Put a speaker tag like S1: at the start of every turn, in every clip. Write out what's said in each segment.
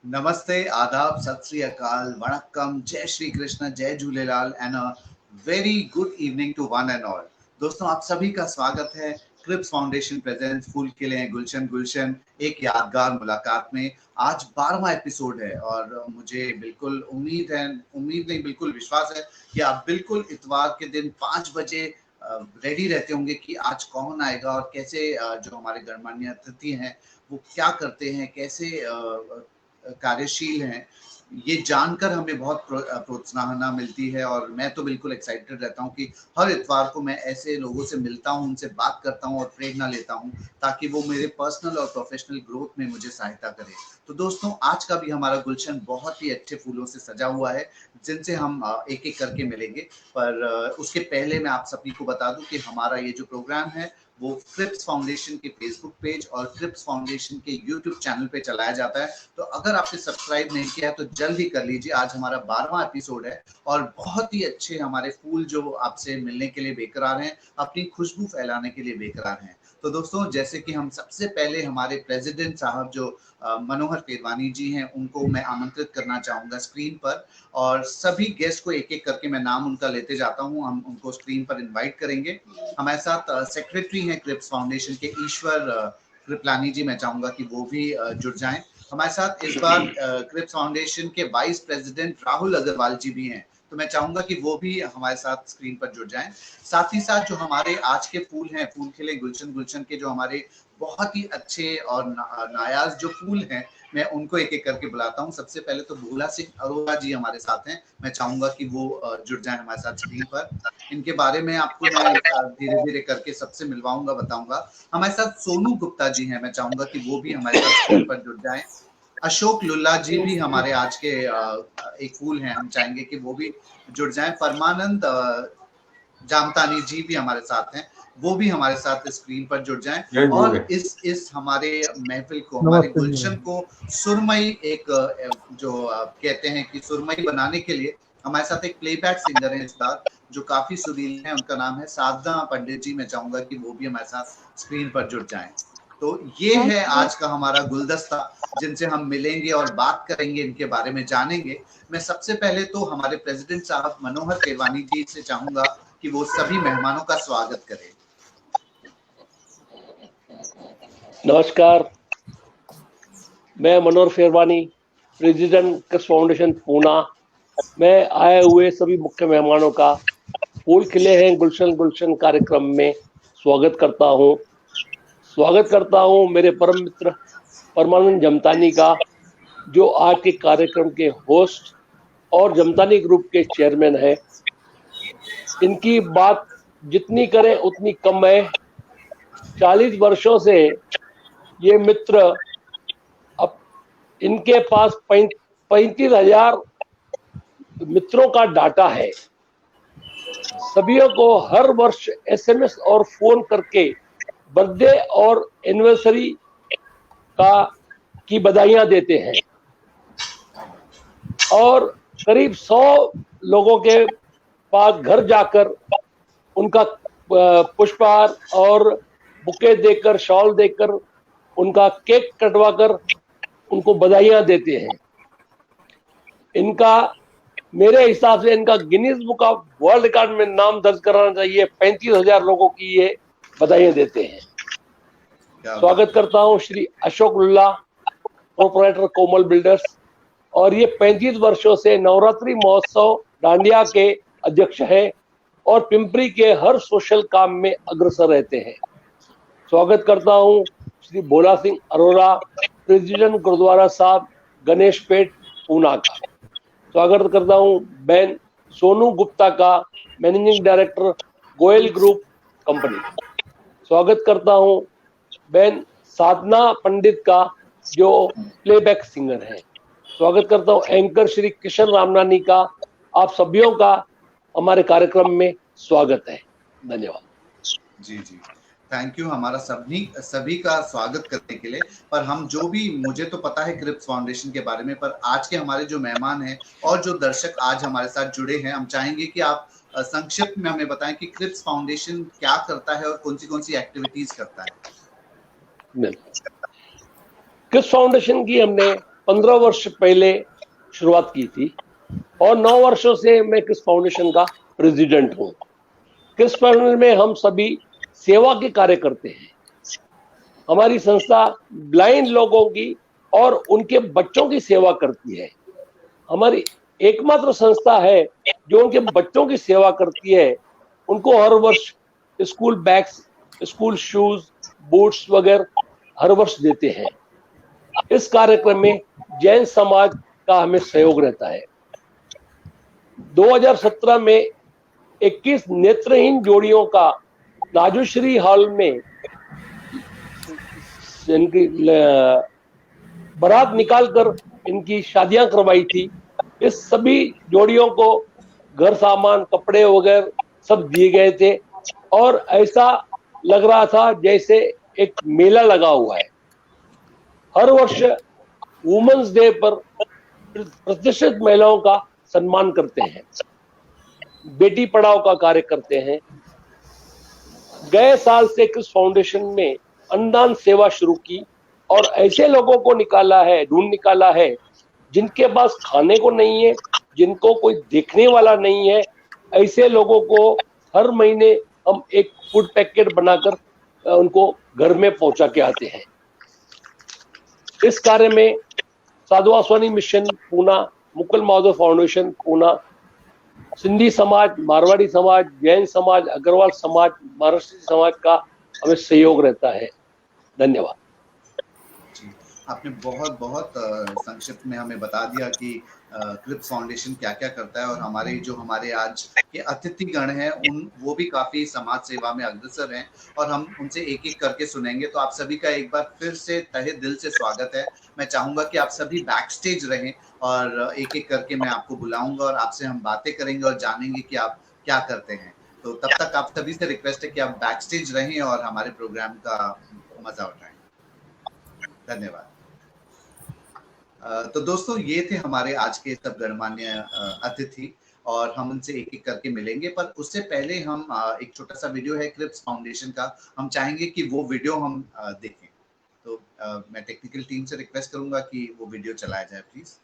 S1: नमस्ते, आदाब, सत श्री अकाल, वणक्कम, जय श्री कृष्ण, जय Jhulelal and a very good evening to one and all. दोस्तों, आप सभी का स्वागत है क्रिप्स फाउंडेशन प्रेजेंट्स फूल खिले गुलशन गुलशन एक यादगार मुलाकात में। आज 12वां एपिसोड है और मुझे बिल्कुल उम्मीद नहीं बिल्कुल विश्वास है कि आप बिल्कुल इतवार के दिन 5 बजे रेडी रहते होंगे कि आज कौन आएगा और कैसे जो हमारे गणमान्य अतिथि हैं वो क्या करते हैं, कैसे कार्यशील हैं, ये जानकर हमें बहुत प्रोत्साहना मिलती है। और मैं तो बिल्कुल एक्साइटेड रहता हूँ कि हर इतवार को मैं ऐसे लोगों से मिलता हूँ, उनसे बात करता हूँ और प्रेरणा लेता हूँ ताकि वो मेरे पर्सनल और प्रोफेशनल ग्रोथ में मुझे सहायता करे। तो दोस्तों, आज का भी हमारा गुलशन बहुत ही अच्छे फूलों से सजा हुआ है जिनसे हम एक एक करके मिलेंगे। पर उसके पहले मैं आप सभी को बता दूं कि हमारा ये जो प्रोग्राम है वो क्रिप्स फाउंडेशन के फेसबुक पेज और क्रिप्स फाउंडेशन के यूट्यूब चैनल पे चलाया जाता है। तो अगर आपने सब्सक्राइब नहीं किया है तो जल्दी कर लीजिए। आज हमारा 12वां एपिसोड है और बहुत ही अच्छे हमारे फूल जो आपसे मिलने के लिए बेकरार हैं, अपनी खुशबू फैलाने के लिए बेकरार हैं। तो दोस्तों, जैसे कि हम सबसे पहले हमारे प्रेसिडेंट साहब जो मनोहर पेरवानी जी हैं, उनको मैं आमंत्रित करना चाहूंगा स्क्रीन पर। और सभी गेस्ट को एक एक करके मैं नाम उनका लेते जाता हूँ, हम उनको स्क्रीन पर इनवाइट करेंगे। हमारे साथ सेक्रेटरी हैं क्रिप्स फाउंडेशन के ईश्वर कृपलानी जी, मैं चाहूंगा कि वो भी जुड़ जाएं हमारे साथ। इस बार क्रिप्स फाउंडेशन के वाइस प्रेसिडेंट राहुल अग्रवाल जी भी हैं, तो मैं चाहूंगा कि वो भी हमारे साथ स्क्रीन पर जुड़ जाएं। साथ ही साथ जो हमारे आज के फूल हैं, फूल खिले गुलशन गुलशन के जो हमारे बहुत ही अच्छे और नायाज जो फूल हैं, मैं उनको एक एक करके बुलाता हूँ। सबसे पहले तो भोला सिंह अरोड़ा जी हमारे साथ हैं, मैं चाहूंगा कि वो जुड़ जाए हमारे साथ स्क्रीन पर। इनके बारे में आपको मैं धीरे धीरे करके सबसे मिलवाऊंगा, बताऊंगा। हमारे साथ सोनू गुप्ता जी हैं, मैं चाहूंगा कि वो भी हमारे साथ स्क्रीन पर जुड़ जाएं। अशोक लुल्ला जी भी हमारे आज के एक फूल हैं, हम चाहेंगे कि वो भी जुड़ जाएं। परमानंद जामतानी जी भी हमारे साथ हैं, वो भी हमारे साथ स्क्रीन पर जुड़ जाएं। और इस हमारे महफिल को, हमारे गुलशन को सुरमई एक जो कहते हैं कि सुरमई बनाने के लिए हमारे साथ एक प्लेबैक सिंगर है इस बार, जो काफी सुरीले हैं। उनका नाम है साधना पंडित जी, मैं चाहूंगा कि वो भी हमारे साथ स्क्रीन पर जुड़ जाएं। तो ये है आज का हमारा गुलदस्ता जिनसे हम मिलेंगे और बात करेंगे, इनके बारे में जानेंगे। मैं सबसे पहले तो हमारे प्रेसिडेंट साहब मनोहर पेरवानी जी से चाहूंगा कि वो सभी मेहमानों का स्वागत करें।
S2: नमस्कार, मैं मनोहर पेरवानी, प्रेसिडेंट क्रिप्स फाउंडेशन पूना। मैं आए हुए सभी मुख्य मेहमानों का फूल खिले हैं गुलशन गुलशन कार्यक्रम में स्वागत करता हूं मेरे परम मित्र परमानंद जमतानी का, जो आज के कार्यक्रम के होस्ट और जमतानी ग्रुप के चेयरमैन है। इनकी बात जितनी करें उतनी कम है। 40 वर्षों से ये मित्र, अब इनके पास 35,000 मित्रों का डाटा है। सभी को हर वर्ष SMS और फोन करके बर्थडे और एनिवर्सरी की बधाइयां देते हैं और करीब 100 लोगों के पास घर जाकर उनका पुष्पहार और बुके देकर, शॉल देकर, उनका केक कटवाकर उनको बधाइयां देते हैं। इनका, मेरे हिसाब से इनका Guinness book of world record में नाम दर्ज कराना चाहिए। 35,000 लोगों की ये बधाइयां देते हैं। स्वागत करता हूं श्री अशोक लुल्ला, प्रोप्राइटर कोमल बिल्डर्स, और ये 35 वर्षों से नवरात्रि महोत्सव डांडिया के अध्यक्ष हैं और पिंपरी के हर सोशल काम में अग्रसर रहते हैं। स्वागत करता हूं श्री भोला सिंह अरोड़ा, प्रेसिडेंट गुरुद्वारा साहब गणेश पेट पूना का। स्वागत करता हूं बहन सोनू गुप्ता का, managing director Goyal group company. स्वागत करता हूं बहन साधना पंडित का, जो प्लेबैक सिंगर है। स्वागत करता हूं एंकर श्री किशन रामनानी का। आप सभी का हमारे कार्यक्रम में स्वागत है। धन्यवाद।
S1: जी जी, थैंक यू हमारा सभी का स्वागत करने के लिए। पर हम जो भी, मुझे तो पता है क्रिप्स फाउंडेशन के बारे में, पर आज के हमारे जो मेहमान हैं और जो दर्शक आज हमारे साथ जुड़े हैं, हम चाहेंगे कि आप संक्षिप्त में हमें बताएं कि क्रिप्स फाउंडेशन क्या करता है और कौन सी एक्टिविटीज करता है।
S2: क्रिप्स फाउंडेशन की हमने 15 वर्ष पहले शुरुआत की थी और 9 वर्षों से मैं क्रिप्स फाउंडेशन का प्रेसिडेंट हूँ। क्रिप्स फाउंडेशन में हम सभी सेवा के कार्य करते हैं। हमारी संस्था ब्लाइंड लोगों की और उनके बच्चों की सेवा करती है। हमारी एकमात्र संस्था है जो उनके बच्चों की सेवा करती है। उनको हर वर्ष school bags, school shoes, boots वगैरह हर वर्ष देते हैं। इस कार्यक्रम में जैन समाज का हमें सहयोग रहता है। 2017 में 21 नेत्रहीन जोड़ियों का राजश्री हॉल में इनकी बारात निकालकर इनकी शादियां करवाई थी। इस सभी जोड़ियों को घर सामान, कपड़े वगैरह सब दिए गए थे और ऐसा लग रहा था जैसे एक मेला लगा हुआ है। हर वर्ष वुमेन्स डे पर प्रतिष्ठित महिलाओं का सम्मान करते हैं, बेटी पढ़ाओ का कार्य करते हैं। गए साल से क्रिप्स फाउंडेशन में अन्नदान सेवा शुरू की और ऐसे लोगों को ढूंढ निकाला है जिनके पास खाने को नहीं है, जिनको कोई देखने वाला नहीं है। ऐसे लोगों को हर महीने हम एक फूड पैकेट बनाकर उनको घर में पहुंचा के आते हैं। इस कार्य में साधु वासवानी मिशन पूना, मुकुल माधव फाउंडेशन पूना, सिंधी समाज, मारवाड़ी समाज, जैन समाज, अग्रवाल समाज, महाराष्ट्र समाज का हमें सहयोग रहता है। धन्यवाद।
S1: आपने बहुत बहुत संक्षिप्त में हमें बता दिया कि क्रिप्स फाउंडेशन क्या क्या करता है और हमारे आज के अतिथिगण हैं वो भी काफी समाज सेवा में अग्रसर हैं और हम उनसे एक एक करके सुनेंगे। तो आप सभी का एक बार फिर से तहे दिल से स्वागत है। मैं चाहूंगा कि आप सभी बैक स्टेज रहें और एक एक करके मैं आपको बुलाऊंगा और आपसे हम बातें करेंगे और जानेंगे कि आप क्या करते हैं। तो तब तक आप सभी से रिक्वेस्ट है कि आप बैक स्टेज रहें और हमारे प्रोग्राम का मजा उठाएं। धन्यवाद। तो दोस्तों, ये थे हमारे आज के सब गणमान्य अतिथि और हम उनसे एक एक करके मिलेंगे। पर उससे पहले हम एक छोटा सा वीडियो है क्रिप्स फाउंडेशन का, हम चाहेंगे कि वो वीडियो हम देखें। तो मैं टेक्निकल टीम से रिक्वेस्ट करूंगा कि वो वीडियो चलाया जाए प्लीज।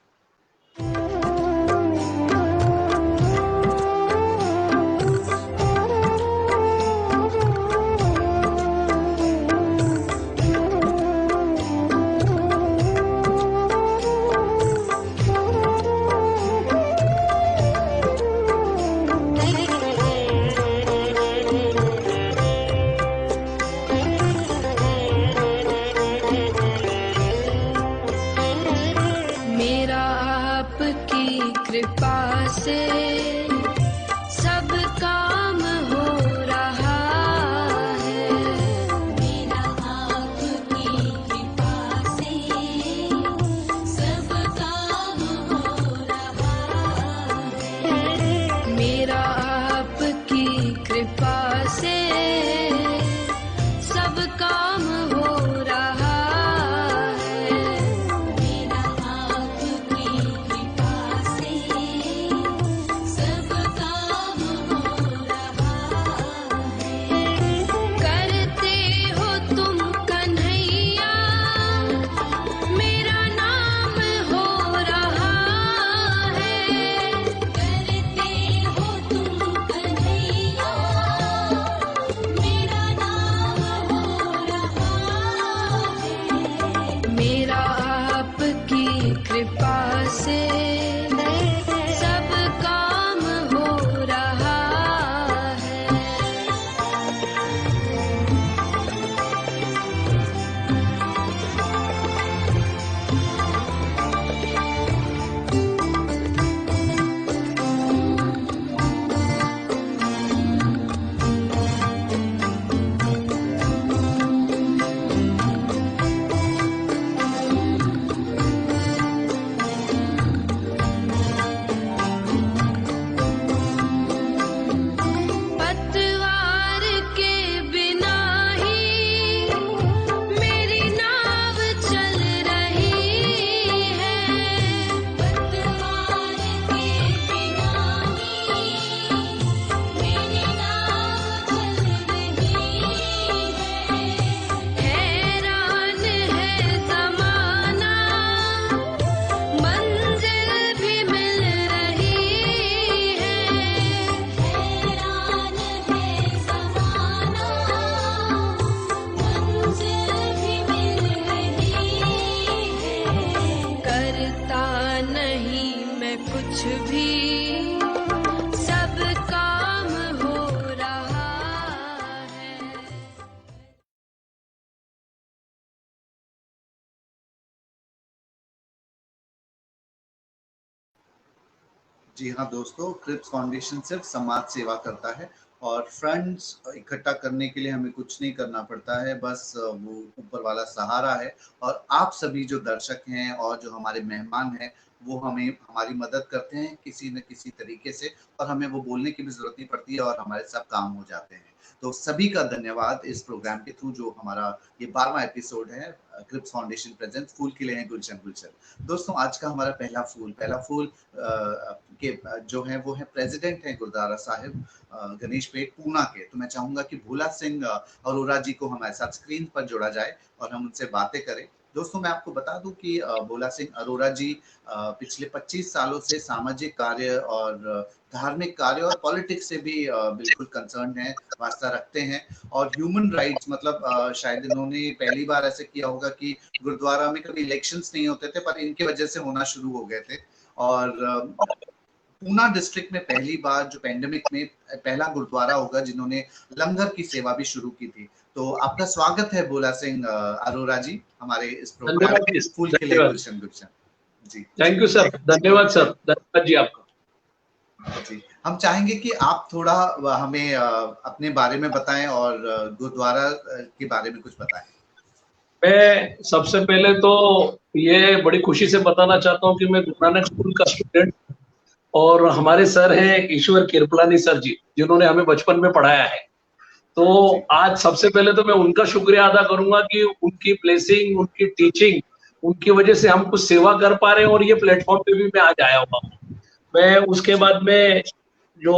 S3: कृपा से सब काम हो रहा है। मेरा आपकी कृपा से सब काम हो रहा है। मेरा आपकी कृपा से सब काम हो रहा है। मेरा आपकी कृपा से कुछ भी सब काम हो रहा है।
S1: जी हाँ दोस्तों, क्रिप्स फाउंडेशन सिर्फ समाज सेवा करता है और फंड्स इकट्ठा करने के लिए हमें कुछ नहीं करना पड़ता है, बस वो ऊपर वाला सहारा है। और आप सभी जो दर्शक हैं और जो हमारे मेहमान हैं वो हमें हमारी मदद करते हैं किसी न किसी तरीके से, और हमें वो बोलने की भी जरूरत नहीं पड़ती है और हमारे सब काम हो जाते हैं। तो सभी का धन्यवाद इस प्रोग्राम के थ्रू, जो हमारा ये 12वां एपिसोड है क्रिप्स फाउंडेशन प्रेजेंट फूल खिले हैं गुलशन गुलशन। दोस्तों आज का हमारा पहला फूल के जो है वो है प्रेसिडेंट है गुरुद्वारा साहिब गणेश पेट पूना के। तो मैं चाहूंगा कि भोला सिंह अरोरा जी को हमारे साथ स्क्रीन पर जोड़ा जाए और हम उनसे बातें करें। दोस्तों मैं आपको बता दूं कि भोला सिंह अरोरा जी पिछले 25 सालों से सामाजिक कार्य और धार्मिक कार्य और पॉलिटिक्स से भी बिल्कुल कंसर्न है, वास्ता रखते हैं। और ह्यूमन राइट्स मतलब शायद इन्होंने पहली बार ऐसे किया होगा कि गुरुद्वारा में कभी इलेक्शंस नहीं होते थे पर इनकी वजह से होना शुरू हो गए थे। और पूना डिस्ट्रिक्ट में पहली बार जो पेंडेमिक में पहला गुरुद्वारा होगा जिन्होंने लंगर की सेवा भी शुरू की थी। तो आपका स्वागत है भोला सिंह अरोरा जी हमारे इस प्रोग्राम फूल खिले गुलशन गुलशन। जी
S4: थैंक यू सर, धन्यवाद सर, धन्यवाद जी आपका।
S1: जी हम चाहेंगे कि आप थोड़ा हमें अपने बारे में बताएं और गुरुद्वारा के बारे में कुछ बताएं।
S4: मैं सबसे पहले तो ये बड़ी खुशी से बताना चाहता हूँ कि मैं गुरु नानक स्कूल का स्टूडेंट और हमारे सर हैं ईश्वर कृपलानी सर जी, जिन्होंने हमें बचपन में पढ़ाया है। तो आज सबसे पहले तो मैं उनका शुक्रिया अदा करूंगा कि उनकी ब्लेसिंग, उनकी टीचिंग, उनकी वजह से हम कुछ सेवा कर पा रहे हैं और ये प्लेटफॉर्म पे भी मैं आज आया हुआ हूँ। मैं उसके बाद में जो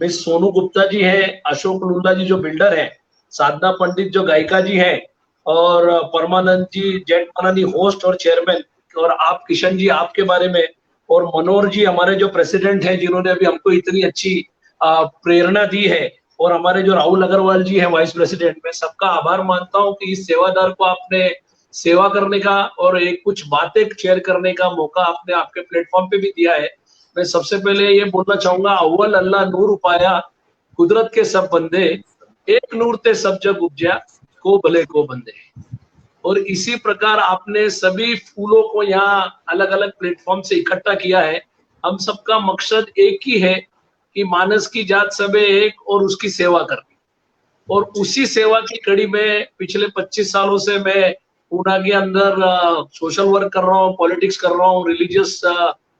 S4: मिस सोनू गुप्ता जी हैं, अशोक लुंदा जी जो बिल्डर हैं, साधना पंडित जो गायिका जी हैं, और परमानंद जी जेठमलानी होस्ट और चेयरमैन, और आप किशन जी आपके बारे में, और मनोहर जी हमारे जो प्रेसिडेंट हैं जिन्होंने अभी हमको इतनी अच्छी प्रेरणा दी है, और हमारे जो राहुल अग्रवाल जी हैं वाइस प्रेसिडेंट, मैं सबका आभार मानता हूं कि इस सेवादार को आपने सेवा करने का और एक कुछ बातें शेयर करने का मौका आपने आपके प्लेटफॉर्म पे भी दिया है। मैं सबसे पहले ये बोलना चाहूंगा, अव्वल अल्लाह नूर उपाया कुदरत के सब बंदे, एक नूर ते सब जग उपजा को भले को बंदे। और इसी प्रकार आपने सभी फूलों को यहाँ अलग अलग प्लेटफॉर्म से इकट्ठा किया है। हम सबका मकसद एक ही है कि मानस की जात सबे एक और उसकी सेवा करनी, और उसी सेवा की कड़ी में पिछले 25 सालों से मैं पूना के अंदर सोशल वर्क कर रहा हूँ, पॉलिटिक्स कर रहा हूँ, रिलीजियस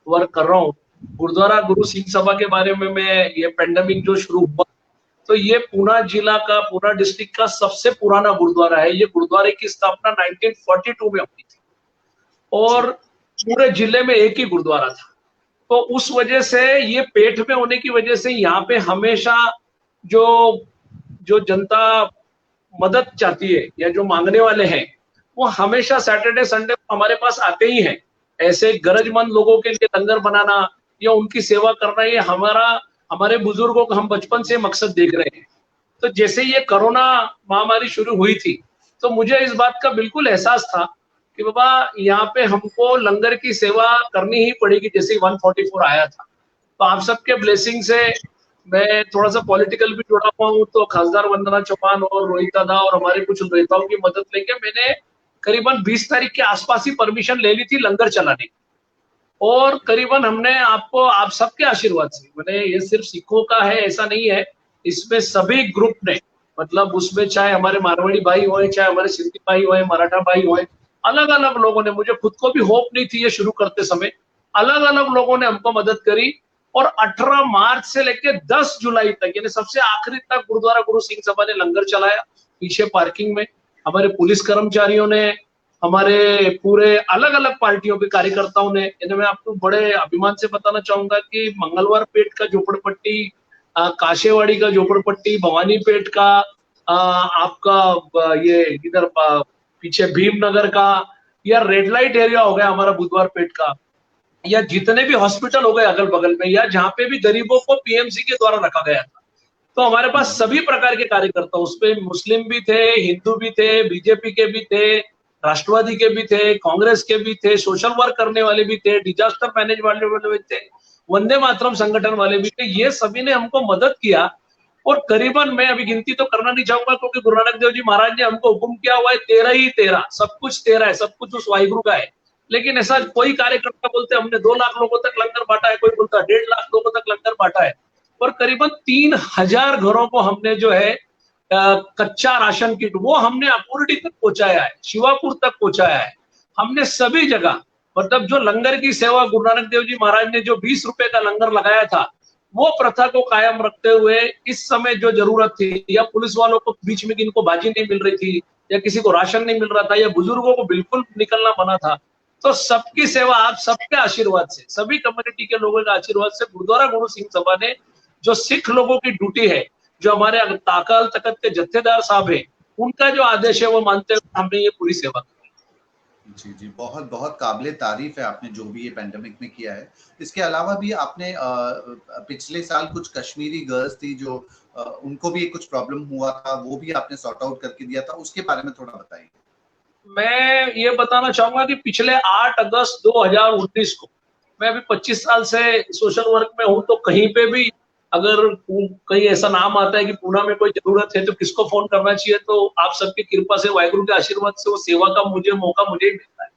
S4: वर्क कर रहा हूँ। गुरुद्वारा गुरु सिंह सभा के बारे में मैं ये पेंडेमिक जो शुरू हुआ, तो ये पूना जिला का, पूना डिस्ट्रिक्ट का सबसे पुराना गुरुद्वारा है। ये गुरुद्वारे की स्थापना 1942 में हुई थी और पूरे जिले में एक ही गुरुद्वारा था। तो उस वजह से ये पेट में होने की वजह से यहाँ पे हमेशा जो जनता मदद चाहती है या जो मांगने वाले हैं वो हमेशा सैटरडे संडे हमारे पास आते ही हैं। ऐसे गरजमंद लोगों के लिए लंगर बनाना या उनकी सेवा करना, ये हमारे बुजुर्गों को हम बचपन से मकसद देख रहे हैं। तो जैसे ये कोरोना महामारी शुरू हुई थी तो मुझे इस बात का बिल्कुल एहसास था कि बाबा यहाँ पे हमको लंगर की सेवा करनी ही पड़ेगी, जैसे 144 आया था। तो आप सबके ब्लेसिंग से मैं थोड़ा सा पॉलिटिकल भी जुड़ा हुआ हूँ, तो खासदार वंदना चौहान और रोहित दादा और हमारे कुछ नेताओं की मदद लेके मैंने करीबन 20 तारीख के आसपास ही परमिशन ले ली थी लंगर चलाने की। और करीबन हमने आपको, आप सबके आशीर्वाद से, मैंने ये सिर्फ सिखों का है ऐसा नहीं है, इसमें सभी ग्रुप ने, मतलब उसमें चाहे हमारे मारवाड़ी भाई होए, चाहे हमारे सिंधी भाई होए, मराठा भाई होए, अलग अलग लोगों ने, मुझे खुद को भी होप नहीं थी ये शुरू करते समय, अलग अलग लोगों ने हमको मदद करी। और 18 मार्च से लेकर 10 जुलाई तक, यानी सबसे आखिरी तक गुरुद्वारा गुरु सिंह सभा ने लंगर चलाया। पीछे पार्किंग में हमारे पुलिस कर्मचारियों ने, हमारे पूरे अलग अलग पार्टियों के कार्यकर्ताओं ने, मैं आपको बड़े अभिमान से बताना चाहूंगा कि मंगलवार पेट का झोपड़पट्टी, काशेवाड़ी का झोपड़पट्टी, भवानी पेट का, आपका ये इधर पीछे भीमनगर का, या रेड लाइट एरिया हो गया हमारा बुधवार पेट का, या जितने भी हॉस्पिटल हो गए अगल बगल में, या जहाँ पे भी गरीबों को पीएमसी के द्वारा रखा गया था। तो हमारे पास सभी प्रकार के कार्यकर्ता, उसपे मुस्लिम भी थे, हिंदू भी थे, बीजेपी के भी थे, राष्ट्रवादी के भी थे, कांग्रेस के भी थे, सोशल वर्क करने वाले भी थे, डिजास्टर मैनेज वाले भी थे, वंदे मातरम संगठन वाले भी थे। ये सभी ने हमको मदद किया। और करीबन, मैं अभी गिनती तो करना नहीं चाहूंगा क्योंकि गुरु नानक देव जी महाराज ने हमको हुक्म किया हुआ है 13 ही 13, सब कुछ 13 है, सब कुछ उस वाहिगुरु का है। लेकिन ऐसा कोई कार्यकर्ता बोलते हमने 2 लाख लोगों तक लंगर बांटा है, कोई बोलता 1.5 लाख लोगों तक लंगर बांटा है, और करीबन 3000 घरों को हमने जो है कच्चा राशन किट वो हमने अपूर्डी तक पहुंचाया है, शिवापुर तक पहुंचाया है हमने सभी जगह। मतलब जो लंगर की सेवा गुरु नानक देव जी महाराज ने जो 20 रुपए का लंगर लगाया था, वो प्रथा को कायम रखते हुए इस समय जो जरूरत थी, या पुलिस वालों को बीच में किनको बाजी नहीं मिल रही थी, या किसी को राशन नहीं मिल रहा था, या बुजुर्गों को बिल्कुल निकलना मना था, तो सबकी सेवा आप सबके आशीर्वाद से, सभी कम्युनिटी के लोगों के आशीर्वाद से गुरुद्वारा गुरु सिंह सभा ने, जो सिख लोगों की ड्यूटी है, जो हमारे अकाल तख्त के जत्थेदार साहब है, उनका जो आदेश है वो मानते हुए हमने ये पूरी सेवा की।
S1: जी जी, बहुत बहुत काबिले तारीफ है आपने जो भी ये पेंडेमिक में किया है। इसके अलावा भी आपने पिछले साल कुछ कश्मीरी गर्ल्स थी जो उनको भी कुछ प्रॉब्लम हुआ था, वो भी आपने सॉर्ट आउट करके दिया था, उसके बारे में थोड़ा बताइए।
S4: मैं ये बताना चाहूंगा कि पिछले 8 अगस्त 2019 को, मैं अभी 25 साल से सोशल वर्क में हूं, तो कहीं पे भी अगर कहीं ऐसा नाम आता है कि पुणे में कोई जरूरत है तो किसको फोन करना चाहिए, तो आप सबकी कृपा से, वाहिगुरु के आशीर्वाद से वो सेवा का मौका मुझे ही मिलता है।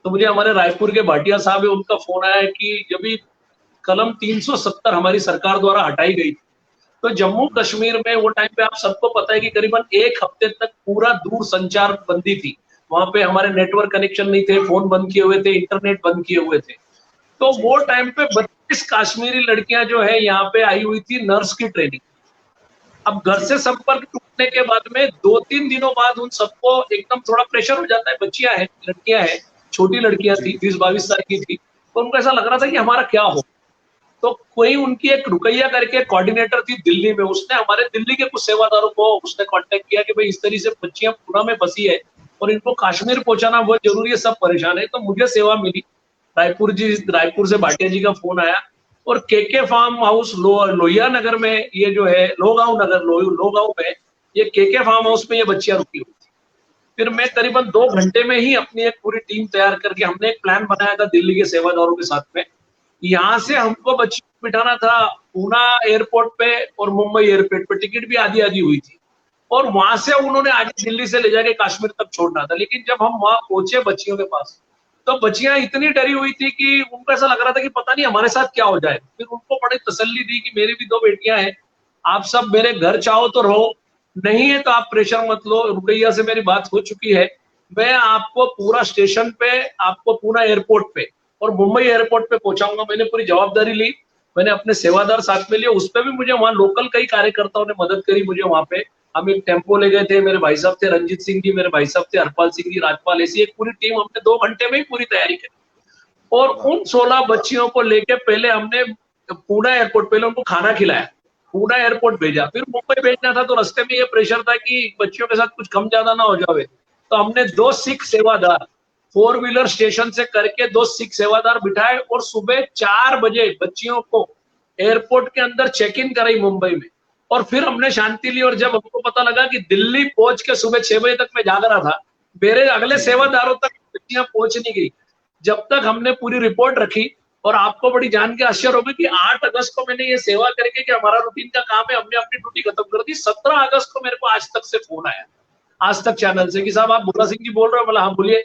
S4: तो मुझे हमारे रायपुर के भाटिया साहब है, उनका फोन आया कि जब भी कलम 370 हमारी सरकार द्वारा हटाई गई थी, तो जम्मू कश्मीर में वो टाइम पे आप सबको पता है कि करीबन 1 हफ्ते तक पूरा दूर संचार बंदी थी। वहां पे हमारे नेटवर्क कनेक्शन नहीं थे, फोन बंद किए हुए थे, इंटरनेट बंद किए हुए थे। तो वो टाइम पे 32 काश्मीरी लड़कियां जो है यहाँ पे आई हुई थी नर्स की ट्रेनिंग। अब घर से संपर्क टूटने के बाद में 2-3 दिनों बाद उन सबको एकदम थोड़ा प्रेशर हो जाता है। बच्चियां हैं, लड़कियां हैं, छोटी लड़कियां थी, 20-22 साल की थी, तो उनको ऐसा लग रहा था कि हमारा क्या हो। तो कोई उनकी एक रुकैया करके कोऑर्डिनेटर थी दिल्ली में, उसने हमारे दिल्ली के कुछ सेवादारों को उसने कांटेक्ट किया कि भाई इस तरीके से बच्चियां पुणे में फंसी है और इनको कश्मीर पहुंचाना बहुत जरूरी है, सब परेशान है। तो मुझे सेवा मिली, रायपुर से भाटिया जी का फोन आया, और केके फार्म हाउस लोहिया नगर में, ये जो है लोगांव में ये केके फार्म हाउस में ये बच्चियां रुकी हुई थी। फिर मैं करीबन 2 घंटे में ही अपनी एक पूरी टीम तैयार करके हमने एक प्लान बनाया था दिल्ली के सेवादारों के साथ में। यहाँ से हमको बच्चियों को बिठाना था पूना एयरपोर्ट पे और मुंबई एयरपोर्ट पे, टिकट भी आधी आधी हुई थी, और वहां से उन्होंने आगे दिल्ली से ले जाके कश्मीर तक छोड़ना था। लेकिन जब हम वहां पहुंचे बच्चियों के पास, तो बच्चियां इतनी डरी हुई थी कि उनको ऐसा लग रहा था कि पता नहीं हमारे साथ क्या हो जाए। फिर उनको बड़ी तसल्ली दी कि मेरी भी 2 बेटियां हैं, आप सब मेरे घर चाहो तो रहो, नहीं है तो आप प्रेशर मत लो, रुकैया से मेरी बात हो चुकी है, मैं आपको पूरा स्टेशन पे, आपको पूना एयरपोर्ट पे और मुंबई एयरपोर्ट पे पहुंचाऊंगा। मैंने पूरी जवाबदारी ली, मैंने अपने सेवादार साथ में लिए, उस पर भी मुझे वहां लोकल कई कार्यकर्ताओं ने मदद करी मुझे वहां पे। हम एक टेम्पो ले गए थे, मेरे भाई साहब थे रंजीत सिंह जी, मेरे भाई साहब थे हरपाल सिंह जी, राजपाल, ऐसी एक पूरी टीम, हमने 2 घंटे में ही पूरी तैयारी करी। और उन 16 बच्चियों को लेके पहले हमने पूना एयरपोर्ट, पहले उनको खाना खिलाया, पूना एयरपोर्ट भेजा, फिर मुंबई भेजना था। तो रास्ते में ये प्रेशर था कि बच्चियों के साथ कुछ कम ज्यादा ना हो जाए, तो हमने 2 सिख सेवादार 4 व्हीलर स्टेशन से करके 2 सिख सेवादार बिठाए, और सुबह 4 बजे बच्चियों को एयरपोर्ट के अंदर चेक इन कराई मुंबई में। और फिर हमने शांति ली, और जब हमको पता लगा कि दिल्ली पहुंच के सुबह 6 बजे तक मैं जाग रहा था, मेरे अगले सेवादारों तक बच्चियां पहुंच नहीं गई जब तक हमने पूरी रिपोर्ट रखी। और आपको बड़ी जान के आश्चर्य होगा कि 8 अगस्त को मैंने ये सेवा करके कि हमारा रूटीन का काम है, हमने अपनी ड्यूटी खत्म कर दी। 17 अगस्त को मेरे को आज तक से फोन आया, आज तक चैनल से, कि साहब आप भोला सिंह जी बोल रहे हो? बोला हाँ बोलिए।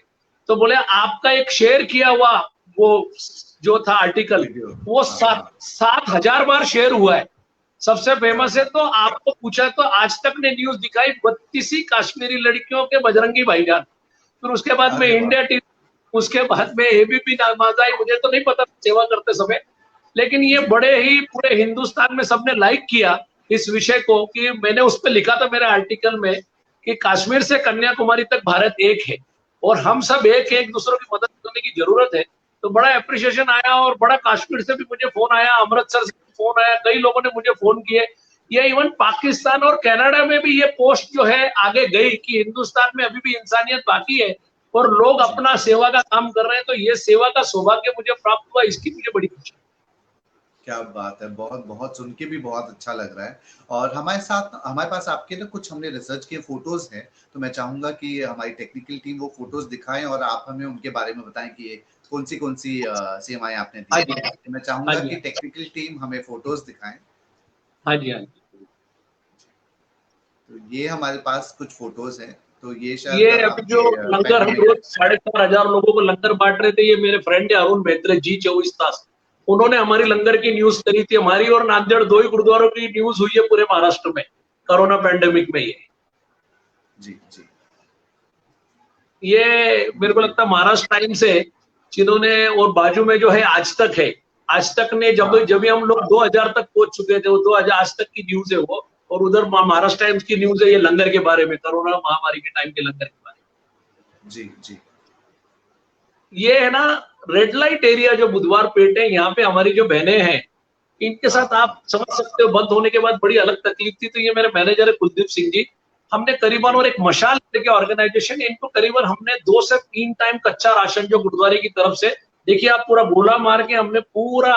S4: तो बोले आपका एक शेयर किया हुआ वो जो था आर्टिकल, वो 7,000 बार शेयर हुआ है, सबसे फेमस है। तो आपको पूछा तो आज तक ने न्यूज दिखाई 32 काश्मीरी लड़कियों के बजरंगी भाईजान, फिर उसके बाद में इंडिया टीवी, उसके बाद में एबीपी नामाजाई, मुझे तो नहीं पता सेवा करते समय, लेकिन ये बड़े ही पूरे हिंदुस्तान में सबने लाइक किया इस विषय को, कि मैंने उस पर लिखा था मेरे आर्टिकल में कि कश्मीर से कन्याकुमारी तक भारत एक है और हम सब एक है, एक दूसरों की मदद करने की जरूरत है। तो बड़ा एप्रिसिएशन आया, और बड़ा कश्मीर से भी मुझे फोन आया, अमृतसर से फोन आया, कई लोगों ने मुझे फोन किए। ये इवन पाकिस्तान और कनाडा में भी ये पोस्ट जो है आगे गई कि हिंदुस्तान में अभी भी इंसानियत बाकी है और लोग अपना सेवा का काम कर रहे हैं। तो ये सेवा का सौभाग्य मुझे प्राप्त हुआ, इसकी मुझे बड़ी खुशी।
S1: क्या बात है, बहुत बहुत सुन के भी बहुत अच्छा लग रहा है। और हमारे पास आपके ना कुछ हमने रिसर्च के फोटोज हैं, तो मैं चाहूंगा कि हमारी टेक्निकल टीम वो फोटोज दिखाएं और आप हमें उनके बारे में बताएं कि ये कौन सी सेवाएं आपने दी
S4: हाँ
S1: है।
S4: जी,
S1: तो मैं
S4: हाँ
S1: चाहूंगा
S4: जी,
S1: कि टेक्निकल टीम हमें फोटोज दिखाएं।
S4: हाँ जी, हाँ जी।
S1: तो ये हमारे पास कुछ फोटोज हैं, तो ये
S4: ये
S1: शायद
S4: अभी जो
S1: आपके
S4: लंगर हम
S1: पैंडेमिक।
S4: रोज 4,500 लोगों को लंगर बांट रहे थे, ये मेरे फ्रेंड है अरुण मेहत्रे जी 24 तास, उन्होंने हमारी लंगर की न्यूज करी थी। हमारी और नांदेड़ 2 ही गुरुद्वारों की न्यूज हुई है पूरे महाराष्ट्र में कोरोना पैंडेमिक में।
S1: जी जी।
S4: ये मेरे को लगता है महाराष्ट्र टाइम्स है जिन्होंने, और बाजू में जो है आज तक है, आज तक ने जब
S1: हाँ।
S4: जब हम लोग 2000 तक पहुंच चुके थे, वो 2000 आज तक की न्यूज है वो। और उधर महाराष्ट्र टाइम्स की न्यूज है ये लंगर के बारे में, कोरोना महामारी के टाइम के लंगर के बारे में।
S1: जी जी।
S4: ये है ना रेड लाइट एरिया जो बुधवार पेट है, यहाँ पे हमारी जो बहनें हैं, इनके साथ आप समझ सकते हो बंद होने के बाद बड़ी अलग तकलीफ थी। तो ये मेरे मैनेजर है कुलदीप सिंह जी, हमने करीबन, और एक मशाल के ऑर्गेनाइजेशन, इनको करीबन हमने 2 से 3 टाइम कच्चा राशन जो गुरुद्वारे की तरफ से, देखिए आप पूरा गोला मार के हमने पूरा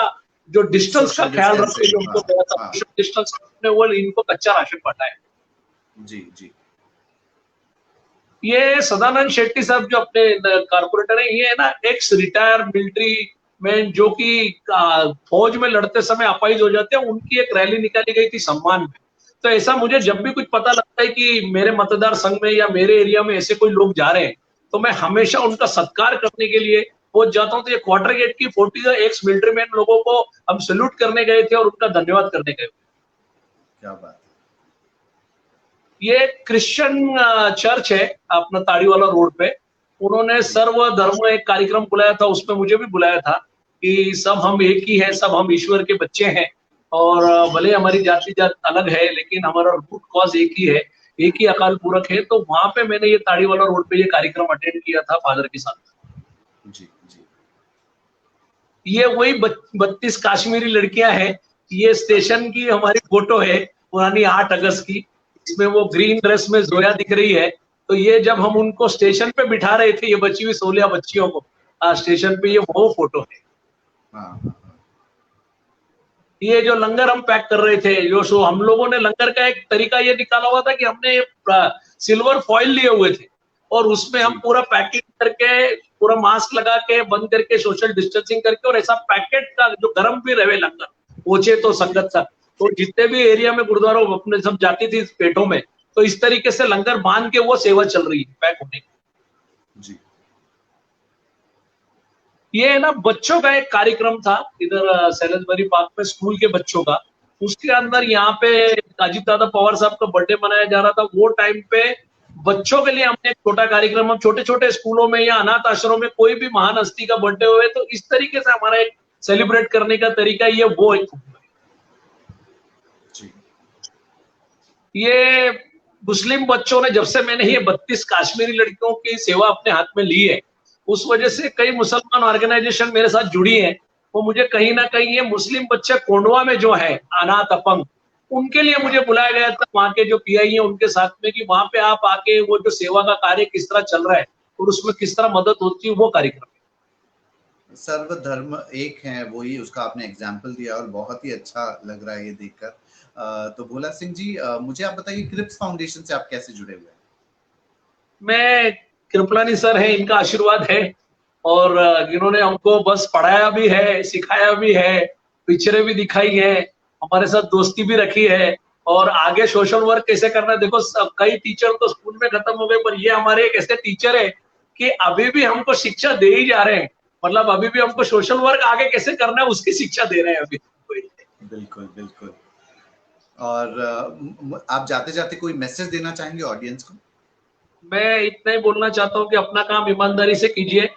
S4: जो डिस्टेंस का
S1: सोशल
S4: ख्याल रख के जो
S1: डिस्टेंसिंग।
S4: उनको
S1: हाँ
S4: दिया था,
S1: हाँ।
S4: सोशल डिस्टेंस हमने वो इनको कच्चा राशन बांटा है।
S1: जी जी।
S4: ये सदानंद शेट्टी साहब जो अपने कारपोरेटर है, ये है ना एक्स रिटायर मिलिट्री मैन जो कि फौज में लड़ते समय अपाहिज हो जाते हैं, उनकी एक रैली निकाली गई थी सम्मान में। तो ऐसा मुझे जब भी कुछ पता लगता है कि मेरे मतदार संघ में या मेरे एरिया में ऐसे कोई लोग जा रहे हैं, तो मैं हमेशा उनका सत्कार करने के लिए पहुंच जाता हूँ। तो ये क्वार्टर गेट की 40 एक्स मिलिट्री मैन लोगों को हम सैल्यूट करने गए थे और उनका धन्यवाद करने गए।
S1: क्या बात है।
S4: ये क्रिश्चियन चर्च है अपना ताड़ीवाला रोड पे, उन्होंने सर्व धर्म एक कार्यक्रम बुलाया था, उसमें मुझे भी बुलाया था कि सब हम एक ही है, सब हम ईश्वर के बच्चे हैं, और भले हमारी जाति जात अलग है लेकिन हमारा रूट कॉज एक ही है, एक ही अकाल पुरख है। तो वहां पे मैंने ये ताड़ीवाला रोड पे ये कार्यक्रम अटेंड किया था फादर के साथ।
S1: जी जी।
S4: ये वही 32 काश्मीरी लड़कियां हैं। ये स्टेशन की हमारी फोटो है पुरानी 8 अगस्त की, इसमें वो ग्रीन ड्रेस में जोया दिख रही है। तो ये जब हम उनको स्टेशन पे बिठा रहे थे, ये बची हुई 16 बच्चियों को स्टेशन पे, ये वो फोटो है।
S1: हाँ हाँ।
S4: ये जो लंगर हम पैक कर रहे थे, जो सो हम लोगों ने लंगर का एक तरीका ये निकाला हुआ था कि हमने सिल्वर फॉइल लिए हुए थे और उसमें हम पूरा पैकिंग करके, पूरा मास्क लगा के, बंद करके, सोशल डिस्टेंसिंग करके, और ऐसा पैकेट का जो गर्म भी रहे लंगर पहुंचे तो संगत तक। तो जितने भी एरिया में गुरुद्वारों अपने सब जाती थी पेटों में, तो इस तरीके से लंगर बांध के वो सेवा चल रही है पैक होने की।
S1: जी।
S4: ये ना बच्चों का एक कार्यक्रम था इधर सैलसबरी पार्क में, स्कूल के बच्चों का। उसके अंदर यहाँ पे अजीत दादा पवार साहब का बर्थडे मनाया जा रहा था। वो टाइम पे बच्चों के लिए हमने एक छोटा कार्यक्रम, हम छोटे छोटे स्कूलों में या अनाथ आश्रमों में कोई भी महान हस्ती का बर्थडे हुए तो इस तरीके से हमारा एक सेलिब्रेट करने का तरीका ये वो एक। ये मुस्लिम बच्चों ने, जब से मैंने ये 32 काश्मीरी लड़कियों की सेवा अपने हाथ में ली है, उस वजह से कई मुसलमान ऑर्गेनाइजेशन मेरे साथ जुड़ी हैं। वो मुझे कहीं ना कहीं, ये मुस्लिम बच्चे कोंडवा में जो है अनाथ अपंग, उनके लिए मुझे बुलाया गया था वहां के जो पीआई है उनके साथ में, कि वहां पे आप आके वो जो सेवा का कार्य किस तरह चल रहा है और उसमें किस तरह मदद होती है, वो कार्यक्रम।
S1: सर्वधर्म एक है, वही उसका आपने एग्जाम्पल दिया और बहुत ही अच्छा लग रहा है ये देखकर। तो भोला सिंह जी, मुझे आप बताइए क्रिप्स फाउंडेशन से आप कैसे जुड़े हुए हैं? मैं
S4: कृपलानी सर है, इनका आशीर्वाद है, और इन्होंने हमको बस पढ़ाया भी है, सिखाया भी है, पिक्चरें भी दिखाई है, हमारे साथ दोस्ती भी रखी है, और आगे सोशल वर्क कैसे करना है। देखो कई टीचर तो स्कूल में खत्म हो गए, पर ये हमारे एक ऐसे टीचर है कि अभी भी हमको शिक्षा दे ही जा रहे हैं। मतलब अभी भी हमको सोशल वर्क आगे कैसे करना है उसकी शिक्षा दे रहे हैं अभी।
S1: बिल्कुल बिल्कुल। और आप जाते जाते कोई मैसेज देना चाहेंगे ऑडियंस को?
S4: मैं इतना ही बोलना चाहता हूँ कि अपना काम ईमानदारी से कीजिए।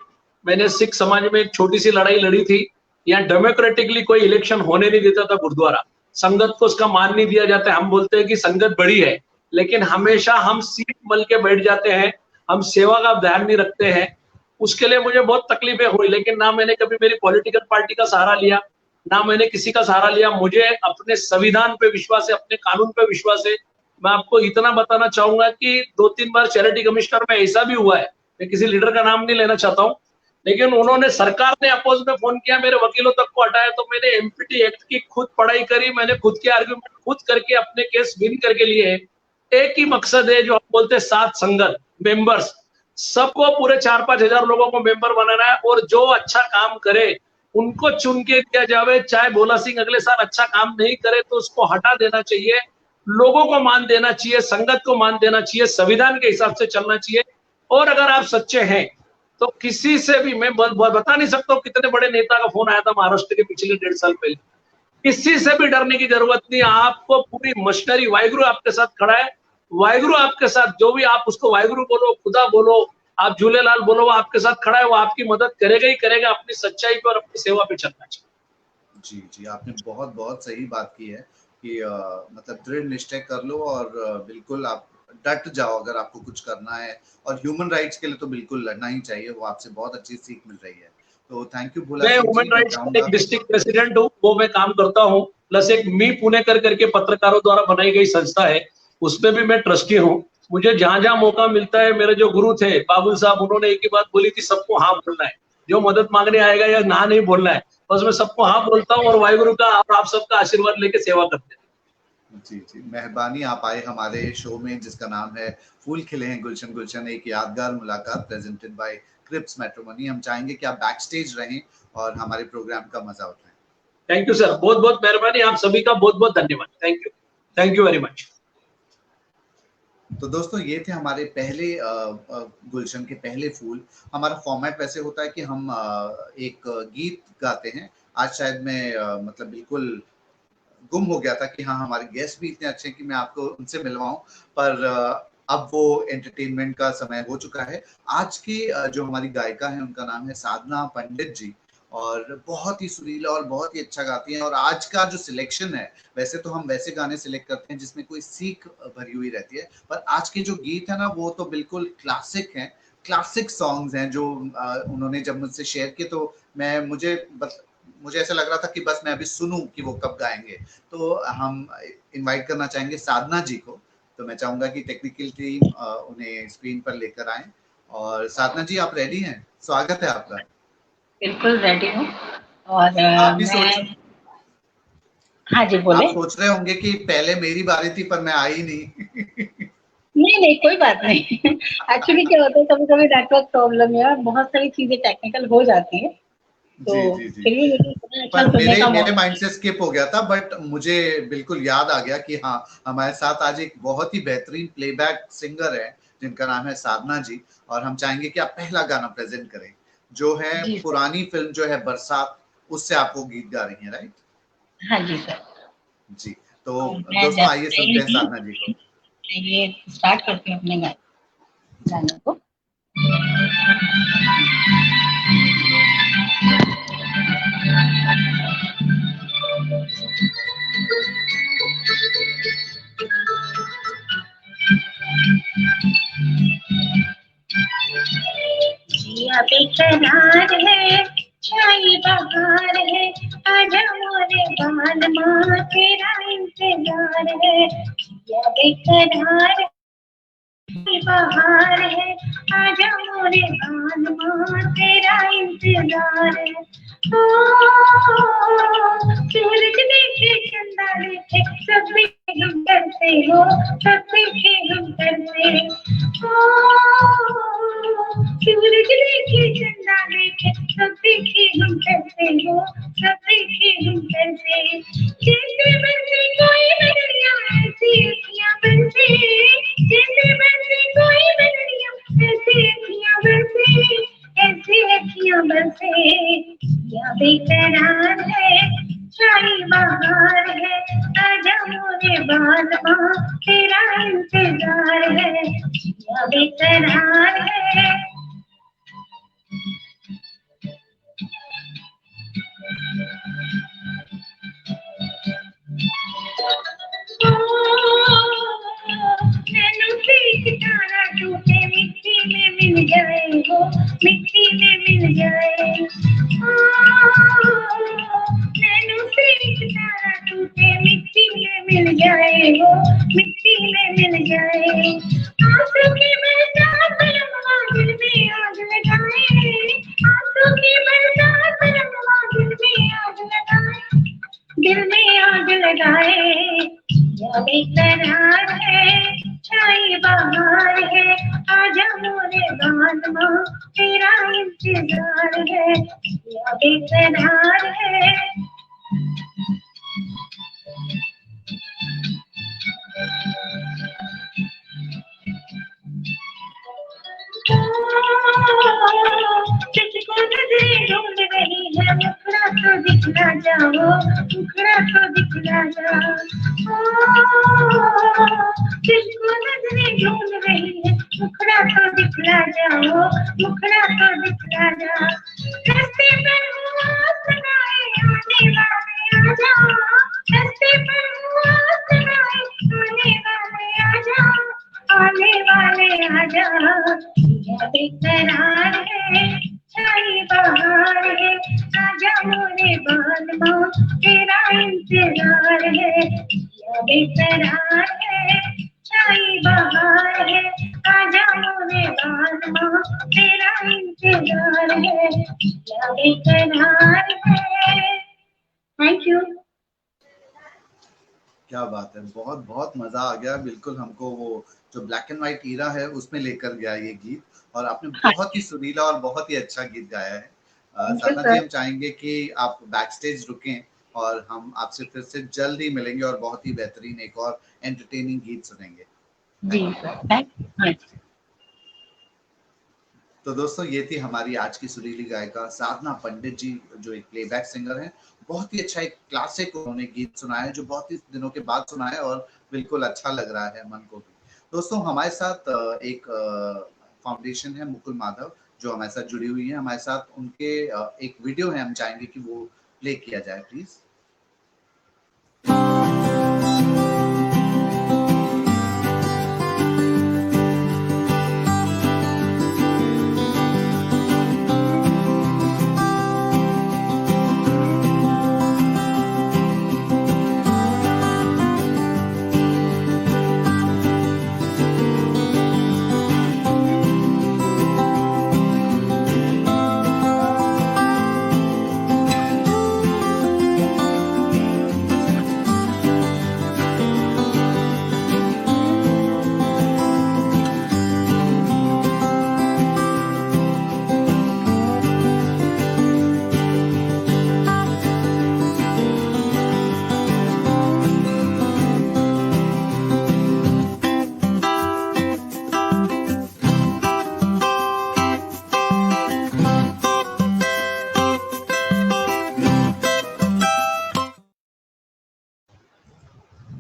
S4: मैंने सिख समाज में एक छोटी सी लड़ाई लड़ी थी। यहाँ डेमोक्रेटिकली कोई इलेक्शन होने नहीं देता था गुरुद्वारा, संगत को उसका मान नहीं दिया जाता है। हम बोलते हैं कि संगत बड़ी है, लेकिन हमेशा हम सीट मल के बैठ जाते हैं, हम सेवा का ध्यान नहीं रखते हैं। उसके लिए मुझे बहुत तकलीफें हुई, लेकिन ना मैंने कभी मेरी पॉलिटिकल पार्टी का सहारा लिया, ना मैंने किसी का सहारा लिया। मुझे अपने संविधान पे विश्वास है, अपने कानून पे विश्वास है। मैं आपको इतना बताना चाहूंगा कि 2-3 बार चैरिटी कमिश्नर में ऐसा भी हुआ है, मैं किसी लीडर का नाम नहीं लेना चाहता हूँ, लेकिन उन्होंने, सरकार ने अपोज में फोन किया, मेरे वकीलों तक को हटाया, तो मैंने एमपीटी एक्ट की खुद पढ़ाई करी, मैंने खुद के आर्ग्यूमेंट खुद करके अपने केस विन करके लिए। एक ही मकसद है, जो हम बोलते हैं सात संगत मेंबर्स, सबको पूरे 4-5 हजार लोगों को मेंबर बनाना है, और जो अच्छा काम करे उनको चुन के दिया जावे। चाहे भोला सिंह अगले साल अच्छा काम नहीं करे तो उसको हटा देना चाहिए, लोगों को मान देना चाहिए, संगत को मान देना चाहिए, संविधान के हिसाब से चलना चाहिए। और अगर आप सच्चे हैं तो किसी से भी, मैं बता नहीं सकता हूँ कितने बड़े नेता का फोन आया था महाराष्ट्र के पिछले 1.5 साल पहले, किसी से भी डरने की जरूरत नहीं। आपको पूरी मशीनरी, वाहिगुरु आपके साथ खड़ा है, वाहिगुरु आपके साथ, जो भी आप उसको वाहिगुरु बोलो, खुदा बोलो, आप झूलेलाल बोलो, वो आपके साथ खड़ा है, वो आपकी मदद करेगा ही करेगा। अपनी सच्चाई पे और अपनी सेवा पे चलना चाहिए।
S1: जी जी, आपने बहुत बहुत सही बात की है कि मतलब दृढ़ निश्चय कर लो और बिल्कुल आप डट जाओ अगर आपको कुछ करना है, और ह्यूमन राइट्स के लिए तो बिल्कुल लड़ना ही चाहिए। वो आपसे बहुत अच्छी सीख मिल रही है, तो थैंक यू भोला
S4: मैं
S1: सिंह जी।
S4: ह्यूमन राइट्स का एक डिस्ट्रिक्ट प्रेसिडेंट हूँ, वो मैं काम करता हूँ, प्लस एक मी पुणेकर करके पत्रकारों द्वारा बनाई गई संस्था है, उसमें भी मैं ट्रस्टी हूँ। मुझे जहां जहां मौका मिलता है, मेरे जो गुरु थे बाबुल साहब, उन्होंने एक ही बात बोली थी, सबको हाँ बोलना है, जो मदद मांगने आएगा या ना नहीं बोलना है, बस मैं सबको हाँ बोलता हूँ, और वाहिगुरु का और आप सबका आशीर्वाद लेके सेवा करते हैं।
S1: जी जी, मेहरबानी आप आए हमारे शो में, जिसका नाम है फूल खिले हैं गुलशन गुलशन, एक यादगार मुलाकात प्रेजेंटेड बाय क्रिप्स मैट्रिमोनी। हम चाहेंगे कि आप बैक स्टेज रहें और हमारे प्रोग्राम का मजा उठाएं।
S4: थैंक यू सर, बहुत बहुत मेहरबानी, आप सभी का बहुत बहुत धन्यवाद। Thank you very much.
S1: तो दोस्तों, ये थे हमारे पहले गुलशन के पहले फूल। हमारा फॉर्मेट वैसे होता है कि हम एक गीत गाते हैं। आज शायद मैं मतलब बिल्कुल गुम हो गया था कि हाँ, हमारे गेस्ट भी इतने अच्छे हैं कि मैं आपको उनसे मिलवाऊं, पर अब वो एंटरटेनमेंट का समय हो चुका है। आज की जो हमारी गायिका है, उनका नाम है साधना पंडित जी, और बहुत ही सुरीला और बहुत ही अच्छा गाती हैं। और आज का जो सिलेक्शन है, वैसे तो हम वैसे गाने सिलेक्ट करते हैं जिसमें कोई सीख भरी हुई रहती है, पर आज के जो गीत है ना, वो तो बिल्कुल क्लासिक हैं, क्लासिक सॉन्ग्स हैं जो उन्होंने जब मुझसे शेयर किए, तो मुझे ऐसा लग रहा था कि बस मैं अभी सुनूं कि वो कब गाएंगे। तो हम इनवाइट करना चाहेंगे साधना जी को। तो मैं चाहूंगा कि टेक्निकल टीम उन्हें स्क्रीन पर लेकर आए। और साधना जी, आप रेडी हैं? स्वागत है आपका।
S5: बिल्कुल रेडी हूँ। और
S1: आप भी
S5: हाँ जी, बोले।
S1: आप सोच रहे होंगे कि पहले मेरी बारी थी पर मैं आई नहीं।
S5: नहीं, कोई बात नहीं। एक्चुअली क्या होता है, कभी कभी नेटवर्क प्रॉब्लम है और बहुत सारी चीजें टेक्निकल हो जाती है, तो
S1: जी।
S5: फिर भी इतना अच्छा
S1: पर
S5: सुनने का
S1: मेरे माइंड से स्किप हो गया था, बट मुझे बिल्कुल याद आ गया कि हाँ, हमारे साथ आज एक बहुत ही बेहतरीन प्लेबैक सिंगर है जिनका नाम है साधना जी, और हम चाहेंगे कि आप पहला गाना प्रेजेंट करें, जो है पुरानी फिल्म जो है बरसात, उससे आप वो गीत गा रही हैं, राइट?
S5: हाँ जी सर
S1: जी। तो दोस्तों, आइए सुनते हैं साधना जी को।
S5: ये स्टार्ट करते हैं अपने गाने को। जिया बेकरार है, छाई बहार है, आजा मोरे बाल माँ, तेरा इंतजार है। जिया बेकरार बहार है, आजा मोरे बाल माँ, तेरा इंतजार है। सूरज देखे, चंदा देखे, सब देखे हम करते हो, सब देखे हम करते। सूरज देखे, चंदा देखे, सब देखे हम करते हो, सब देखे हम करते। जैसे बरसे कोई बदरिया, ऐसी अखियाँ बरसे, जैसे बरसे कोई बदरिया, ऐसी अखियाँ बरसे, ऐसी अखियाँ बरसे। या बेकरार है, छाई बहार है, आजा मोरे बाल माँ, तेरा इंतजार है। या बेकरार है। नैनों से एक तारा टूटे, मिट्टी में मिल जाए हो, मिट्टी में मिल जाए। नैनों से एक तारा टूटे, मिट्टी में मिल जाए हो, मिट्टी में मिल जाए। आंसू की बरसात में आग लगाए, आंसू जाए, या बेकरार है, छाई बहार है, आजा मोरे बालमा, तेरा इंतजार है, या बेकरार है। तुझको नजरें ढूंढ रही है, मुखड़ा तो दिखला जाओ, मुखड़ा तो दिखला जाओ। तुझको नजरें ढूंढ रही है, मुखड़ा तो दिखला जाओ, मुखड़ा तो दिखला जाओ। रास्ते पर हुआ सुनाए, आने वाले आ जाओ, रास्ते पर हुआ सुनाए, आने वाले आ जाओ, आने वाले आ जाओ। या बेकरार है, छाई बहार है, आजा मोरे बालमा, तेरा इंतजार है, या बेकरार है, छाई बहार है, आजा मोरे बालमा, तेरा इंतजार है, या बेकरार है। Thank you.
S1: क्या बात है, बहुत बहुत मजा आ गया। बिल्कुल हमको वो जो ब्लैक एंड व्हाइट ईरा है उसमें लेकर गया ये गीत, और आपने बहुत ही सुरीला और बहुत ही अच्छा गीत गाया है। साधना जी, हम चाहेंगे कि आप बैक स्टेज रुकें और हम आपसे फिर से जल्द ही मिलेंगे और बहुत ही बेहतरीन एक और एंटरटेनिंग गीत सुनेंगे।
S5: जी सर, थैंक यू।
S1: तो दोस्तों, ये थी हमारी आज की सुरीली गायिका साधना पंडित जी, जो एक प्लेबैक सिंगर है। बहुत ही अच्छा एक क्लासिक उन्होंने गीत सुनाया है, जो बहुत ही दिनों के बाद सुना है और बिल्कुल अच्छा लग रहा है मन को भी। दोस्तों, हमारे साथ एक फाउंडेशन है मुकुल माधव, जो हमारे साथ जुड़ी हुई है। हमारे साथ उनके एक वीडियो है, हम चाहेंगे कि वो प्ले किया जाए प्लीज।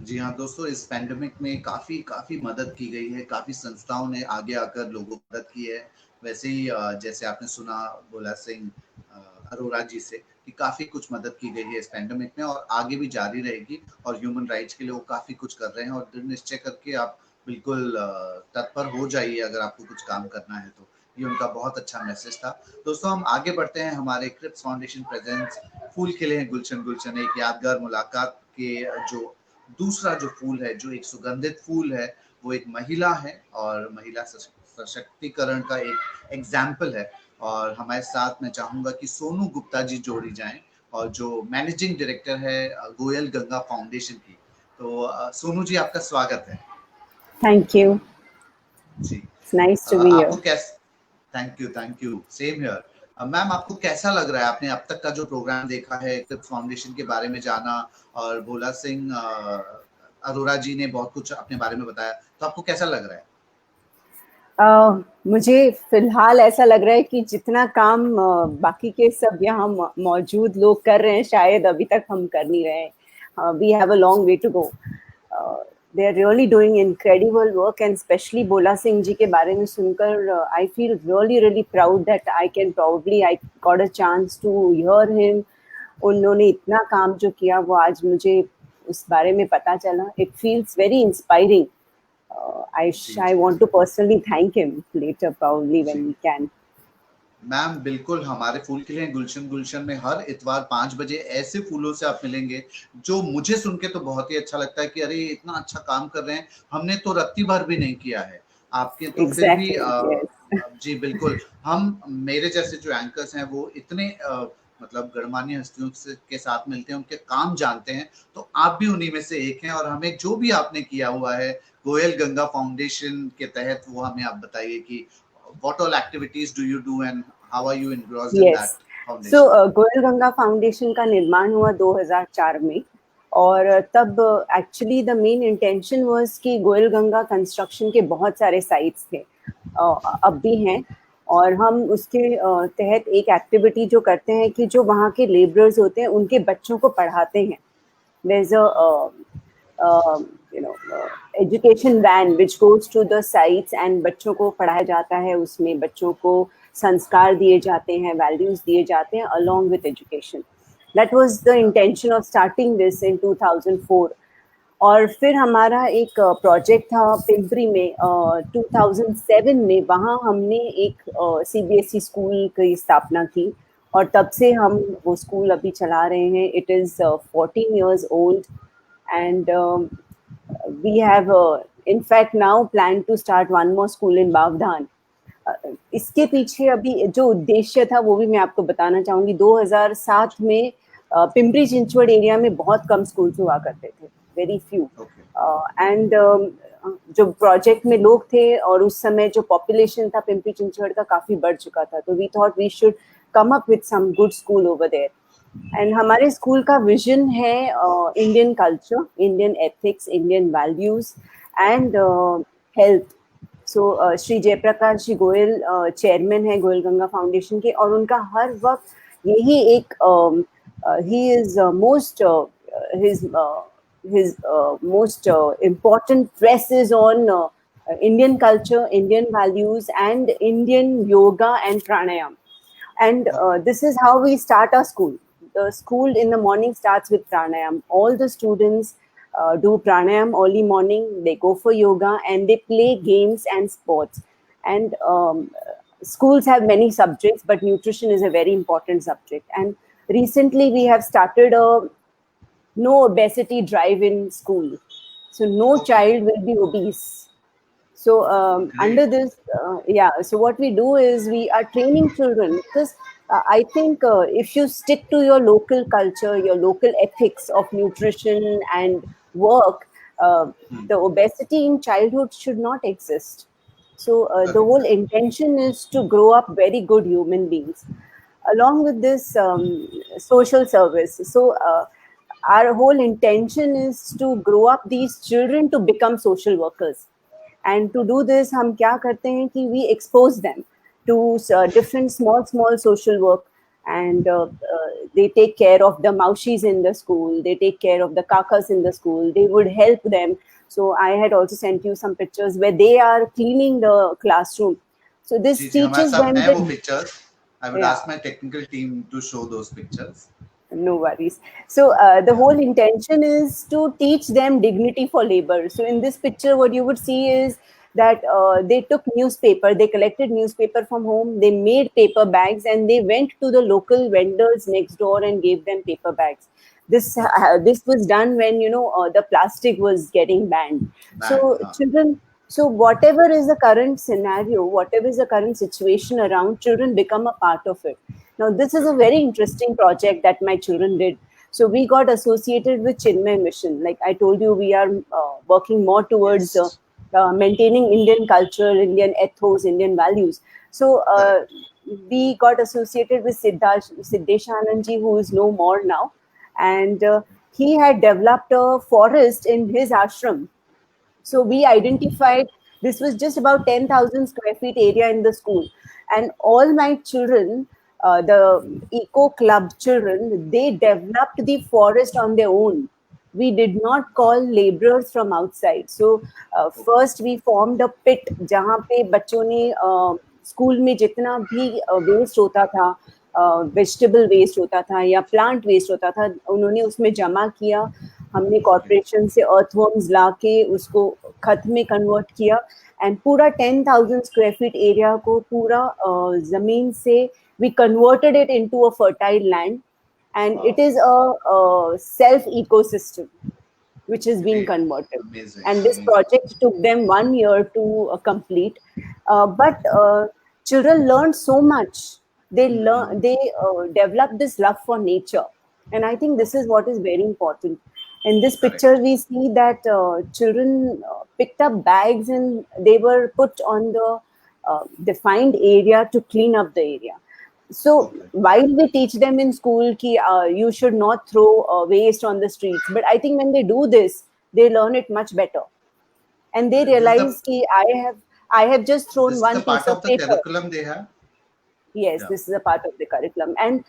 S1: जी हाँ दोस्तों, इस पैंडेमिक में काफी काफी मदद की गई है, काफी संस्थाओं ने आगे आकर लोगों की मदद की है। वैसे ही जैसे आपने सुना भोला सिंह अरोरा जी से कि काफी कुछ मदद की गई है इस पैंडेमिक में, और आगे भी जारी रहेगी। और ह्यूमन राइट्स के लिए वो काफी कुछ कर रहे हैं, और दृढ़ निश्चय करके आप बिल्कुल तत्पर हो जाइए अगर आपको कुछ काम करना है तो। ये उनका बहुत अच्छा मैसेज था। दोस्तों, हम आगे बढ़ते हैं। हमारे क्रिप्स फाउंडेशन प्रेजेंट्स फूल खिले हैं गुलशन गुलशन, एक यादगार मुलाकात के जो दूसरा जो फूल है, जो एक सुगंधित फूल है, वो एक महिला है और महिला सशक्तिकरण का एक एग्जाम्पल है। और हमारे साथ मैं चाहूंगा कि सोनू गुप्ता जी जोड़ी जाएं, और जो मैनेजिंग डायरेक्टर है गोयल गंगा फाउंडेशन की। तो सोनू जी, आपका स्वागत है।
S6: थैंक यू
S1: जी,
S6: नाइस टू बी हियर।
S1: आपको कैसे? Thank you, same here. Ma'am, आपको कैसा लग रहा है? आपने अब तक का जो प्रोग्राम देखा है, क्रिप्स फाउंडेशन के बारे में जाना, और भोला सिंह अरोरा जी ने बहुत कुछ अपने बारे में बताया, तो आपको कैसा लग रहा है?
S6: मुझे फिलहाल ऐसा लग रहा है कि जितना काम बाकी के सब यहाँ मौजूद लोग कर रहे हैं, शायद अभी तक हम कर नहीं रहे हैं। We have a long way to go. they are really doing incredible work, and especially Bhola Singh ji के बारे में सुनकर I feel really proud that I got a chance to hear him. उन्होंने इतना काम जो किया वो आज मुझे उस बारे में पता चला. It feels very inspiring. I want to personally thank him later probably when we can.
S1: Ma'am, बिल्कुल, हमारे फूल खिले गुलशन गुलशन में हर इतवार 5 बजे ऐसे फूलों से आप मिलेंगे जो मुझे सुन के तो बहुत ही अच्छा लगता है कि अरे इतना अच्छा काम कर रहे हैं, हमने तो रत्ती भर भी नहीं किया है आपके तो
S6: exactly,
S1: फिर भी
S6: yes.
S1: जी बिल्कुल, हम मेरे जैसे जो एंकर्स हैं वो इतने मतलब गणमान्य हस्तियों के साथ मिलते हैं, उनके काम जानते हैं, तो आप भी उन्हीं में से एक हैं। और हमें जो भी आपने किया हुआ है गोयल गंगा फाउंडेशन के तहत, वो हमें आप बताइए कि what all activities do you do and how are you engrossed in that
S6: Yes.
S1: foundation?
S6: So Goyal Ganga foundation का निर्माण हुआ 2004 में, और तब actually the main intention was कि गोयल गंगा कंस्ट्रक्शन के बहुत सारे साइट्स थे, अब भी हैं, और हम उसके तहत एक एक्टिविटी जो करते हैं कि जो वहाँ के लेबरर्स होते हैं उनके बच्चों को पढ़ाते हैं. There's a education van which goes to the sites and बच्चों को पढ़ाया जाता है, उसमें बच्चों को संस्कार दिए जाते हैं, वैल्यूज दिए जाते हैं along with education. That was the intention of starting this in 2004. और फिर हमारा एक प्रोजेक्ट था पिंपरी में 2007 में, वहाँ हमने एक CBSE स्कूल की स्थापना की, और तब से हम वो स्कूल अभी चला रहे हैं. It is 14 years old and we have in fact now planned to start one more school in Bavdhan. इसके पीछे अभी जो उद्देश्य था वो भी मैं आपको बताना चाहूँगी. 2007 में पिंपरी चिंचवड एरिया में बहुत कम स्कूल्स हुआ करते थे, वेरी फ्यू, एंड जो प्रोजेक्ट में लोग थे और उस समय जो पॉपुलेशन था पिंपरी चिंचवड का काफ़ी बढ़ चुका था, तो we thought we should come up with some good school over there. And हमारे स्कूल का विजन है Indian culture, Indian ethics, Indian values and health. So Shri Jayaprakash ji Goyal chairman है गोयल गंगा फाउंडेशन के, और उनका हर वक्त यही एक he is most his most important press is on Indian culture, Indian values, and Indian yoga and pranayam. And this is how we start our school. The school in the morning starts with pranayam. All the students do pranayam early morning. They go for yoga and they play games and sports. And schools have many subjects, but nutrition is a very important subject. And recently we have started a no obesity drive in school. So no child will be obese. So under this, so what we do is we are training children, because I think if you stick to your local culture, your local ethics of nutrition and work, the obesity in childhood should not exist. So the whole intention is to grow up very good human beings. Along with this social service. So our whole intention is to grow up these children to become social workers. And to do this, हम क्या करते हैं कि we expose them to different small social work, and they take care of the maushis in the school, they take care of the kakas in the school, they would help them. So I had also sent you some pictures where they are cleaning the classroom. So this teaches them
S1: the pictures. I would ask my technical team to show those pictures.
S6: No worries. So the whole intention is to teach them dignity for labor. So in this picture, what you would see is that they took newspaper, they collected newspaper from home, they made paper bags, and they went to the local vendors next door and gave them paper bags. This was done when the plastic was getting banned. So children. So whatever is the current scenario, whatever is the current situation around, children become a part of it. Now, this is a very interesting project that my children did. So we got associated with Chinmay Mission. Like I told you, we are working more towards maintaining Indian culture, Indian ethos, Indian values. So we got associated with Siddhesh Anandji, who is no more now. And he had developed a forest in his ashram. So we identified, this was just about 10,000 square feet area in the school. And all my children, the Eco Club children, they developed the forest on their own. We did not call laborers from outside. So first we formed a pit, जहाँ पे बच्चों ने school में जितना भी waste होता था, vegetable waste होता था या प्लांट वेस्ट होता था, उन्होंने उसमें जमा किया. हमने कॉर्पोरेशन से अर्थवर्म्स ला के उसको खत में कन्वर्ट किया, एंड पूरा 10,000 स्क्वायर फीट एरिया को पूरा जमीन से we converted it into a fertile land, and it is a self ecosystem which is being converted.
S1: Amazing.
S6: And this project took them 1 year to complete, but children learned so much. they learn, they develop this love for nature. And I think this is what is very important. In this
S1: Correct.
S6: picture, we see that children picked up bags and they were put on the defined area to clean up the area. So
S1: Okay.
S6: while we teach them in school ki you should not throw waste on the streets, but I think when they do this, they learn it much better, and they
S1: This is the
S6: realize ki I have just
S1: this
S6: thrown
S1: is the
S6: one
S1: part
S6: piece
S1: of
S6: of
S1: the
S6: paper.
S1: curriculum they have.
S6: Yes,
S1: Yeah.
S6: this is a part of the curriculum. And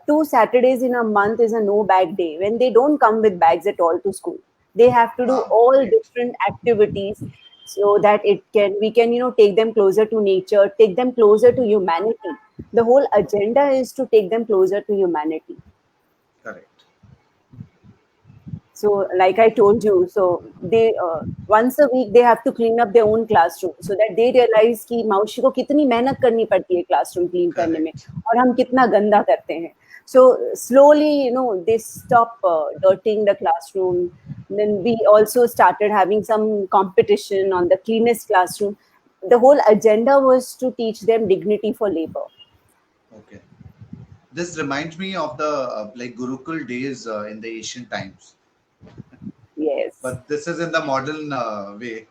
S6: 2 Saturdays in a month is a no bag day, when they don't come with bags at all to school. They have to do
S1: Wow.
S6: all
S1: Great.
S6: different activities so that we can take them closer to nature, take them closer to humanity. The whole agenda is to take them closer to humanity.
S1: Correct.
S6: So, like I told you, so they once a week they have to clean up their own classroom, so that they realize कि मौसी को कितनी मेहनत करनी पड़ती है classroom clean करने में,
S1: Correct.
S6: और हम कितना गंदा करते हैं. So slowly, they stop dirtying the classroom. Then we also started having some competition on the cleanest classroom. The whole agenda was to teach them dignity for labor.
S1: Okay. This reminds me of the like Gurukul days in the ancient times,
S6: Yes.
S1: but this is in the modern way.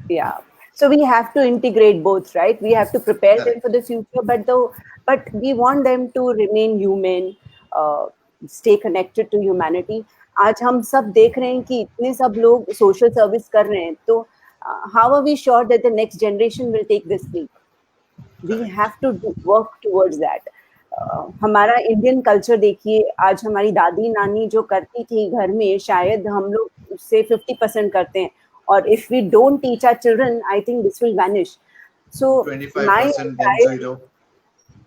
S6: Yeah, so we have to integrate both, right? We have to prepare them
S1: Correct.
S6: for the future, but we want them to remain human, stay connected to humanity. आज हम सब देख रहे हैं कि इतने सब लोग social service कर रहे हैं, तो how are we sure that the next generation will take this leap? We
S1: Correct.
S6: have to work towards that. हमारा इंडियन कल्चर देखिए, आज हमारी दादी नानी जो करती थी घर में, शायद हम लोग उससे 50% करते हैं, और if we don't teach our children, I think this will vanish. So my
S1: 25% then
S6: entire,
S1: zero.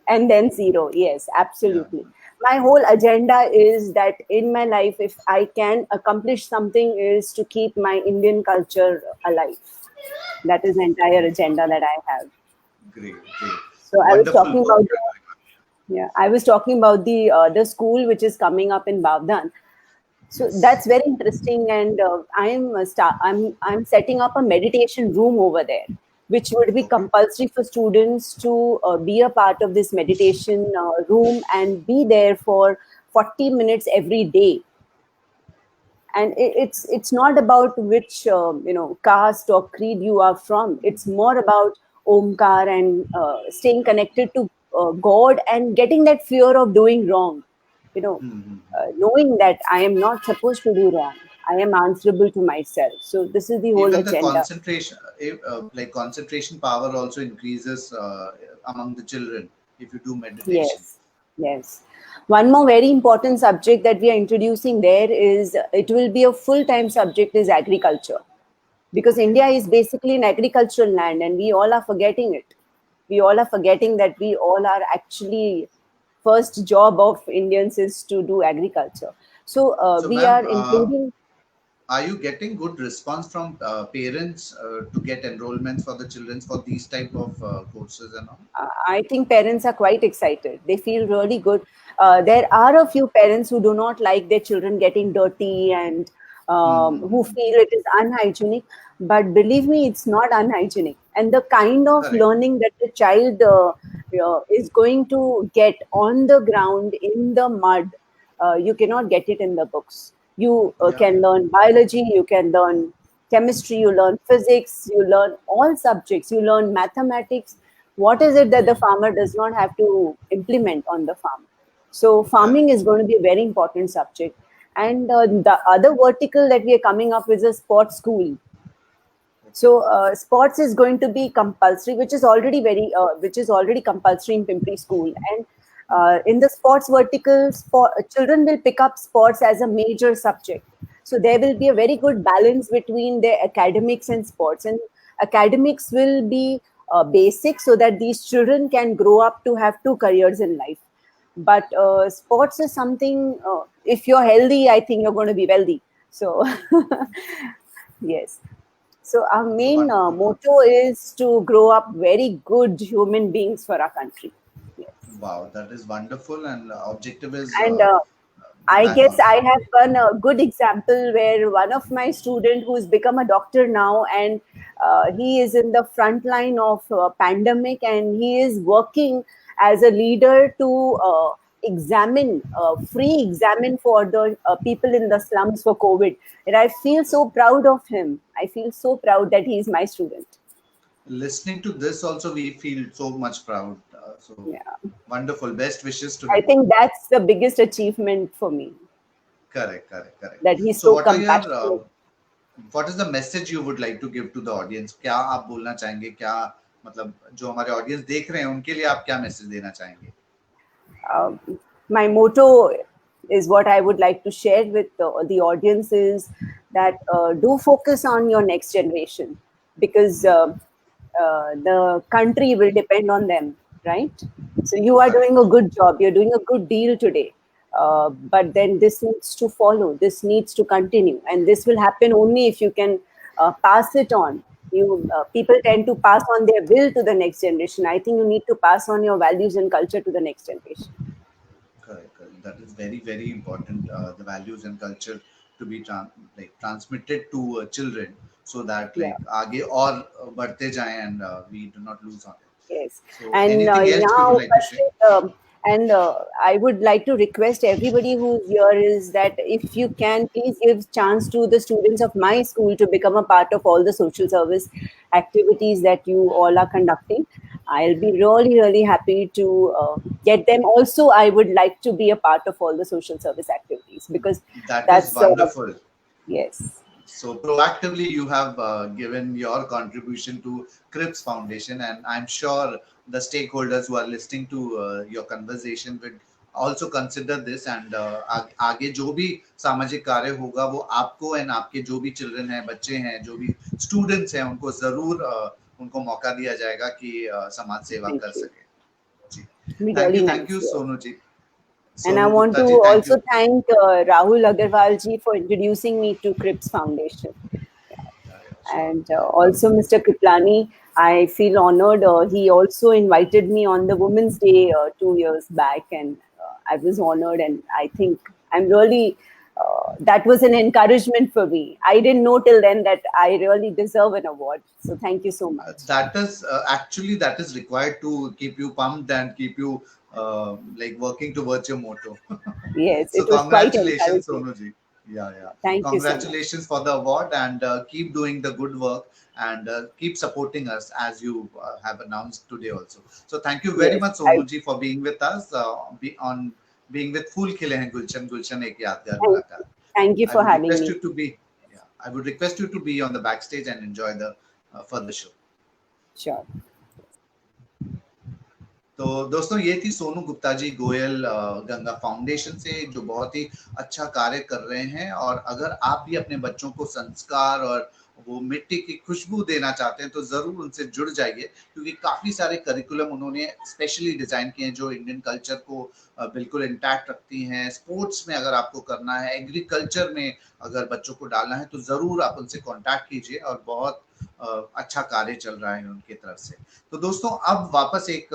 S6: and then zero, yes, absolutely. My whole agenda is that in my life, if I can accomplish something, is to keep my Indian culture alive. That is the entire agenda that I have.
S1: Great. Great.
S6: So I was
S1: Wonderful
S6: talking
S1: work
S6: about
S1: you're doing.
S6: yeah, I was talking about the school which is coming up in Bavdan. So
S1: Yes.
S6: that's very interesting, and I'm setting up a meditation room over there, which would be
S1: Okay.
S6: compulsory for students to be a part of this meditation room and be there for 40 minutes every day. And it's not about which caste or creed you are from. It's more about Omkar and staying connected to God and getting that fear of doing wrong.
S1: Mhm.
S6: Knowing that I am not supposed to do wrong. I am answerable to myself. So this is the whole
S1: Even the
S6: agenda.
S1: concentration, like concentration power, also increases among the children if you do meditation.
S6: Yes, yes. One more very important subject that we are introducing there is, it will be a full-time subject, is agriculture. Because India is basically an agricultural land, and we all are forgetting it. We all are forgetting that we all are actually, first job of Indians is to do agriculture. So
S1: So,
S6: we
S1: ma'am,
S6: are including.
S1: are you getting good response from parents to get enrollments for the children for these type of courses and all?
S6: I think parents are quite excited. They feel really good. There are a few parents who do not like their children getting dirty, and who feel it is unhygienic. But believe me, it's not unhygienic. And the kind of
S1: Correct.
S6: learning that the child is going to get on the ground in the mud, you cannot get it in the books. You
S1: Yeah.
S6: can learn biology, you can learn chemistry, you learn physics, you learn all subjects, you learn mathematics. What is it that the farmer does not have to implement on the farm? So farming is going to be a very important subject. And the other vertical that we are coming up with is a sports school. So sports is going to be compulsory, which is already compulsory in Pimpri school. And in the sports vertical, children will pick up sports as a major subject. So there will be a very good balance between their academics and sports. And academics will be basic, so that these children can grow up to have two careers in life. But sports is something, if you're healthy, I think you're going to be wealthy. So yes. So our main
S1: Wonderful.
S6: motto is to grow up very good human beings for our country. Yes.
S1: Wow, that is wonderful, and objective is
S6: And I
S1: bang
S6: guess
S1: on.
S6: I have one good example where one of my student who's become a doctor now, and he is in the front line of pandemic, and he is working as a leader to examine, free examine for the people in the slums for COVID. And I feel so proud of him. I feel so proud that he is my student.
S1: Listening to this also, we feel so much proud. So
S6: Yeah.
S1: wonderful. Best wishes to
S6: I
S1: him.
S6: think that's the biggest achievement for me,
S1: Correct, correct, correct.
S6: that he's
S1: So
S6: so
S1: what are your
S6: compassionate.
S1: what is the message you would like to give to the audience? क्या आप बोलना चाहेंगे? क्या मतलब जो हमारे audience देख रहे हैं उनके लिए आप क्या मैसेज देना चाहेंगे?
S6: My motto is what I would like to share with the audience is that do focus on your next generation, because the country will depend on them, right? So you are doing a good job, you're doing a good deal today, but then this needs to follow, this needs to continue, and this will happen only if you can pass it on. People tend to pass on their will to the next generation. I think you need to pass on your values and culture to the next generation.
S1: Correct, correct. That is very, very important. The values and culture to be transmitted to children, so that आगे और बढ़ते जाएं and we do not lose on it.
S6: Yes,
S1: So
S6: and
S1: anything else you
S6: now,
S1: would like to share?
S6: and I would like to request everybody who's here is that if you can, please give chance to the students of my school to become a part of all the social service activities that you all are conducting. I'll be really, really happy to get them. Also, I would like to be a part of all the social service activities, because
S1: That
S6: that's
S1: is wonderful.
S6: yes.
S1: So proactively, you have given your contribution to Crips Foundation, and I'm sure the stakeholders who are listening to your conversation would also consider this. And आगे जो भी सामाजिक कार्य होगा वो आपको and आपके जो भी children हैं, बच्चे हैं, जो भी students हैं, उनको जरूर उनको मौका दिया जाएगा कि समाज सेवा
S6: Thank
S1: कर
S6: you.
S1: सके. जी.
S6: Be
S1: Thank
S6: really
S1: you,
S6: nice, yeah.
S1: Sonu ji.
S6: And I
S1: Sonu
S6: want
S1: Gupta
S6: to
S1: ji, thank
S6: also
S1: you.
S6: thank Rahul Agarwal ji for introducing me to Crips Foundation. And also Mr. Kriplani, I feel honored. He also invited me on the Women's Day 2 years back, and I was honored. And I think I'm really, that was an encouragement for me. I didn't know till then that I really deserve an award. So thank you so much.
S1: That is actually that is required to keep you pumped and keep you working towards your motto.
S6: Yes,
S1: So
S6: it was quite
S1: congratulations,
S6: encouraging.
S1: Sonu ji. Yeah.
S6: Thank you so much.
S1: Congratulations for the award, and keep doing the good work, and keep supporting us as you have announced today also. So thank you very
S6: Yes,
S1: much, Sonu ji, for being with us being with Phool Khile Hain Gulshan Ek Yaadgar Mulaqat.
S6: Thank you for having me.
S1: I would request you to be on the backstage and enjoy the further show.
S6: Sure.
S1: तो दोस्तों ये थी Sonu Gupta ji Goyal Ganga foundation से, जो बहुत ही अच्छा कार्य कर रहे हैं. और अगर आप भी अपने बच्चों को संस्कार और वो मिट्टी की खुशबू देना चाहते हैं तो जरूर उनसे जुड़ जाइए, क्योंकि काफी सारे करिकुलम उन्होंने स्पेशली डिजाइन किए हैं जो इंडियन कल्चर को बिल्कुल इंटैक्ट रखती हैं. स्पोर्ट्स में अगर आपको करना है, एग्रीकल्चर में अगर बच्चों को डालना है, तो जरूर आप उनसे कांटेक्ट कीजिए, और बहुत अच्छा कार्य चल रहा है उनकी तरफ से. तो दोस्तों अब वापस एक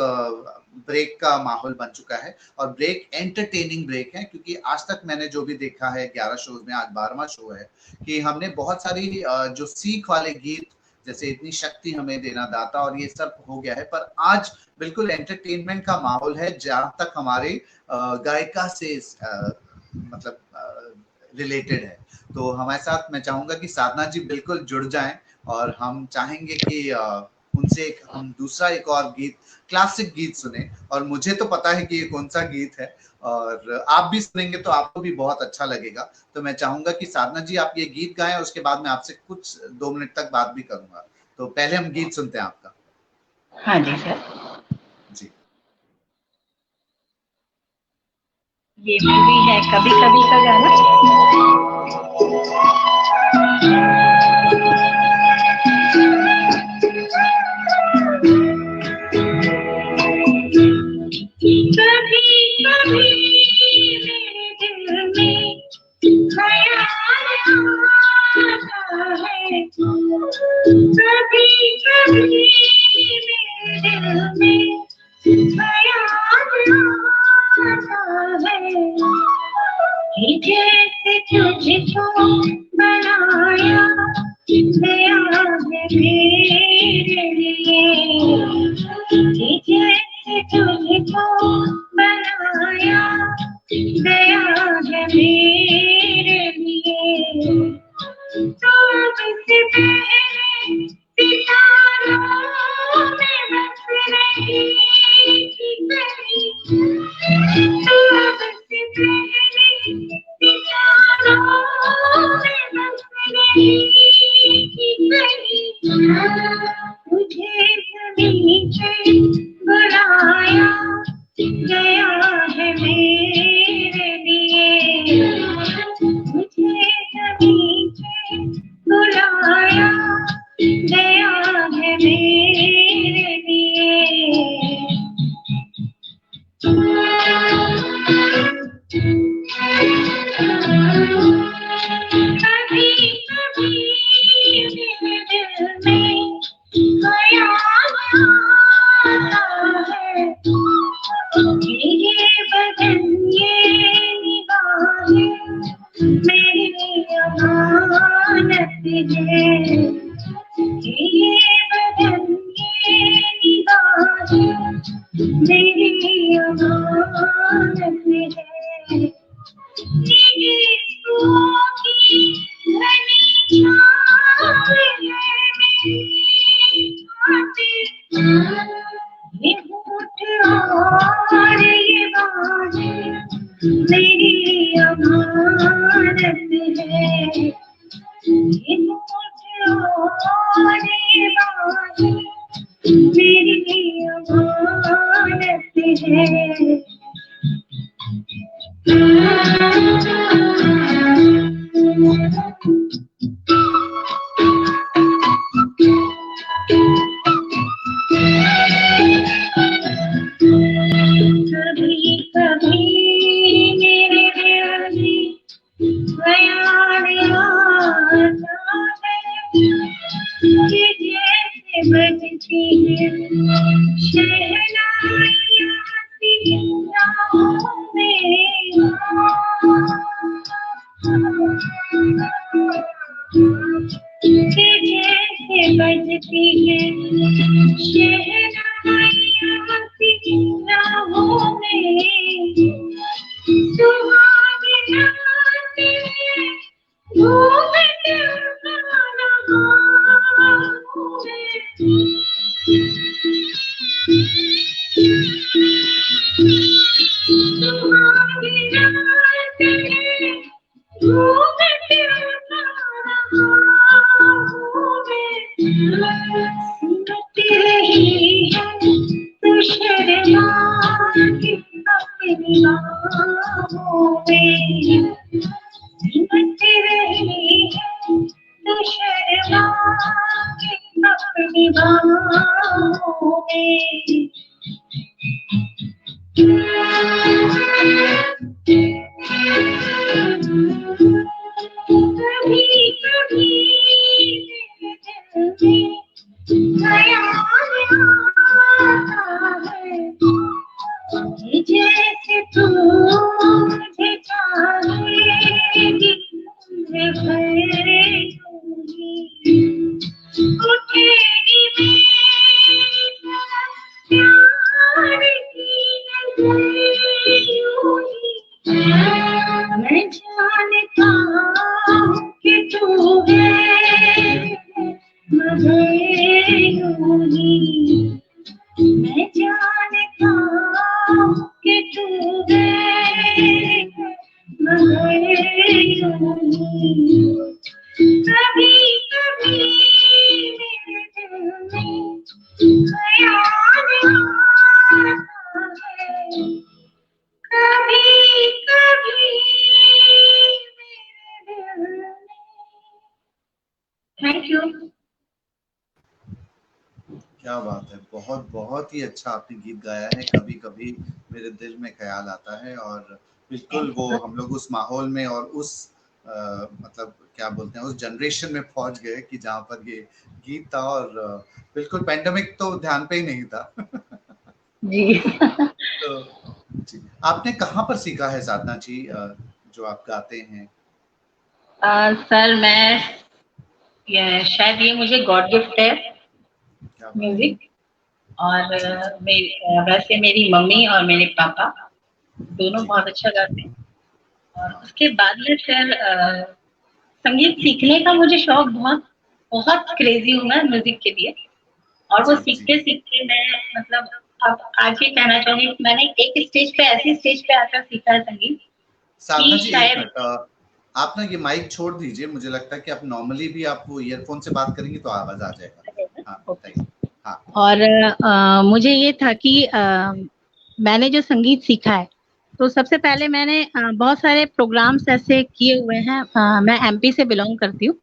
S1: ब्रेक का माहौल बन चुका है, और ब्रेक एंटरटेनिंग ब्रेक है, क्योंकि आज तक मैंने जो भी देखा है 11 शोज में, आज 12वां शो है, कि हमने बहुत सारी जो सीख वाले गीत जैसे इतनी शक्ति हमें देना दाता और ये सब हो गया है, पर आज बिल्कुल एंटरटेनमेंट का माहौल है, जहां तक हमारे गायिका से मतलब रिलेटेड है. तो हमारे साथ मैं चाहूंगा कि साधना जी बिल्कुल जुड़ जाएं, और हम चाहेंगे कि उनसे हम दूसरा एक और गीत, क्लासिक गीत सुने. और मुझे तो पता है कि ये कौन सा गीत है, और आप भी सुनेंगे तो आपको भी बहुत अच्छा लगेगा. तो मैं चाहूंगा कि साधना जी आप ये गीत गाएं, और उसके बाद मैं आपसे कुछ 2 मिनट तक बात भी करूंगा. तो पहले हम गीत सुनते हैं आपका.
S7: हाँ जी सर.
S1: जी.
S7: ये मूवी है कभी कभी का गाना.
S5: कभी कभी मेरे दिल में ख्याल आता है, कभी कभी मेरे दिल में ख्याल आता है, कि जैसे तुझको बनाया गया है मेरे लिए, कि जैसे तुझको मेरे लिए। सबसे पहले सितारों में बस रही थी कली। सबसे पहले सितारों में बस रही थी कली। तुझे ज़मीं पे बुलाया गया है मेरे लिए। मुझे ज़मीं पे बुलाया गया है मेरे लिए। कभी कभी मेरे दिल में ख्याल आता है ये बदन ये निगाहें मेरी अमानत है। ये बदन ये निगाहें मेरी अमानत है। ये सूखी घनी छाँव है मेरी खातिर। ये होठ और ये बाहें मेरी अमानत है। ये होठ और ये बाहें मेरी अमानत है। कभी कभी मेरे दिल में ख्याल आता है कि जैसे बजती है शहनाइयाँ राहों में। कि जैसे बजती है शहनाइयाँ राहों में। सुहागे नाते घूमते राहों में। सुहागे नाते घूमते राहों में। सिमट रही है तू शर्मा के अपनी बाहों में। सिमट रही है तू शर्मा के अपनी बाहों में। कभी कभी मेरे दिल में ख्याल आता है कि जैसे तू मुझे चाहेगी उम्र भर यूं ही। उठेगी मेरी तरफ प्यार की नजर यूं ही। मैं जानता हूँ कि तू है मगर यूं ही। मैं जानता हूँ कि तू है मगर यूं ही। कभी कभी मेरे दिल में ख्याल आता है। कभी कभी मेरे दिल में। Thank you.
S1: क्या बात है, बहुत बहुत ही अच्छा आपने गीत गाया है। कभी कभी मेरे दिल में ख्याल आता है, और बिल्कुल वो हम लोग उस माहौल में और उस मतलब क्या बोलते हैं उस जनरेशन में पहुंच गए कि जहाँ पर ये गीत था, और बिल्कुल पैंडेमिक तो ध्यान पे ही नहीं था।
S7: जी।
S1: तो जी, आपने कहाँ पर सीखा है साधना जी जो आप गाते हैं?
S7: सर मैं शायद ये मुझे गॉड गिफ्ट है
S1: क्या बात?
S7: म्यूजिक। और वैसे मेरी मम्मी और मेरे पापा दोनों
S1: जी।
S7: बहुत अच्छा गाते हैं। और उसके बाद में फिर संगीत सीखने का मुझे शौक बहुत बहुत क्रेजी हूँ मैं म्यूजिक के लिए। और वो सीखते सीखते मैं मतलब अब आज ये कहना चाहूंगी कि मैंने एक स्टेज पे ऐसी स्टेज पे आकर सीखा है संगीत
S1: साधना
S7: कि
S1: जी एक
S7: शायद
S1: मिनट, आप ना ये माइक छोड़ दीजिए, मुझे लगता है कि आप नॉर्मली भी आप वो ईयरफोन से बात करेंगे तो आवाज आ जाएगा। हाँ बताइए। हाँ
S7: और मुझे ये था कि मैंने जो संगीत सीखा है तो सबसे पहले मैंने बहुत सारे प्रोग्राम्स ऐसे किए हुए हैं। मैं एमपी से बिलोंग करती हूँ,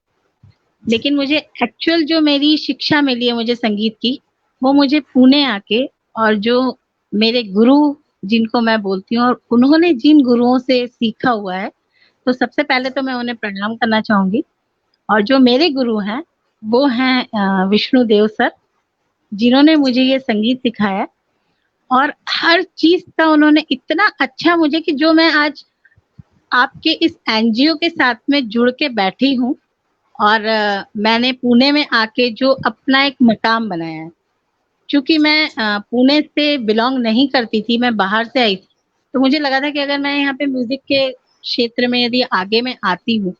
S7: लेकिन मुझे एक्चुअल जो मेरी शिक्षा मिली है मुझे संगीत की, वो मुझे पुणे आके, और जो मेरे गुरु जिनको मैं बोलती हूँ और उन्होंने जिन गुरुओं से सीखा हुआ है, तो सबसे पहले तो मैं उन्हें प्रणाम करना चाहूंगी। और जो मेरे गुरु हैं वो हैं विष्णुदेव सर, जिन्होंने मुझे ये संगीत सिखाया। और हर चीज का उन्होंने इतना अच्छा मुझे कि जो मैं आज आपके इस एनजीओ के साथ में जुड़ के बैठी हूँ, और मैंने पुणे में आके जो अपना एक मकाम बनाया है। क्योंकि मैं पुणे से बिलोंग नहीं करती थी, मैं बाहर से आई थी, तो मुझे लगा था कि अगर मैं यहाँ पे म्यूजिक के क्षेत्र में यदि आगे मैं आती हूँ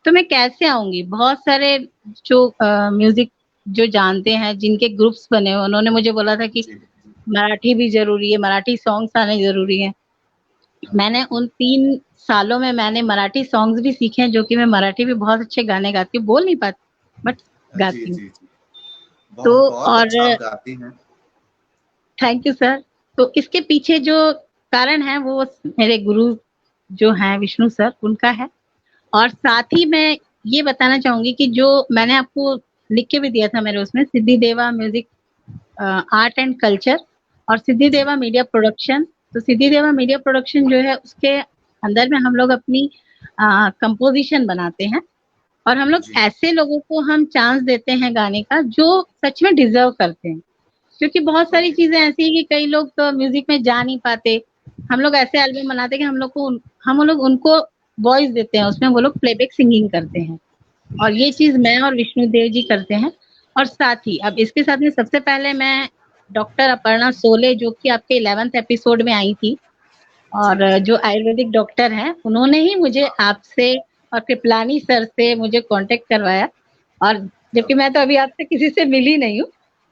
S7: तो मैं कैसे आऊंगी। बहुत सारे जो म्यूजिक जो जानते हैं, जिनके ग्रुप्स बने हुए, उन्होंने मुझे बोला था कि मराठी भी जरूरी है, मराठी सॉन्ग्स आने जरूरी है। मैंने उन 3 सालों में मैंने मराठी सॉन्ग्स भी सीखे हैं, जो कि मैं मराठी भी बहुत अच्छे गाने गाती हूँ, बोल नहीं पाती बट गाती हूँ।
S1: बहुत
S7: तो
S1: बहुत अच्छा आप गाती हैं।
S7: Thank you sir. तो इसके पीछे जो कारण है वो मेरे गुरु जो हैं विष्णु सर, उनका है। और साथ ही मैं ये बताना चाहूंगी कि जो मैंने आपको लिख के भी दिया था मेरे उसमें, सिद्धि देवा म्यूजिक आर्ट एंड कल्चर और सिद्धि देवा मीडिया प्रोडक्शन। तो सिद्धि देवा मीडिया प्रोडक्शन जो है उसके अंदर में हम लोग अपनी कंपोजिशन बनाते हैं, और हम लोग ऐसे लोगों को हम चांस देते हैं गाने का जो सच में डिजर्व करते हैं। क्योंकि बहुत सारी चीजें ऐसी है कि कई लोग तो म्यूजिक में जा नहीं पाते। हम लोग ऐसे एल्बम बनाते हैं कि हम लोग उनको वॉइस देते हैं, उसमें वो लोग प्लेबैक सिंगिंग करते हैं, और ये चीज मैं और विष्णुदेव जी करते हैं। और साथ ही अब इसके साथ में सबसे पहले मैं डॉक्टर अपर्णा सोले, जो कि आपके 11th एपिसोड में आई थी, और जो आयुर्वेदिक डॉक्टर हैं, उन्होंने ही मुझे आपसे और कृपलानी सर से मुझे कांटेक्ट करवाया। और जबकि मैं तो अभी आपसे किसी से मिली नहीं हूँ,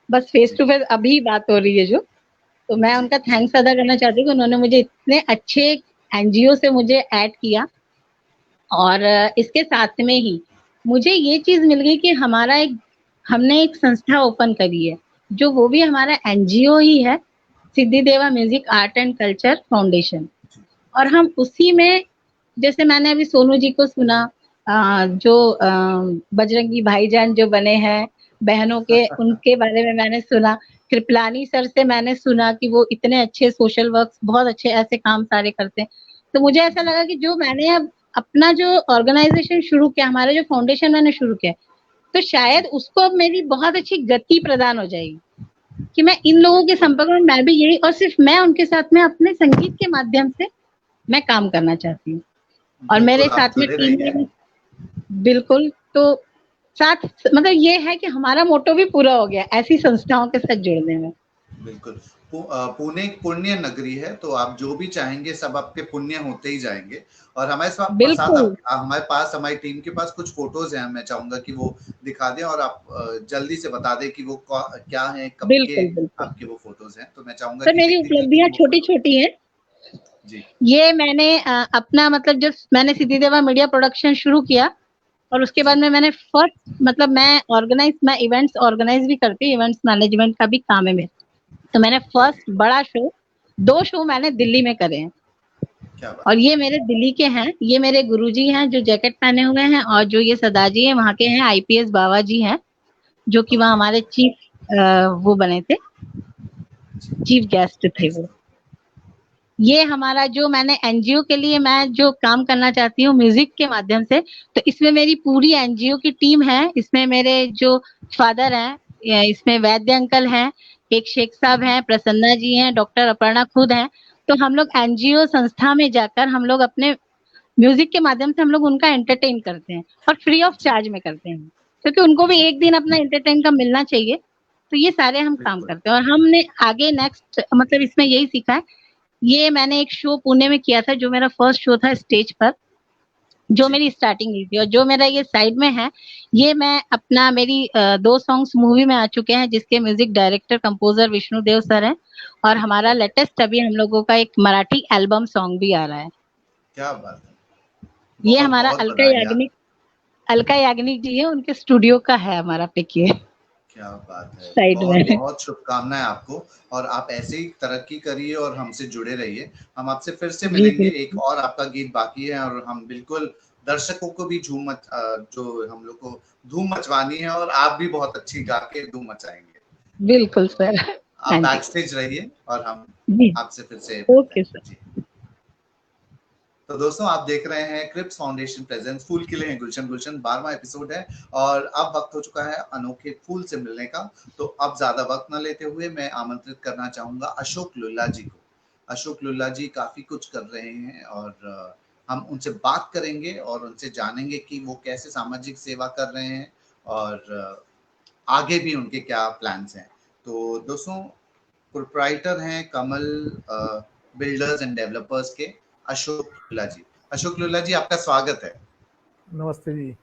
S7: बस फेस टू फेस अभी बात हो रही है जो, तो मैं उनका थैंक्स अदा करना चाहती हूँ कि उन्होंने मुझे इतने अच्छे एनजीओ से मुझे ऐड किया। और इसके साथ में ही मुझे ये चीज मिल गई कि हमने एक संस्था ओपन करी है, जो वो भी हमारा एनजीओ ही है, सिद्धि देवा music art and culture foundation. और हम उसी में, जैसे मैंने अभी सोनू जी को सुना, जो बजरंगी भाईजान जो बने हैं बहनों के, उनके बारे में मैंने सुना। कृपलानी सर से मैंने सुना कि वो इतने अच्छे सोशल वर्क, बहुत अच्छे ऐसे काम सारे करते हैं। तो मुझे ऐसा लगा कि जो मैंने अब अपना जो ऑर्गेनाइजेशन शुरू किया, हमारा जो फाउंडेशन मैंने शुरू किया, तो शायद उसको अब मेरी बहुत अच्छी गति प्रदान हो जाएगी कि मैं इन लोगों के संपर्क में, मैं भी यही, और सिर्फ मैं उनके साथ में अपने संगीत के माध्यम से मैं काम करना चाहती हूँ। और मेरे साथ में टीम में बिल्कुल, तो साथ मतलब ये है कि हमारा मोटो भी पूरा हो गया ऐसी संस्थाओं के साथ जुड़ने में।
S1: बिल्कुल, पुणे पुण्य नगरी है, तो आप जो भी चाहेंगे सब आपके पुण्य होते ही जाएंगे। और हमारे साथ हमारी टीम के पास कुछ फोटोज हैं, मैं चाहूंगा कि वो दिखा दें और आप जल्दी से बता दें कि वो क्या है, कब के आपके वो फोटोज हैं। तो मैं चाहूंगा
S7: सर मेरी उपलब्धियां छोटी छोटी हैं जी। ये मैंने अपना मतलब जब मैंने सिद्धि देवा मीडिया प्रोडक्शन शुरू किया, और उसके बाद में मैंने फर्स्ट मतलब मैं इवेंट्स ऑर्गेनाइज भी करती हूँ, इवेंट्स मैनेजमेंट का भी काम है मेरा। तो मैंने फर्स्ट बड़ा शो 2 शो मैंने दिल्ली में करे हैं, और ये मेरे दिल्ली के हैं, ये मेरे गुरुजी हैं जो जैकेट पहने हुए हैं, और जो ये सदाजी है वहाँ के हैं आईपीएस बाबा जी हैं, जो कि वहाँ हमारे चीफ वो बने थे, चीफ गेस्ट थे वो। ये हमारा जो मैंने एनजीओ के लिए मैं जो काम करना चाहती हूँ म्यूजिक के माध्यम से, तो इसमें मेरी पूरी एनजीओ की टीम है। इसमें मेरे जो फादर हैं, इसमें वैद्य अंकल हैं, एक शेख साहब हैं, प्रसन्ना जी हैं, डॉक्टर अपर्णा खुद हैं। तो हम लोग एनजीओ संस्था में जाकर हम लोग अपने म्यूजिक के माध्यम से हम लोग उनका एंटरटेन करते हैं, और फ्री ऑफ चार्ज में करते हैं, क्योंकि उनको भी एक दिन अपना एंटरटेन का मिलना चाहिए। तो ये सारे हम काम करते हैं। और हमने आगे नेक्स्ट मतलब इसमें यही सीखा है। ये मैंने एक शो पुणे में किया था, जो मेरा फर्स्ट शो था स्टेज पर, जो मेरी स्टार्टिंग हुई थी। और जो मेरा ये साइड में है, ये मैं अपना मेरी 2 सॉन्ग्स मूवी में आ चुके हैं, जिसके music director composer Vishnudev sir हैं। और हमारा लेटेस्ट अभी हम लोगों का एक मराठी एल्बम सॉन्ग भी आ रहा है।
S1: क्या बात है,
S7: ये
S1: बहुत
S7: हमारा
S1: बहुत
S7: अलका
S1: बधाइयाँ।
S7: याग्निक जी है, उनके स्टूडियो का है हमारा पिक ये
S1: क्या बात है,
S7: साइड
S1: बहुत
S7: में।
S1: बहुत शुभकामनाएं आपको, और आप ऐसे ही तरक्की करिए और हमसे जुड़े रहिए। हम आपसे फिर से
S7: जी
S1: मिलेंगे,
S7: बिल्कुल।
S1: एक और आपका गीत बाकी है, और हम बिल्कुल दर्शकों को भी जो हम लोग को धूम मचवानी है, और आप भी बहुत अच्छी गा के धूम मचाएंगे।
S7: बिल्कुल सर।
S1: आप
S7: हाँ जी।
S1: बैक स्टेज रहिए और हम
S7: जी
S1: आपसे फिर से मिलते
S7: ओके
S1: हैं।
S7: सर।
S1: जी, तो दोस्तों आप देख रहे हैं क्रिप्स फाउंडेशन प्रेजेंस फूल खिले हैं गुलशन गुलशन, 12वां एपिसोड है, और अब वक्त हो चुका है अनोखे फूल से मिलने का। तो अब ज्यादा वक्त न लेते हुए मैं आमंत्रित करना चाहूंगा अशोक लुल्ला जी को। अशोक लुल्ला जी काफी कुछ कर रहे हैं, और हम उनसे बात करेंगे और उनसे जानेंगे कि वो कैसे सामाजिक सेवा कर रहे हैं, और आगे भी उनके क्या प्लान्स हैं। तो दोस्तों, प्रोप्राइटर हैं कमल बिल्डर्स एंड डेवलपर्स के अशोक लुल्ला जी। अशोक लुल्ला जी, आपका स्वागत है।
S8: नमस्ते जी।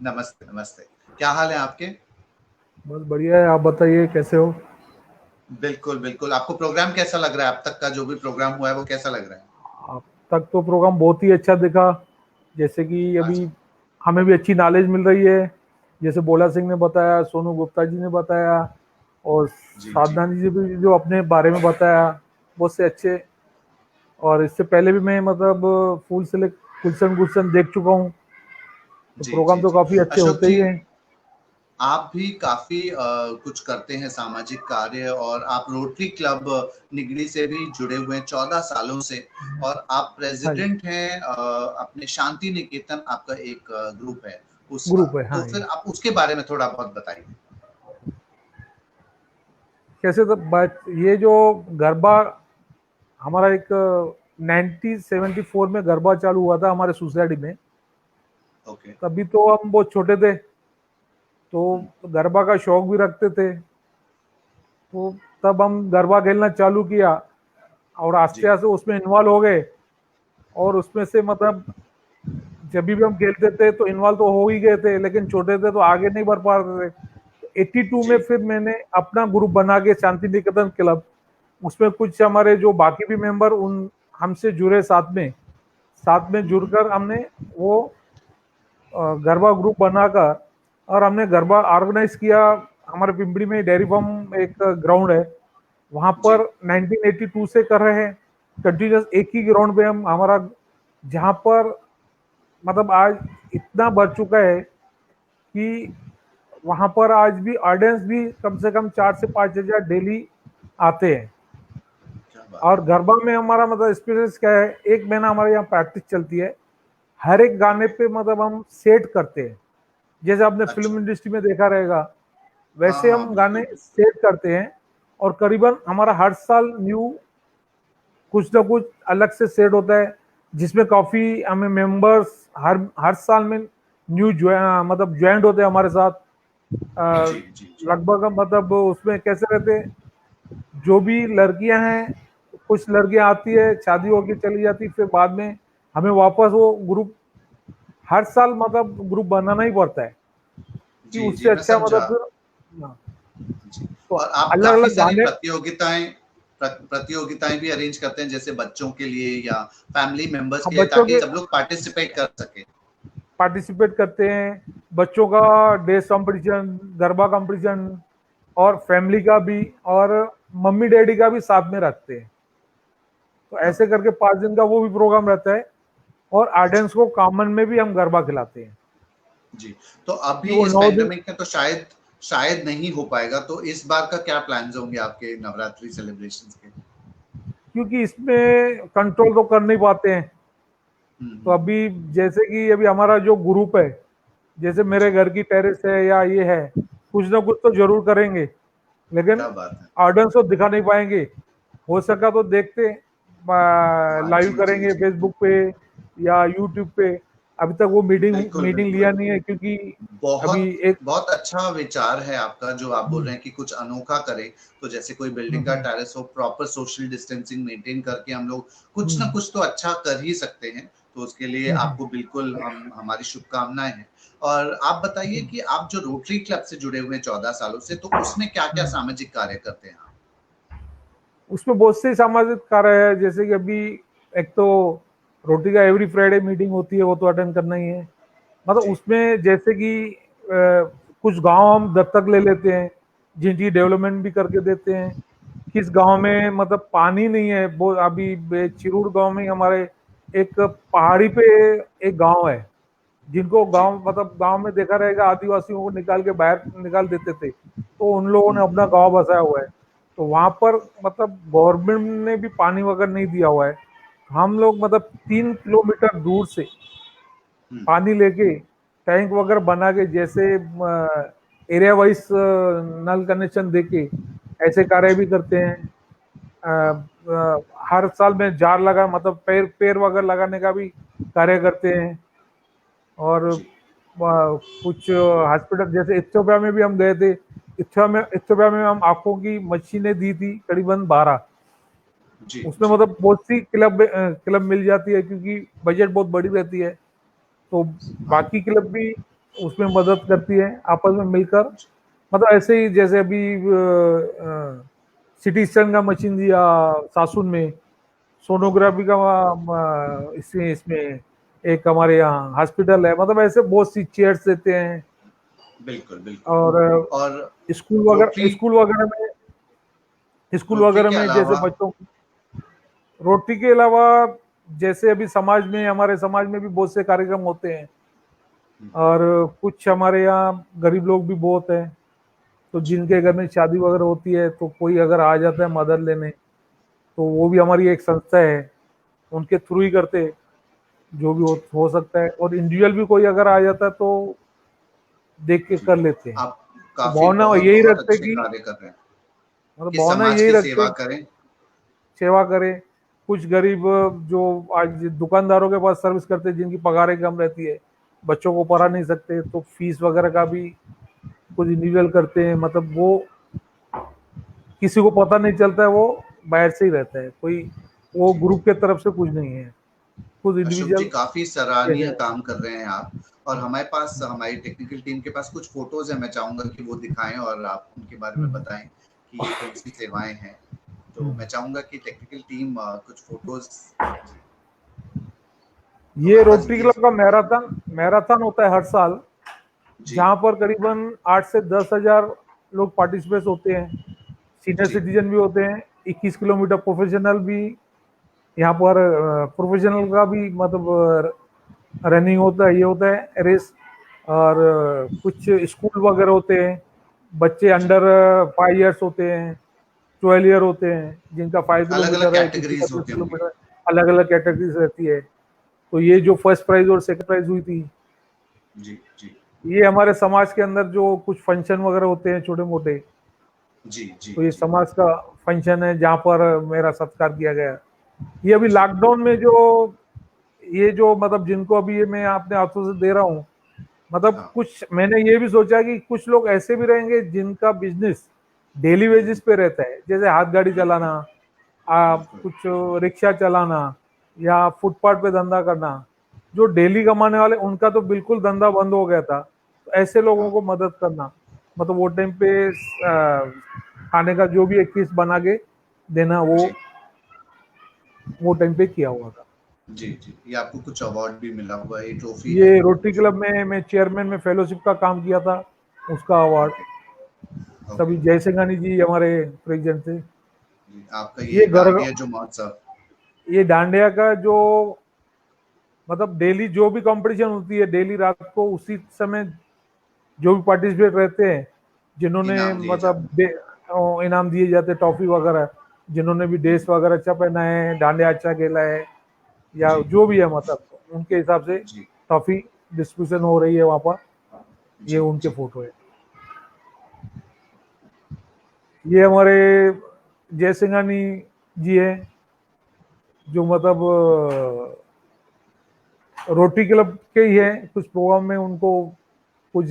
S1: नमस्ते नमस्ते, क्या हाल है आपके?
S8: बस बढ़िया है, आप बताइए कैसे हो?
S1: बिल्कुल बिल्कुल, आपको प्रोग्राम कैसा लग रहा है? अब तक का जो भी प्रोग्राम हुआ है वो कैसा लग रहा है?
S8: अब तक तो प्रोग्राम बहुत ही अच्छा दिखा, जैसे कि अभी
S1: अच्छा,
S8: हमें भी अच्छी नॉलेज मिल रही है। जैसे बोला सिंह ने बताया, सोनू गुप्ता जी ने बताया, और
S1: जी जी
S8: साधना जी भी जो अपने बारे में बताया, बहुत से अच्छे। और इससे पहले भी मैं मतलब फूल से गुलशन गुलशन देख चुका हूँ, तो
S1: जी
S8: प्रोग्राम
S1: जी
S8: तो
S1: जी।
S8: काफी अच्छे
S1: अशोक
S8: होते ही
S1: जी,
S8: हैं।
S1: आप भी काफी कुछ करते हैं सामाजिक कार्य, और आप रोटरी क्लब निगड़ी से भी जुड़े हुए हैं 14 सालों से, और आप
S8: हाँ जी,
S1: प्रेसिडेंट हैं अपने शांति निकेतन, आपका एक ग्रुप है उसका।
S8: ग्रुप है,
S1: तो
S8: हाँ
S1: फिर
S8: जी।
S1: आप उसके बारे में थोड़ा बहुत बताइए।
S8: कैसे तो ये जो गरबा हमारा एक 1974 में गरबा चालू हुआ था हमारे सोसाइटी में।
S1: ओके।
S8: तभी तो हम बहुत छोटे थे, तो गरबा का शौक भी रखते थे, तो तब हम गरबा खेलना चालू किया, और आस्ते
S1: जी
S8: आस्ते उसमें इन्वॉल्व हो गए। और उसमें से मतलब जब भी हम खेलते थे तो इन्वॉल्व तो हो ही गए थे, लेकिन छोटे थे तो आगे नहीं बढ़ पा रहे थे। 82 में
S1: जी
S8: फिर मैंने अपना ग्रुप बना के शांति निकेतन क्लब, उसमें कुछ हमारे जो बाकी भी मेंबर उन हमसे जुड़े, साथ में जुड़कर हमने वो गरबा ग्रुप बनाकर, और हमने गरबा ऑर्गेनाइज किया। हमारे पिंपड़ी में डेयरी फार्म एक ग्राउंड है, वहां
S1: जी
S8: पर 1982 से कर रहे हैं कंटिन्यूस, एक ही ग्राउंड पे हम हमारा, जहां पर मतलब आज इतना बढ़ चुका है कि वहां पर आज भी ऑडियंस भी कम से कम 4 से 5 हजार डेली आते हैं।
S1: क्या बात
S8: और गरबा में हमारा मतलब एक्सपीरियंस क्या है, 1 महीना हमारे यहाँ प्रैक्टिस चलती है, हर एक गाने पे मतलब हम सेट करते हैं। जैसे आपने
S1: है।
S8: फिल्म
S1: अच्छा,
S8: इंडस्ट्री में देखा रहेगा,
S1: हाँ
S8: वैसे
S1: हाँ,
S8: हम
S1: बिल्कुल
S8: गाने
S1: बिल्कुल।
S8: सेट करते हैं। और करीबन हमारा हर साल न्यू कुछ ना कुछ अलग से सेट होता है, जिसमें काफी हमें मेंबर्स हर हर साल में न्यू मतलब ज्वाइंट होते हैं हमारे साथ। अ,
S1: जी जी जी
S8: लगभग हम मतलब उसमें कैसे रहते हैं, जो भी लड़कियां हैं, कुछ लड़कियां आती है शादी होके चली जाती, फिर बाद में हमें वापस वो ग्रुप हर साल मतलब ग्रुप बनाना ही पड़ता है, कि
S1: जी
S8: उससे
S1: जी, मैं
S8: अच्छा
S1: समझा।
S8: मतलब फिर हाँ,
S1: जी,
S8: तो
S1: और आप
S8: अलग
S1: काफी
S8: अलग
S1: सारी
S8: गाने।
S1: प्रतियोगिताएं भी अरेंज करते हैं, जैसे बच्चों के लिए या फैमिली मेंबर्स
S8: हम
S1: के लिए,
S8: बच्चों
S1: ताकि
S8: के
S1: सब लोग पार्टिसिपेट कर सके।
S8: पार्टिसिपेट करते हैं, बच्चों का डेज कंपटीशन, गरबा कंपटीशन, और फैमिली का भी, और मम्मी डैडी का भी साथ में रखते हैं। तो
S1: क्या
S8: ऐसे
S1: बात
S8: करके 5 दिन का वो भी प्रोग्राम रहता है, और
S1: है। अच्छा
S8: ऑडियंस को कॉमन में भी हम गरबा खिलाते हैं,
S1: जी, तो
S8: कि
S1: अभी
S8: वो
S1: इस
S8: 9 दिन।
S1: पैंडेमिक में तो शायद शायद नहीं हो पाएगा, तो इस बार का क्या प्लान्स होंगे आपके नवरात्रि सेलिब्रेशंस के?
S8: क्योंकि इसमें कंट्रोल तो कर नहीं पाते हैं, तो
S1: हम्म।
S8: अभी जैसे कि अभी हमारा जो ग्रुप है, जैसे मेरे
S1: जी,
S8: घर की टेरेस है या ये है, कुछ ना कुछ तो जरूर करेंगे, लेकिन
S1: क्या बात है।
S8: ऑडियंस को दिखा नहीं पाएंगे। हो सका तो देखते
S1: हाँ
S8: लाइव
S1: जी जी
S8: करेंगे
S1: जी,
S8: फेसबुक पे या यूट्यूब पे। अभी तक वो मीटिंग
S1: बिल्कुल
S8: मीटिंग लिया
S1: बिल्कुल।
S8: नहीं है, क्योंकि अभी
S1: बहुत
S8: एक
S1: बहुत अच्छा विचार है आपका, जो आप बोल
S8: हम्म,
S1: रहे हैं कि कुछ अनोखा करें। तो जैसे कोई बिल्डिंग का
S8: हम्म,
S1: टेरेस हो, प्रॉपर सोशल डिस्टेंसिंग मेंटेन करके हम लोग कुछ ना
S8: हम्म,
S1: कुछ तो अच्छा कर ही सकते हैं। तो उसके लिए आपको बिल्कुल हम हमारी शुभकामनाएं हैं। और आप बताइए कि आप जो रोटरी क्लब से जुड़े हुए हैं 14 सालों से, तो उसमें क्या-क्या सामाजिक कार्य करते हैं आप?
S8: उसमें बहुत से सामाजिक कार्य है, जैसे कि अभी एक तो रोटी का एवरी फ्राइडे मीटिंग होती है, वो तो अटेंड करना ही है। मतलब
S1: जी।
S8: उसमें जैसे कि कुछ गांव हम दत्तक ले लेते हैं, जिनकी डेवलपमेंट भी करके देते हैं। किस गांव में मतलब पानी नहीं है, वो अभी चिरूड़ गांव में हमारे एक पहाड़ी पे एक गांव है, जिनको
S1: जी।
S8: गांव मतलब गांव में देखा रहेगा आदिवासियों को निकाल के बाहर निकाल देते थे, तो उन लोगों ने अपना गांव बसाया हुआ है। तो वहां पर मतलब गवर्नमेंट ने भी पानी वगैरह नहीं दिया हुआ है। हम लोग मतलब 3 किलोमीटर दूर से
S1: हुँ।
S8: पानी लेके टैंक वगैरह बना के, जैसे एरिया वाइज नल कनेक्शन देके ऐसे कार्य भी करते हैं। हर साल में जार लगा मतलब पेड़ पेड़ वगैरह लगाने का भी कार्य करते हैं। और
S1: जी।
S8: कुछ हॉस्पिटल जैसे इथियोपिया में भी हम गए थे। इथियोपिया में हम आंखों की मशीनें दी थी करीबन 12।
S1: जी,
S8: उसमें
S1: जी।
S8: मतलब बहुत सी क्लब मिल जाती है, क्योंकि बजट बहुत बड़ी रहती है, तो
S1: हाँ।
S8: बाकी क्लब भी उसमें मदद करती है आपस में मिलकर। मतलब ऐसे ही जैसे अभी सिटी स्कैन का मशीन दिया सासुन में, सोनोग्राफी का इसमें इसमें एक हमारे यहाँ हॉस्पिटल है। मतलब ऐसे बहुत सी चेयर्स देते हैं।
S1: बिल्कुल, बिल्कुल।
S8: और
S1: और रोटरी
S8: स्कूल
S1: रोटरी
S8: वगैरह
S1: के
S8: में जैसे
S1: अलावा
S8: बच्चों रोटी के अलावा, जैसे अभी समाज में हमारे समाज में भी बहुत से कार्यक्रम होते हैं। और कुछ हमारे यहाँ गरीब लोग भी बहुत हैं, तो जिनके घर में शादी वगैरह होती है, तो कोई अगर आ जाता है मदद लेने, तो वो भी हमारी एक संस्था है, उनके थ्रू ही करते हैं, जो भी
S1: जी,
S8: हो सकता है। और इंडिविजुअल भी कोई अगर आ जाता है तो देख के
S1: जी।
S8: कर लेते हैं।
S1: आप
S8: तो
S1: काफ़ी
S8: भावना यही
S1: बहुत
S8: रखते
S1: अच्छे
S8: कि
S1: कार्य कर रहे हैं
S8: मतलब
S1: कि
S8: भावना
S1: समाज
S8: यही
S1: की
S8: रखते
S1: सेवा
S8: कि
S1: करें।
S8: सेवा करें। कुछ गरीब जो आज दुकानदारों के पास सर्विस करते हैं, जिनकी पगारें कम रहती है, बच्चों को पढ़ा
S1: जी,
S8: नहीं सकते, तो फीस वगैरह का भी कुछ इंडिविजुअल करते हैं। मतलब वो किसी को पता नहीं चलता है, वो बाहर से ही रहता है, कोई वो
S1: जी।
S8: ग्रुप के तरफ से कुछ नहीं है, खुद
S1: अशोक जी,
S8: इंडिविजुअल
S1: काफ़ी
S8: कैसे
S1: सराहनीय
S8: है।
S1: काम कर रहे हैं आप। और हमारे पास हमारी टेक्निकल टीम के पास कुछ फ़ोटोज़ हैं, मैं चाहूँगा कि वो दिखाएँ और आप उनके बारे में
S8: हम्म,
S1: बताएँ कि ये कौन-सी सेवाएँ हैं। तो मैं
S8: हम्म।
S1: चाहूँगा कि टेक्निकल टीम कुछ फ़ोटोज़। जी, तो
S8: ये
S1: हमारे पास
S8: रोटरी
S1: ये
S8: क्लब का मैराथन मैराथन होता है हर साल,
S1: जी,
S8: जहाँ पर करीबन 8 से 10 हजार लोग पार्टिसिपेट होते हैं। सीनियर
S1: जी,
S8: सिटीजन भी होते हैं, 21 किलोमीटर प्रोफेशनल भी यहाँ पर प्रोफेशनल का भी मतलब रनिंग होता है, ये होता है रेस। और कुछ स्कूल वगैरह होते हैं, बच्चे
S1: जी।
S8: अंडर 5 ईयर्स होते हैं, 12 ईयर होते हैं, जिनका 5 किलोमीटर
S1: अलग-अलग
S8: है, किसी का
S1: कैटेगरीज़
S8: दस
S1: होती होंगी।
S8: किलोमीटर अलग अलग कैटेगरीज रहती है। तो ये जो फर्स्ट प्राइज और सेकंड प्राइज हुई थी,
S1: जी, जी,
S8: ये हमारे समाज के अंदर जो कुछ फंक्शन वगैरह होते हैं छोटे मोटे,
S1: जी, जी,
S8: तो ये
S1: जी,
S8: समाज का फंक्शन है जहाँ पर मेरा सत्कार किया गया। ये अभी
S1: जी।
S8: लॉकडाउन में जो ये जो मतलब जिनको अभी ये मैं अपने हाथों से दे रहा हूँ, मतलब
S1: हाँ,
S8: कुछ मैंने ये भी सोचा कि कुछ लोग ऐसे भी रहेंगे जिनका बिजनेस डेली वेजेस पे रहता है, जैसे हाथ गाड़ी
S1: बिल्कुल,
S8: चलाना, आप
S1: बिल्कुल।
S8: कुछ रिक्शा चलाना या फुटपाथ पे धंधा करना। जो डेली कमाने वाले, उनका तो बिल्कुल धंधा बंद हो गया था, तो ऐसे लोगों
S1: हाँ,
S8: को मदद करना, मतलब वो टाइम पे खाने का जो भी एक पीस बना के देना,
S1: जी,
S8: वो टाइम पे किया हुआ था।
S1: जी, जी। ये आपको कुछ अवार्ड भी मिला हुआ है, ये ट्रॉफी है।
S8: ये रोटरी क्लब में मैं चेयरमैन में फेलोशिप का काम किया था, उसका अवार्ड।
S1: Okay, okay.
S8: तभी जयसिंघानी जी हमारे प्रेसिडेंट थे।
S1: जी, आपका
S8: ये
S1: ये
S8: घर
S1: डांडिया जो महोत्सव।
S8: ये डांडिया का जो मतलब डेली जो भी कंपटीशन होती है, डेली रात को उसी समय जो भी पार्टिसिपेट रहते हैं, जिन्होंने
S1: इनाम दिए
S8: मतलब
S1: जाते
S8: इनाम दिए जाते हैं, ट्रॉफी वगैरह, जिन्होंने भी
S1: हैं।
S8: ड्रेस वगैरह अच्छा पहना है, डांडिया अच्छा खेला है, या
S1: जी,
S8: जो भी है, मतलब उनके हिसाब से
S1: जी,
S8: ट्रॉफी डिस्ट्रीब्यूशन हो रही है वहाँ पर। ये
S1: जी,
S8: उनके
S1: जी।
S8: फोटो है। ये हमारे जयसिंघानी जी है, जो मतलब रोटरी क्लब के ही है। कुछ प्रोग्राम में उनको कुछ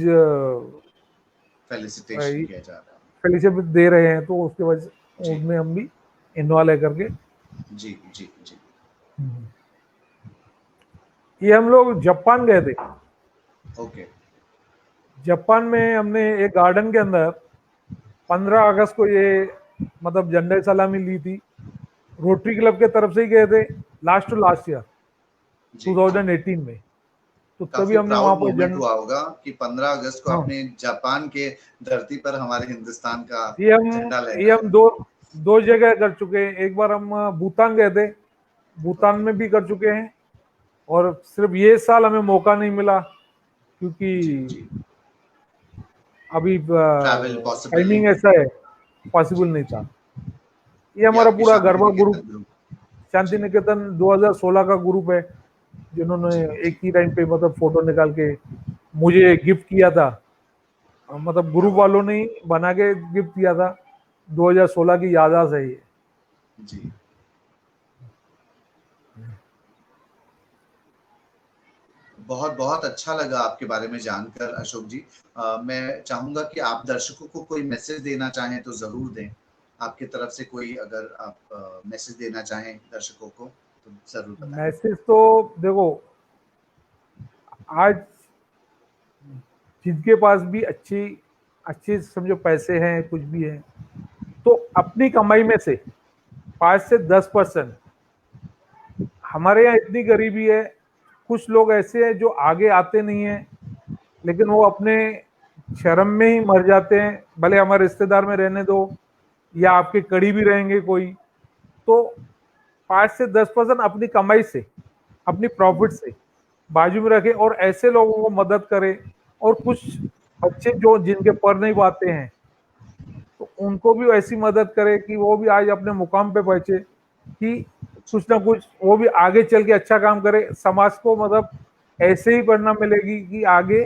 S1: फेलिसिटेशन किया जा रहा
S8: फेलिसिट दे रहे हैं, तो उसके वजह
S1: है।
S8: से
S1: जी,
S8: उसमें हम भी इन्वॉल्व है करके।
S1: जी, जी, जी।
S8: ये हम लोग जापान गए थे।
S1: ओके।
S8: जापान में हमने एक गार्डन के अंदर 15 अगस्त को ये मतलब झंडे सलामी ली थी। रोटरी क्लब के तरफ से ही गए थे लास्ट टू लास्ट ईयर
S1: जी
S8: 2018 में। तो तभी
S1: काफी
S8: हमने वहां
S1: प्राउड
S8: पर
S1: मोमेंट हुआ होगा कि 15 अगस्त को
S8: हाँ।
S1: आपने जापान के धरती पर हमारे हिंदुस्तान का
S8: ये
S1: झंडा
S8: हम
S1: लहराया।
S8: दो जगह कर चुके हैं। एक बार हम भूटान गए थे, भूटान में भी कर चुके हैं, और सिर्फ ये साल हमें मौका नहीं मिला क्योंकि
S1: जी
S8: अभी
S1: ट्रैवल पॉसिबल
S8: टाइमिंग
S1: नहीं।
S8: ऐसा है, पॉसिबल नहीं था। ये
S1: ये
S8: हमारा
S1: आपकी
S8: पूरा
S1: शांति
S8: गरबा ग्रुप,
S1: निकेतन ग्रुप।
S8: शांति निकेतन 2016 का ग्रुप है, जिन्होंने एक ही टाइम पे मतलब फोटो निकाल के मुझे गिफ्ट किया था। मतलब ग्रुप वालों ने ही बना के गिफ्ट किया था। 2016 की याददाश्त है ये।
S1: जी बहुत बहुत अच्छा लगा आपके बारे में जानकर अशोक जी। मैं चाहूंगा कि आप दर्शकों को कोई मैसेज देना चाहें तो जरूर दें। आपकी तरफ से कोई अगर आप मैसेज देना चाहें दर्शकों को तो जरूर बताएं।
S8: मैसेज तो देखो, आज जिनके पास भी अच्छे समझो पैसे हैं, कुछ भी है, तो अपनी कमाई में से 5 से 10%। हमारे यहाँ इतनी गरीबी है, कुछ लोग ऐसे हैं जो आगे आते नहीं हैं, लेकिन वो अपने शर्म में ही मर जाते हैं। भले हमारे रिश्तेदार में रहने दो या आपके करीब भी रहेंगे कोई, तो 5 से 10% अपनी कमाई से, अपनी प्रॉफिट से बाजू में रखें और ऐसे लोगों को मदद करें। और कुछ बच्चे जो जिनके पर नहीं पाते हैं, तो उनको भी ऐसी मदद करें कि वो भी आज अपने मुकाम पे पहुंचे, कि कुछ ना कुछ वो भी आगे चल के अच्छा काम करे। समाज को मतलब ऐसे ही प्रेरणा मिलेगी कि आगे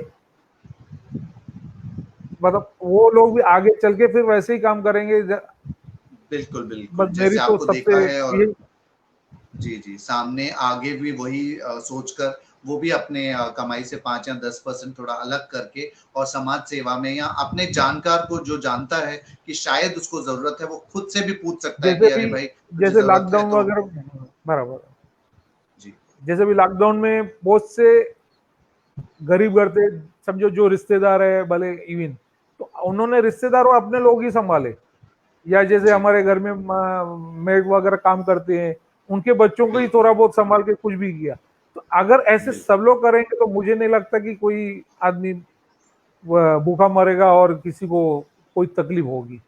S8: मतलब वो लोग भी आगे चल के फिर वैसे ही काम करेंगे।
S1: बिल्कुल बिल्कुल
S8: बस
S1: जैसे
S8: मेरी तो
S1: आपको देखा
S8: सबसे
S1: है। और
S8: ये
S1: जी सामने आगे भी वही सोचकर वो भी अपने कमाई से 5 या 10% थोड़ा अलग करके और समाज सेवा में या अपने जानकार को जो जानता है कि शायद उसको जरूरत है, वो खुद से भी पूछ सकता है कि अरे भाई तुझे
S8: जैसे
S1: जरूरत है
S8: लॉकडाउन
S1: तो।
S8: वगैरह बराबर,
S1: जी
S8: जैसे भी लॉकडाउन में बहुत से गरीब घर थे, समझो जो रिश्तेदार है भले इवन, तो उन्होंने रिश्तेदार और अपने लोग ही संभाले। या जैसे
S1: जी
S8: हमारे घर में मेड वगैरह काम करते हैं, उनके बच्चों को ही थोड़ा बहुत संभाल के कुछ भी किया। तो अगर ऐसे सब लोग करेंगे तो मुझे नहीं लगता कि कोई आदमी भूखा मरेगा और किसी को कोई तकलीफ होगी।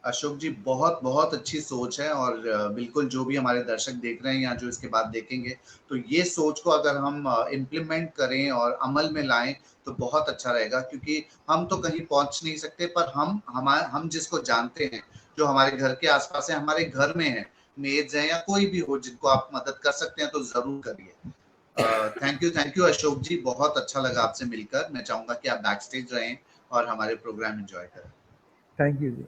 S1: अशोक जी बहुत बहुत अच्छी सोच है। और बिल्कुल जो भी हमारे दर्शक देख रहे हैं या जो इसके बाद देखेंगे, तो ये सोच को अगर हम इम्प्लीमेंट करें और अमल में लाएं तो बहुत अच्छा रहेगा। क्योंकि हम तो कहीं पहुंच नहीं सकते, पर हम जिसको जानते हैं, जो हमारे घर के आसपास है, हमारे घर में है, मेड्स हैं या कोई भी हो जिनको आप मदद कर सकते हैं तो जरूर करिए। थैंक यू अशोक जी, बहुत अच्छा लगा आपसे मिलकर। मैं चाहूंगा कि आप बैक स्टेज रहें और हमारे प्रोग्राम एंजॉय करें।
S8: थैंक यू जी।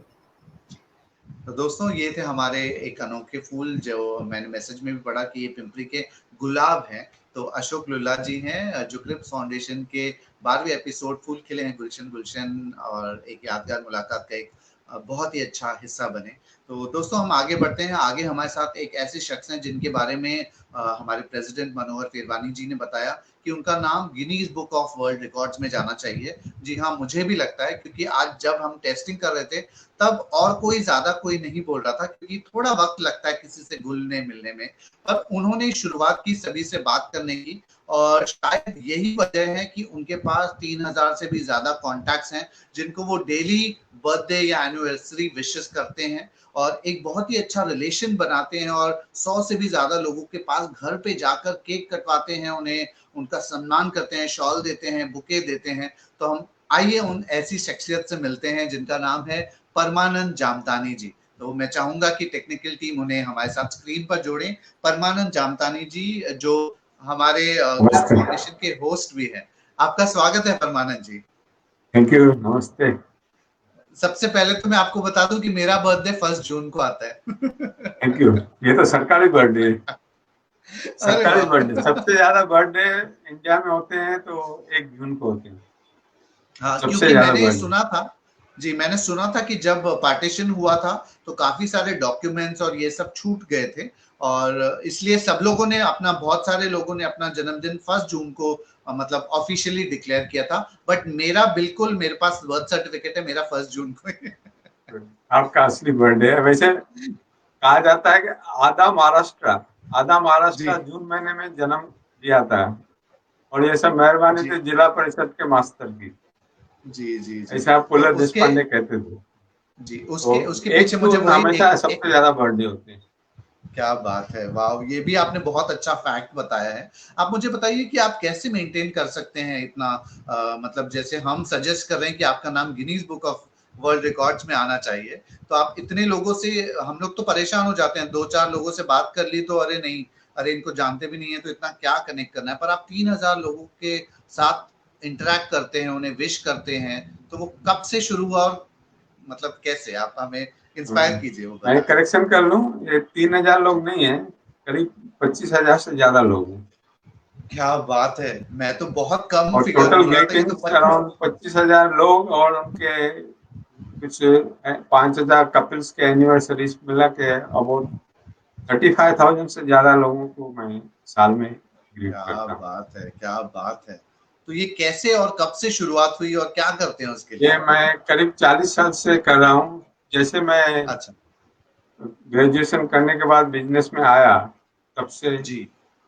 S1: तो दोस्तों ये थे हमारे एक अनोखे फूल, जो मैंने मैसेज में भी पढ़ा कि ये पिंपरी के गुलाब हैं। तो अशोक लुल्ला जी हैं जो क्रिप्स फाउंडेशन के 12वें एपिसोड फूल खिले हैं गुलशन गुलशन और एक यादगार मुलाकात का एक बहुत ही अच्छा हिस्सा बने। तो दोस्तों हम आगे बढ़ते हैं। आगे हमारे साथ एक ऐसे शख्स हैं जिनके बारे में हमारे प्रेसिडेंट मनोहर तिरवानी जी ने बताया कि उनका नाम Guinness book of world records में जाना चाहिए। जी हाँ, मुझे भी लगता है, क्योंकि आज जब हम टेस्टिंग कर रहे थे तब और कोई नहीं बोल रहा था, क्योंकि थोड़ा वक्त लगता है किसी से घुलने मिलने में, पर उन्होंने शुरुआत की सभी से बात करने की। और शायद यही वजह है कि उनके पास 3000 से भी ज्यादा कॉन्टैक्ट्स हैं जिनको वो डेली बर्थडे या एनिवर्सरी विशेस करते हैं और एक बहुत ही अच्छा रिलेशन बनाते हैं। और 100 से भी ज्यादा लोगों के पास घर पे जाकर केक कटवाते हैं, उन्हें उनका सम्मान करते हैं, शॉल देते हैं, बुके देते हैं। तो हम आइए उन ऐसी शख्सियत से मिलते हैं जिनका नाम है परमानंद जामतानी जी। तो मैं चाहूंगा कि टेक्निकल टीम उन्हें हमारे साथ स्क्रीन पर जोड़ें। परमानंद जामतानी जी जो हमारे फाउंडेशन के होस्ट भी हैं। आपका स्वागत है परमानंद जी।
S9: थैंक यू, नमस्ते।
S1: सबसे पहले तो मैं आपको बता दूं कि मेरा बर्थडे 1 जून को आता है।
S9: Thank you. ये तो सरकारी बर्थडे है। सरकारी बर्थडे, सबसे ज्यादा बर्थडे इंडिया में होते हैं तो 1 जून को होते हैं।
S1: हाँ, क्योंकि मैंने सुना था कि जब पार्टीशन हुआ था तो काफी सारे डॉक्यूमेंट्स और ये सब छूट गए थे और इसलिए सब लोगों ने अपना, बहुत सारे लोगों ने अपना जन्मदिन 1 जून को मतलब ऑफिशियली डिक्लेयर किया था, बट मेरा बिल्कुल, मेरे पास बर्थ सर्टिफिकेट है, मेरा 1 जून को है।
S9: आपका असली बर्थडे है। वैसे कहा जाता है कि आधा महाराष्ट्र
S1: जी
S9: जून महीने में जन्म लिया था, और ये सब मेहरबानी
S1: जी
S9: थी जिला परिषद के मास्टर की,
S1: जी जी जी।
S9: ऐसा
S1: तो
S9: पुलर
S1: उसके,
S9: देशपांडे कहते थे।
S1: जी
S9: तो
S1: उसके उसके
S9: एक
S1: पीछे मुझे
S9: जून
S1: वही
S9: हमेशा सबसे ज्यादा बर्थडे होते हैं।
S1: क्या बात है, वाह, ये भी आपने बहुत अच्छा फैक्ट बताया है। आप मुझे बताइए कि आप कैसे मेंटेन कर सकते हैं इतना, मतलब जैसे हम सजेस्ट कर रहे हैं कि आपका नाम Guinness book of world records में आना चाहिए, तो आप इतने लोगों से, हम लोग तो परेशान हो जाते हैं, 2-4 लोगों से बात कर ली तो अरे नहीं, अरे इनको जानते भी नहीं है तो इतना क्या कनेक्ट करना है, पर आप 3000 लोगों के साथ इंटरेक्ट करते हैं, उन्हें विश करते हैं, तो वो कब से शुरू हुआ और मतलब कैसे, आप हमें इंस्पायर कीजिए, वो
S9: मैं
S1: बताएं।
S9: करेक्शन कर लूं, ये 3000 लोग नहीं है, करीब 25,000 से ज्यादा लोग हैं।
S1: क्या बात है, मैं तो बहुत कम
S9: और
S1: फिगर
S9: टोटल
S1: बोल रहा था, ये तो
S9: ग्रीटिंग्स अराउंड 25,000 लोग, और उनके कुछ 5,000 कपल्स के एनिवर्सरीज मिला के अबाउट 35,000 से ज्यादा लोगों को मैं साल में ग्रीट
S1: क्या
S9: करता हूँ।
S1: बात है, क्या बात है। तो ये कैसे और कब से शुरुआत हुई और क्या करते हैं उसके
S9: ये
S1: लिए?
S9: मैं करीब 40 साल से कर रहा हूँ। जैसे मैं
S1: अच्छा
S9: ग्रेजुएशन करने के बाद बिजनेस में आया, तब से
S1: जी।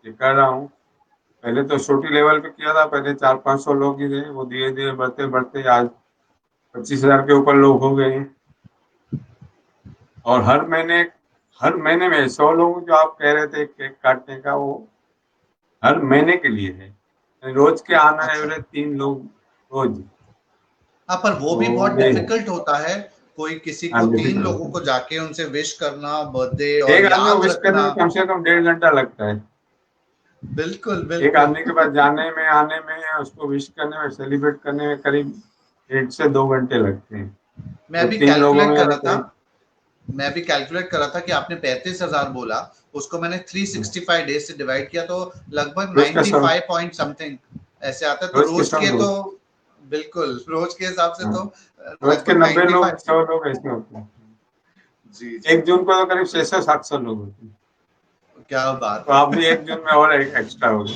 S9: ये कर रहा हूँ। पहले तो छोटी लेवल पे किया था, पहले 400-500 लोग ही थे, वो धीरे धीरे बढ़ते बढ़ते आज 25,000 के ऊपर लोग हो गए हैं। और हर महीने में 100 लोग जो आप कह रहे थे केक काटने का, वो हर महीने के लिए है। रोज के आना
S1: अच्छा
S9: एवरेज 3 लोग रोज।
S1: हाँ, पर वो भी बहुत
S9: तो ये
S1: डिफिकल्ट होता है, कोई किसी को 3 लोगों को जाके उनसे विश करना, बर्थडे और
S9: एक आदमी को
S1: याद
S9: विश करने
S1: रखना।
S9: में कम से कम 1.5 घंटा लगता है।
S1: बिल्कुल
S9: एक
S1: बिल्कुल।
S9: आदमी के पास जाने में, आने में, उसको विश करने में, सेलिब्रेट करने में करीब 1 से 2 घंटे लगते हैं।
S1: मैं
S9: तो
S1: अभी
S9: 3 लोगों
S1: कैलकुलेट
S9: में
S1: कर
S9: अगर
S1: रहा था,
S9: कोई
S1: मैं अभी कैलकुलेट कर रहा था कि आपने 35,000 बोला, उसको मैंने 365 डेज से डिवाइड किया तो लगभग
S9: रोज का 100,
S1: 95 पॉइंट समथिंग ऐसे आता है, तो
S9: रोज के
S1: रोज
S9: 100
S1: के तो
S9: लोग।
S1: बिल्कुल रोज के हिसाब से
S9: हाँ,
S1: तो
S9: रोज के
S1: लगभग
S9: 90 लोग,
S1: 95।
S9: 100 लोग ऐसे होते हैं।
S1: जी जी
S9: 1 जून को तो करीब 600-700 लोग होते हैं।
S1: क्या बात
S9: तो
S1: है।
S9: आप भी 1 जून में और एक्स्ट्रा हो गए।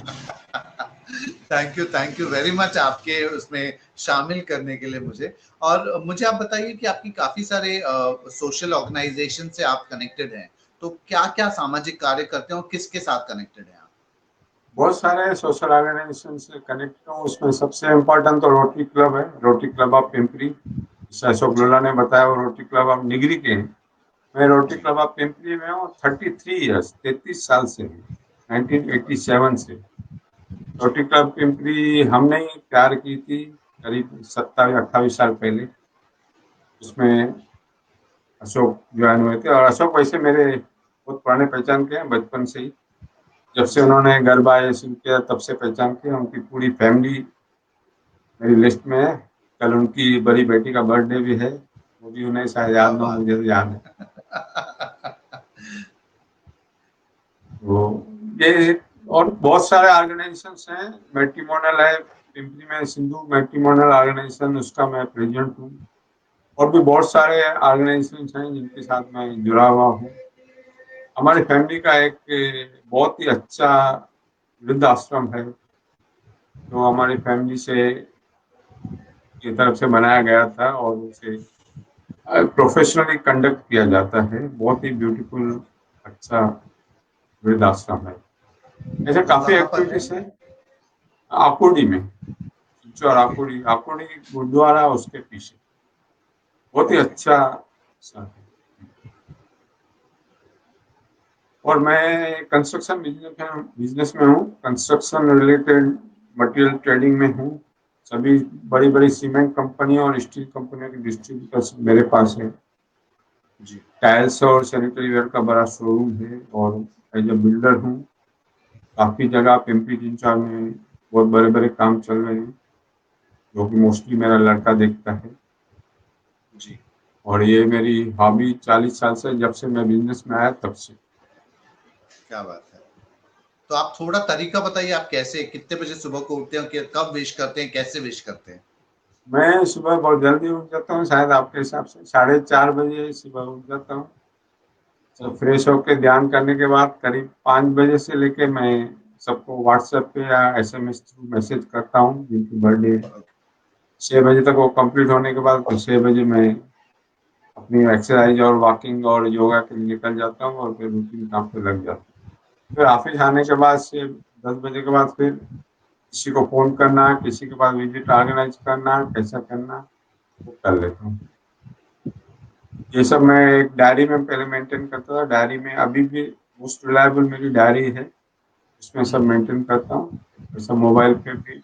S1: थैंक यू वेरी मच आपके उसमें शामिल करने के लिए मुझे। और मुझे आप बताइए कि आपकी काफी सारे सोशल ऑर्गेनाइजेशन से आप कनेक्टेड हैं, तो क्या क्या सामाजिक कार्य करते हैं और किसके साथ कनेक्टेड हैं आप?
S9: बहुत सारे सोशल ऑर्गेनाइजेशन से कनेक्ट हूँ, उसमें सबसे इम्पोर्टेंट तो रोटरी क्लब है, रोटरी क्लब ऑफ पिंपरी। जैसे अशोक
S1: जी
S9: लोला ने बताया, वो रोटरी क्लब ऑफ निगरी के हैं। मैं रोटरी
S1: जी
S9: क्लब ऑफ पिंपरी में हूँ 33 ईयर्स, 33 साल से हूँ,
S1: क्या बात
S9: 1987 से।
S1: जी
S9: रोटरी क्लब पिंपरी हमने ही तैयार की थी करीब 27-28 साल पहले। उसमें अशोक ज्वाइन हुए थे, और अशोक वैसे मेरे बहुत पुराने पहचान के हैं, बचपन से ही। जब से
S1: जी
S9: उन्होंने घर बाय शुरू किया तब से पहचान किया। उनकी पूरी फैमिली मेरी लिस्ट में है। कल उनकी बड़ी बेटी का बर्थडे भी है, वो भी उन्हें शायद
S1: क्या
S9: याद ना हो,
S1: बात
S9: मुझे तो याद है। वो ये और बहुत सारे ऑर्गेनाइजेशंस हैं। मैट्रिमोनियल है पिंपरी में, सिंधु मैट्रिमोनियल ऑर्गेनाइजेशन, उसका मैं प्रेसिडेंट हूँ। और भी बहुत सारे ऑर्गेनाइजेशंस हैं जिनके साथ मैं जुड़ा हुआ हूँ। हमारी फैमिली का एक बहुत ही अच्छा वृद्ध आश्रम है, जो हमारी फैमिली से की तरफ से बनाया गया था, और उसे प्रोफेशनली कंडक्ट किया जाता है। बहुत ही ब्यूटीफुल, अच्छा वृद्धाश्रम है। ऐसे
S1: वो
S9: काफी
S1: कहाँ पर है?
S9: एक्टिविटीज है। आकुर्डी में, और
S1: ओके
S9: आकुर्डी आकुर्डी गुरुद्वारा उसके पीछे, बहुत ही
S1: ओके
S9: अच्छा सा है। और मैं कंस्ट्रक्शन बिजनेस में हूँ, कंस्ट्रक्शन रिलेटेड मटेरियल ट्रेडिंग में हूँ। सभी बड़ी बड़ी सीमेंट कंपनी और स्टील कंपनियों के डिस्ट्रीब्यूटर्स मेरे पास है।
S1: जी
S9: टाइल्स और सैनिटरी वेयर का बड़ा शोरूम है, और एज ए बिल्डर हूँ। काफी जगह पिंपरी चिंचवड में बहुत बड़े बड़े काम चल रहे हैं, जो कि मोस्टली मेरा लड़का देखता है।
S1: जी
S9: और ये मेरी हॉबी 40 साल से, जब से मैं बिजनेस में आया तब से।
S1: क्या बात है। तो आप थोड़ा तरीका बताइए, आप कैसे, कितने बजे सुबह को उठते हैं, कब विश करते हैं, कैसे विश करते हैं?
S9: मैं सुबह बहुत जल्दी उठ जाता हूँ, शायद आपके हिसाब से 4:30 बजे सुबह उठ जाता हूँ। सब फ्रेश होके ध्यान करने के बाद करीब 5 बजे से लेके मैं सबको व्हाट्सएप पे या SMS थ्रू मैसेज करता हूँ जिनकी बर्थडे 6 बजे तक वो कंप्लीट होने के बाद फिर 6 बजे मैं अपनी एक्सरसाइज और वॉकिंग और योगा के लिए निकल जाता हूँ और फिर रूटीन काम पे लग जाता हूँ। फिर ऑफिस आने के बाद से 10 बजे के बाद फिर किसी को फोन करना, किसी के पास विजिट ऑर्गेनाइज करना, कैसा करना वो कर लेता हूँ। ये सब मैं एक डायरी में पहले मेंटेन करता था। डायरी में अभी भी मोस्ट रिलायबल मेरी डायरी है, उसमें सब मेंटेन करता हूँ। सब मोबाइल पे भी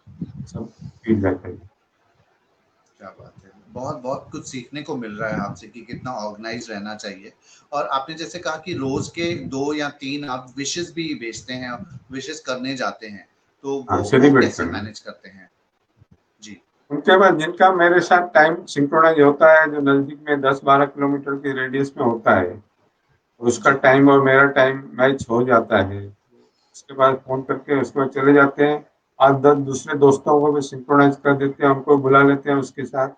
S9: सब फीड रहता है।
S1: क्या बात है, बहुत बहुत कुछ सीखने को मिल रहा है आपसे कि कितना ऑर्गेनाइज रहना चाहिए। और आपने जैसे कहा कि रोज के 2 या 3 आप विशेस भी भेजते हैं, विशेस करने जाते हैं, तो वो
S9: सेलिब्रेट
S1: कैसे
S9: करना
S1: मैनेज करते हैं? जी।
S9: उनके बाद जिनका मेरे साथ टाइम सिंक्रोनाइज होता है, जो नजदीक में 10-12 किलोमीटर की रेडियस में होता है, उसका टाइम और मेरा टाइम मैच हो जाता है। उसके बाद फोन करके उसके बाद चले जाते हैं। 8-10 दूसरे दोस्तों को भी सिंक्रोनाइज कर देते हैं, उनको बुला लेते हैं, उसके साथ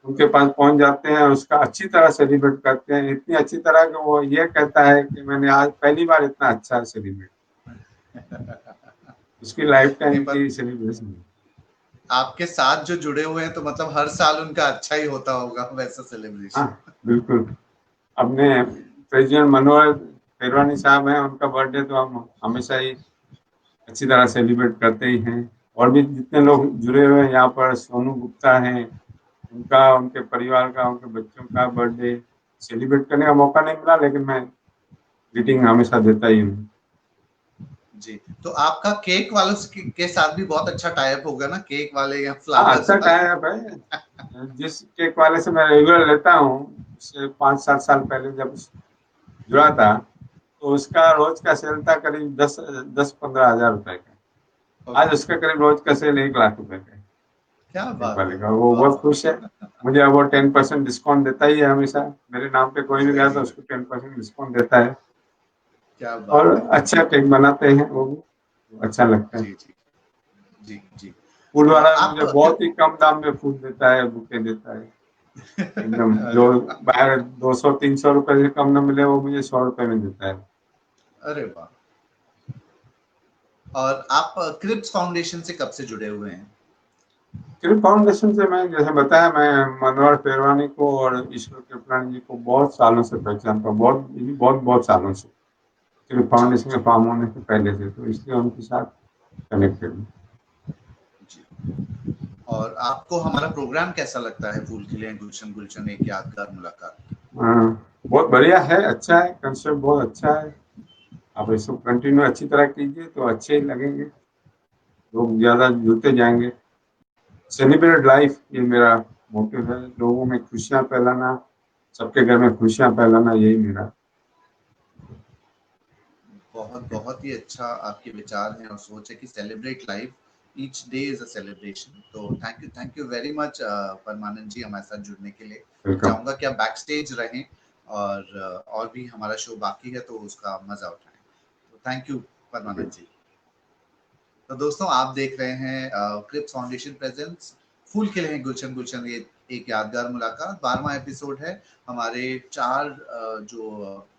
S9: उनके पास पहुंच जाते हैं, उसका अच्छी तरह सेलिब्रेट करते हैं। इतनी अच्छी तरह कि वो ये कहता है कि मैंने आज पहली बार इतना अच्छा सेलिब्रेट उसकी लाइफ टाइम
S1: नहीं, पर
S9: की सेलिब्रेशन।
S1: आपके साथ जो जुड़े हुए हैं तो मतलब हर साल उनका अच्छा ही होता होगा वैसा सेलिब्रेशन।
S9: हाँ बिल्कुल। अपने प्रेसिडेंट मनोहर पेरवानी साहब हैं, उनका बर्थडे तो हम हमेशा ही अच्छी तरह सेलिब्रेट करते ही हैं। और भी जितने लोग जुड़े हुए हैं यहाँ पर, सोनू गुप्ता हैं, उनका, उनके परिवार का, उनके बच्चों का बर्थडे सेलिब्रेट करने का मौका नहीं मिला, लेकिन मैं ग्रीटिंग हमेशा देता ही हूँ।
S1: जी, तो आपका केक वालों के साथ भी बहुत अच्छा टाइप होगा ना, केक वाले या
S9: हाँ
S1: फ्लावर्स
S9: अच्छा टाइप है। जिस केक वाले से मैं रेगुलर लेता हूँ, उससे 5-7 साल पहले जब जुड़ा था, तो उसका रोज का सेल था करीब 10-15 हजार रुपए का। आज उसका करीब रोज का सेल 1 लाख रुपए का है।
S1: क्या
S9: केक
S1: बात
S9: वाले
S1: है,
S9: का वो बहुत खुश है। मुझे अब वो 10% डिस्काउंट देता ही है हमेशा। मेरे नाम पे कोई भी गया तो उसको 10% डिस्काउंट देता है।
S1: क्या
S9: और
S1: बात है।
S9: अच्छा केक बनाते हैं वो भी, अच्छा लगता है।
S1: जी जी जी जी।
S9: फूल वाला
S1: आप
S9: मुझे बहुत ही कम दाम में फूल देता है, बुके देता है एकदम।
S1: अरे
S9: जो
S1: वाह,
S9: बाहर 200-300 रुपए से कम न मिले, वो मुझे 100 रुपए में देता है।
S1: अरे वाह। और आप क्रिप्स फाउंडेशन से कब से जुड़े हुए हैं?
S9: क्रिप फाउंडेशन से मैं जैसे बताया, मैं मनोहर पेरवानी को और ईश्वर कृपलानी जी को बहुत सालों से पहचानता हूँ, बहुत बहुत सालों से। क्रिप फाउंडेशन के फॉर्म होने से पहले से, तो इसलिए उनके साथ कनेक्टेड हूँ।
S1: और आपको हमारा प्रोग्राम कैसा लगता है, फूल खिले गुलशन गुलशन एक यादगार मुलाकात?
S9: बहुत बढ़िया है, अच्छा है, कंसेप्ट बहुत अच्छा है। आप इसको कंटिन्यू अच्छी तरह कीजिए तो अच्छे ही लगेंगे, लोग ज्यादा जुड़ते जाएंगे। सेलिब्रेट लाइफ, ये मेरा मोटिव है। लोगों में खुशियां फैलाना, सबके घर में खुशियां फैलाना, यही मेरा।
S1: बहुत बहुत ही अच्छा आपके विचार हैं और सोच है कि celebrate life, each day is a celebration. तो थैंक यू वेरी मच परमानंद जी हमारे साथ जुड़ने के लिए।
S9: वेलकम।
S1: चाहूंगा कि आप बैक स्टेज रहें और भी हमारा शो बाकी है तो उसका मजा उठाएं। तो थैंक यू परमानंद जी। तो दोस्तों आप देख रहे हैं क्रिप्स फाउंडेशन प्रेजेंट्स फूल खिले हैं गुलशन गुलशन, ये एक यादगार मुलाकात 12वां एपिसोड है। हमारे 4 जो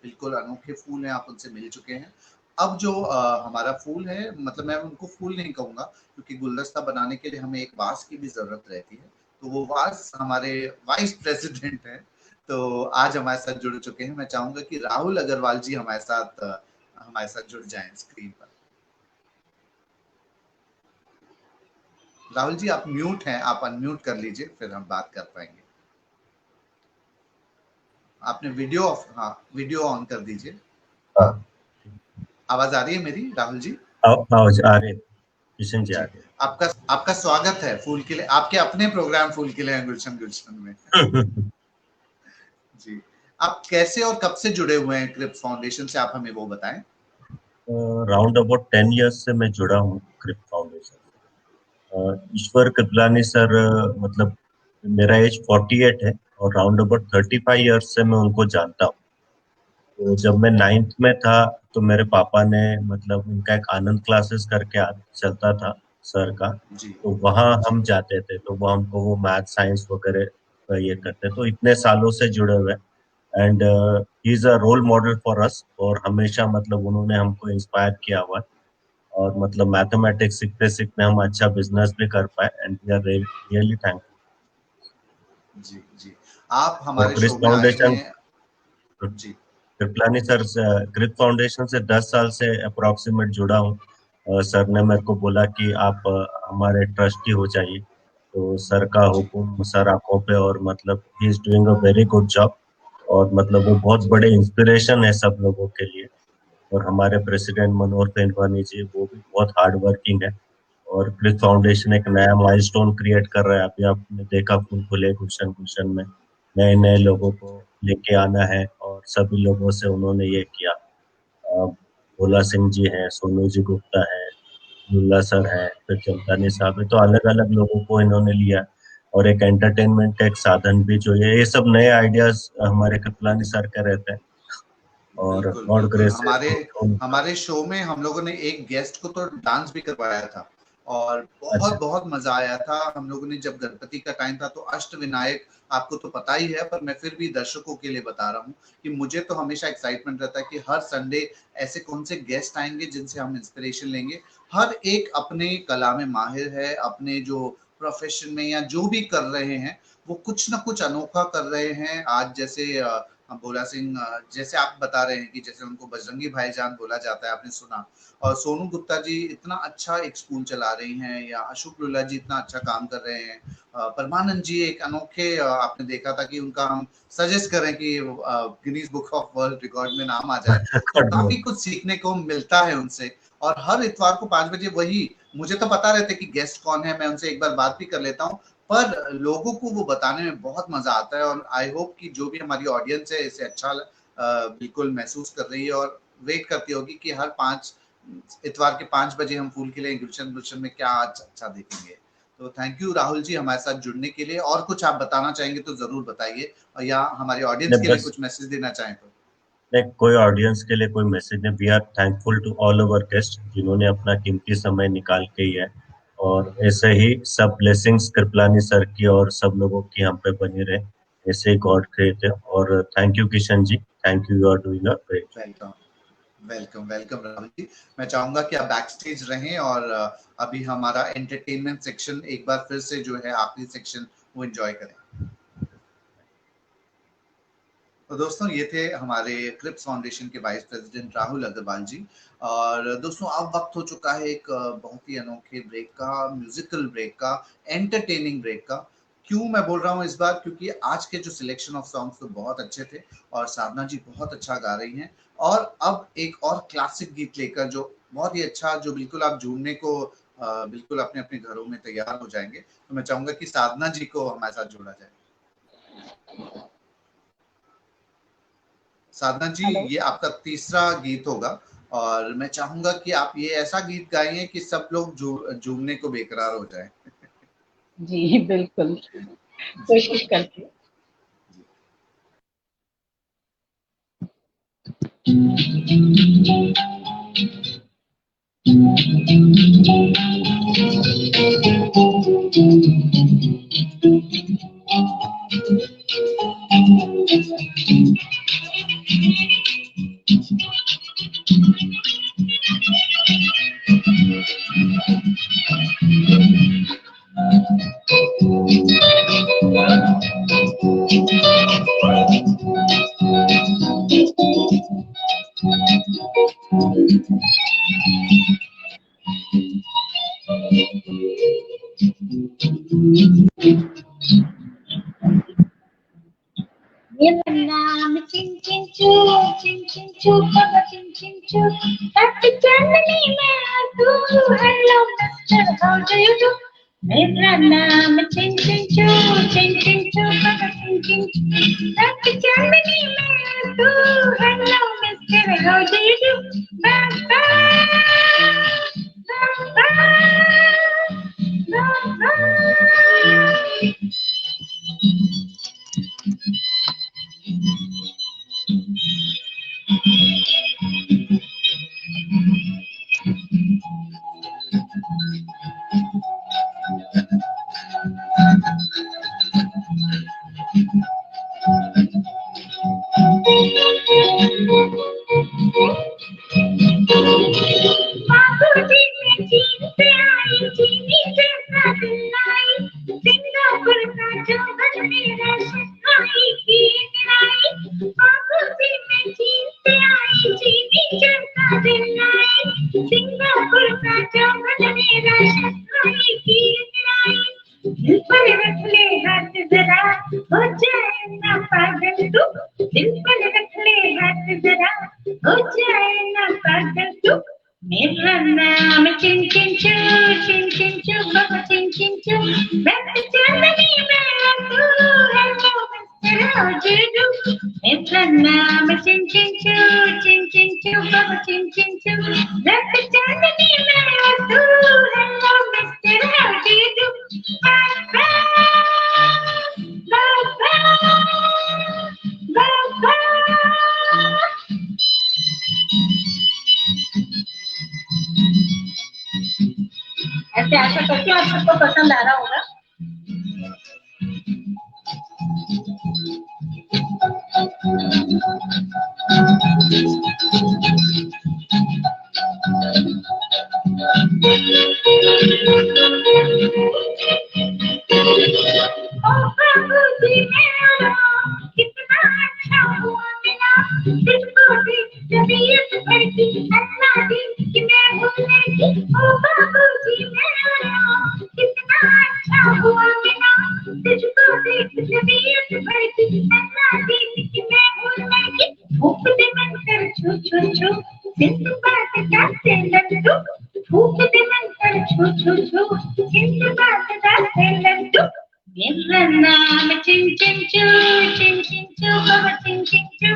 S1: बिल्कुल अनोखे फूल हैं आप उनसे मिल चुके हैं। अब जो हमारा फूल है, मतलब मैं उनको फूल नहीं कहूंगा क्योंकि गुलदस्ता बनाने के लिए हमें एक वास की भी जरूरत रहती है, तो वो वास हमारे वाइस प्रेसिडेंट है, तो आज हमारे साथ जुड़ चुके हैं। मैं चाहूंगा कि राहुल अग्रवाल जी हमारे साथ जुड़ जाएं स्क्रीन पर। राहुल जी आप म्यूट हैं, आप अनम्यूट कर लीजिए फिर हम बात कर पाएंगे। आपने वीडियो ऑफ, हाँ वीडियो ऑन कर दीजिए। आवाज आ रही है मेरी राहुल जी?
S10: आवाज आ रही है किशन जी, आ
S1: जी,
S10: रही
S1: आपका स्वागत है फूल के लिए, आपके अपने प्रोग्राम फूल के लिए गुलशन गुलशन में।
S10: है।
S1: जी, आप कैसे और कब से जुड़े हुए हैं क्रिप्स फाउंडेशन से, आप हमें वो बताएं।
S10: राउंड अबाउट 10 ईयर्स से मैं जुड़ा हूँ क्रिप फाउंडेशन से। ईश्वर कृपलानी सर, मतलब मेरा एज 48 है और राउंड अबाउट 35 ईयर्स से मैं उनको जानता हूँ। तो जब मैं 9th में था तो मेरे पापा ने, मतलब उनका एक आनंद क्लासेस करके चलता था सर का,
S1: जी
S10: तो वहाँ हम जाते थे, तो वो हमको वो मैथ साइंस वगैरह ये करते, तो इतने सालों से जुड़े हुए हैं। And he is a role model for us, और हमेशा मतलब उन्होंने हमको इंस्पायर किया हुआ है। और मतलब मैथमेटिक्स सीखते सीखते हम अच्छा बिजनेस भी कर पाए, and we are really thankful.
S1: जी जी, आप
S10: और
S1: हमारे
S10: क्रिप
S1: शो में आए
S10: फाउंडेशन,
S1: हैं। जी
S10: कृपलानी सर, क्रिप फाउंडेशन से 10 साल से अप्रोक्सीमेट जुड़ा हूँ। सर ने मेरे को बोला कि आप हमारे ट्रस्टी हो जाइए, तो सर का
S1: जी
S10: हुक्म सर आंखों पे, और मतलब he is doing a very good job. और मतलब वो बहुत बड़े इंस्पिरेशन है सब लोगों के लिए। और हमारे प्रेसिडेंट मनोहर पेंडवानी जी, वो भी बहुत हार्ड वर्किंग है। और क्रिप फाउंडेशन एक नया माइलस्टोन क्रिएट कर रहा है। अभी आपने देखा फूल खुले गुलशन गुलशन में नए नए लोगों को लेके आना है, और सभी लोगों से उन्होंने ये किया। भोला सिंह जी हैं, सोनू जी गुप्ता है, मुल्ला सर है, फिर चंदानी साहब है, तो अलग अलग लोगों को इन्होंने लिया। और एक एंटरटेनमेंट का एक साधन भी जो है, ये सब नए आइडियाज हमारे कृपलानी सर के रहते हैं। और
S1: बिल्कुल
S10: गॉड
S1: बिल्कुल,
S10: ग्रेसेस उनका।
S1: हमारे शो में हम लोगों ने एक गेस्ट को तो डांस भी करवाया था, और
S10: अच्छा,
S1: बहुत बहुत मजा आया था। हम लोगों ने जब गणपति का टाइम था तो अष्ट विनायक, आपको तो पता ही है, पर मैं फिर भी दर्शकों के लिए बता रहा हूँ कि मुझे तो हमेशा एक्साइटमेंट रहता है कि हर संडे ऐसे कौन से गेस्ट आएंगे जिनसे हम इंस्पिरेशन लेंगे। हर एक अपने कला में माहिर है, अपने जो प्रोफेशन में या जो भी कर रहे हैं वो कुछ ना कुछ अनोखा कर रहे हैं। आज जैसे भोला सिंह, जैसे आप बता रहे हैं कि जैसे उनको बजरंगी भाईजान बोला जाता है, आपने सुना। और सोनू गुप्ता जी इतना अच्छा एक स्कूल चला रही हैं, या अशोक लुल्ला जी इतना अच्छा काम कर रहे हैं। परमानंद जी एक अनोखे, आपने देखा था कि उनका हम सजेस्ट करें कि Guinness book of world record में नाम आ जाए। तो
S10: गॉड
S1: काफी
S10: ग्रेस।
S1: कुछ सीखने को मिलता है उनसे। और हर इतवार को 5 बजे वही, मुझे तो पता रहता है कि गेस्ट कौन है, मैं उनसे एक बार बात भी कर लेता हूँ, पर लोगों को वो बताने में बहुत मजा आता है। और आई होप कि जो भी हमारी ऑडियंस है इसे अच्छा बिल्कुल महसूस कर रही है, और वेट करती होगी कि हर 5 इतवार के 5 बजे हम फूल खिले गुलशन गुलशन में क्या आज अच्छा देखेंगे। तो थैंक यू राहुल जी हमारे साथ जुड़ने के लिए। और कुछ आप बताना चाहेंगे तो जरूर बताइए, और या हमारे ऑडियंस
S10: नहीं
S1: के लिए
S10: बस,
S1: कुछ मैसेज देना चाहें तो।
S10: नहीं कोई ऑडियंस के लिए कोई मैसेज नहीं। We are thankful to all over guest जिन्होंने अपना कीमती समय निकाल के ही है। और ऐसे ही सब ब्लेसिंग्स कृपलानी सर की और सब लोगों की हम पे बनी रहे, ऐसे ही गॉड क्रिएट है। और thank you Kishan ji, thank you, you are doing a great.
S1: Welcome welcome welcome Rahul ji. मैं चाहूंगा कि आप बैक स्टेज रहें, और अभी हमारा एंटरटेनमेंट सेक्शन एक बार फिर से जो है आखिरी सेक्शन वो एंजॉय करें। तो दोस्तों ये थे हमारे क्रिप्स फाउंडेशन के वाइस प्रेसिडेंट राहुल अग्रवाल जी। और दोस्तों अब वक्त हो चुका है एक बहुत ही अनोखे ब्रेक का, म्यूजिकल ब्रेक का, एंटरटेनिंग ब्रेक का। क्यों मैं बोल रहा हूँ इस बार, क्योंकि आज के जो सिलेक्शन ऑफ सॉन्ग्स तो बहुत अच्छे थे, और साधना जी बहुत अच्छा गा रही हैं। और अब एक और क्लासिक गीत लेकर जो बहुत ही अच्छा, जो बिल्कुल आप झूमने को बिल्कुल अपने अपने घरों में तैयार हो जाएंगे। तो मैं चाहूंगा कि साधना जी को हमारे साथ जोड़ा जाए। साधना जी,
S7: हेलो।
S1: ये आपका तीसरा गीत होगा, और मैं चाहूंगा कि आप ये ऐसा गीत गाइए कि सब लोग झूमने को बेकरार हो जाए।
S7: जी बिल्कुल,
S1: जी
S7: कोशिश करती हूँ।
S1: जी।
S5: ये नाम चिन चिन चू बाबा चिन चू तक चांदनी में तू hello mister how do you do. मेरा नाम चिन चू बाबा चिन चू तक चांदनी में तू hello mister how do you do. बाबा बाबा पर रख ले हाथ जरा, हो जाए ना पागल तू, दिल पर रख ले हाथ जरा, हो जाए ना पागल तू। मेरा नाम चिन चिन चू, चिन चिन चू, बाबा चिन चिन चू, रक्त चांदनी में तू, हेलो मिस्टर हाउडू। मेरा नाम चिन चिन चू, चिन चिन चू, बाबा चिन चिन चू, रक्त चांदनी में तू, हेलो मिस्टर हाउडू। बाबा बाबा बाबा। ऐसे आशा करती हूँ आप सबको पसंद आ रहा होगा। ओ बाबूजी मेरा कितना अच्छा हुआ मिला, तुझको भी तबीयत बढ़ती अल्लाह दी कि मैं भूलने की। ओ बाबूजी मेरा कितना अच्छा हुआ मिला, तुझको भी तबीयत बढ़ती अल्लाह दी कि मैं भूलने की। फूक दे मंतर छू छू छू, सिंदबाद का से लड्डू, फूक दे मंतर छू छू छू, सिंदबाद का से लड्डू। मेरा नाम चिन चिन चू, चिन चिन चू, बाबा चिन चिन चू,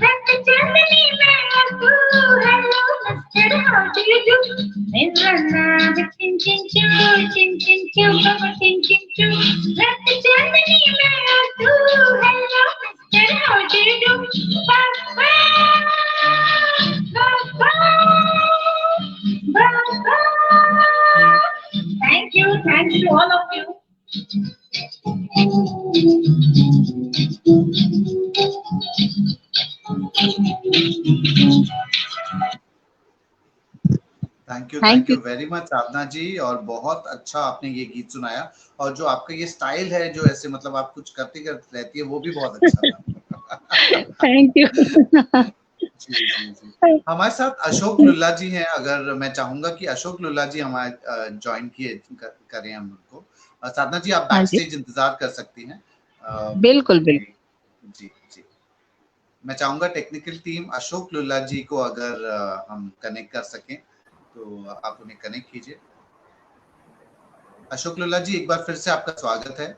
S5: रक्त चांदनी में तू, हेलो मिस्टर हाउडू। मेरा नाम चिन चिन चू, चिन चिन चू, बाबा चिन चिन चू, रक्त चांदनी में तू, हेलो मिस्टर हाउडू। बाबा बाबा बाबा। Thank you all of you.
S1: Thank you very much Sadhana ji, और बहुत अच्छा आपने ये गीत सुनाया, और जो आपका ये स्टाइल है जो ऐसे मतलब आप कुछ करती रहती है वो भी बहुत अच्छा था।
S7: Thank you.
S1: जी जी जी। हमारे साथ अशोक लुल्ला जी हैं, अगर मैं चाहूंगा कि अशोक लुल्ला जी हमारे ज्वाइन किए करें हम उनको। साधना जी आप बैक स्टेज इंतजार कर सकती हैं।
S7: बिल्कुल बिल्कुल।
S1: जी जी। मैं चाहूंगा टेक्निकल टीम अशोक लुल्ला जी को अगर हम कनेक्ट कर सकें तो आप उन्हें कनेक्ट कीजिए। अशोक लुल्ला जी एक बार फिर से आपका स्वागत है।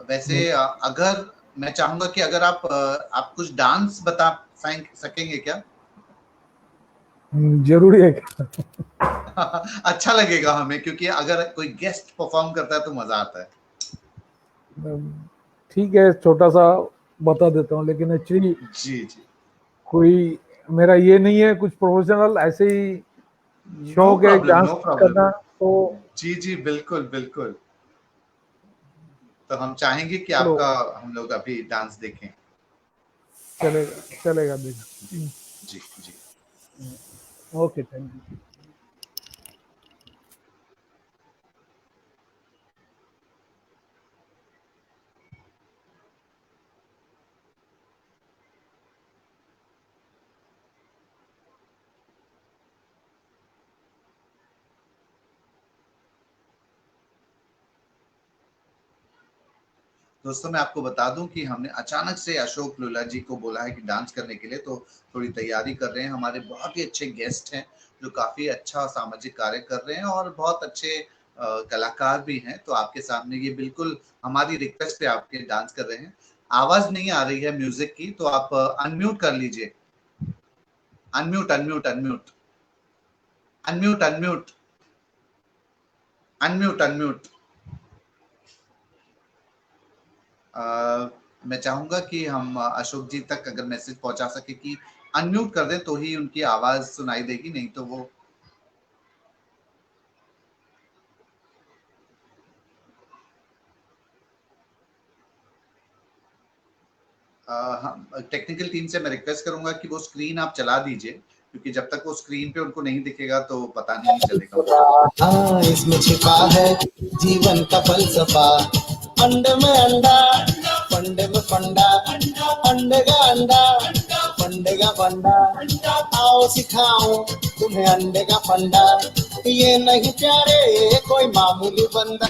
S1: वैसे अगर मैं चाहूंगा कि अगर आप कुछ डांस बता सकेंगे क्या?
S8: जरूरी है।
S1: अच्छा लगेगा हमें, क्योंकि अगर कोई गेस्ट परफॉर्म करता है तो मजा आता है।
S8: ठीक है, छोटा सा बता देता हूँ, लेकिन एक्चुअली
S1: जी जी
S8: कोई मेरा ये नहीं है कुछ प्रोफेशनल, ऐसे ही शौक है डांस करना। तो
S1: जी जी बिल्कुल बिल्कुल। तो हम चाहेंगे कि आपका हम लोग अभी डांस देखें।
S8: चलेगा देखो।
S1: जी जी
S8: ओके, थैंक यू।
S1: दोस्तों मैं आपको बता दूं कि हमने अचानक से अशोक लुल्ला जी को बोला है कि डांस करने के लिए, तो थोड़ी तैयारी कर रहे हैं। हमारे बहुत ही अच्छे गेस्ट हैं जो काफी अच्छा सामाजिक कार्य कर रहे हैं और बहुत अच्छे कलाकार भी हैं। तो आपके सामने ये बिल्कुल हमारी रिक्वेस्ट पे आपके डांस कर रहे हैं। आवाज नहीं आ रही है म्यूजिक की, तो आप अनम्यूट कर लीजिए। Unmute unmute unmute unmute unmute unmute unmute. मैं चाहूंगा कि हम अशोक जी तक अगर मैसेज पहुंचा सके कि अनम्यूट कर दें तो ही उनकी आवाज सुनाई देगी, नहीं तो वो हम टेक्निकल टीम से मैं रिक्वेस्ट करूंगा कि वो स्क्रीन आप चला दीजिए, क्योंकि जब तक वो स्क्रीन पे उनको नहीं दिखेगा तो पता नहीं चलेगा।
S11: इसमें छिपा है जीवन का फलसफा, अंडे में अंडा, फंडे में फंडा, अंडे का अंडा, फंडे का फंडा। आओ सिखाऊं तुम्हें अंडे का फंडा, ये नहीं प्यारे कोई मामूली बंदा।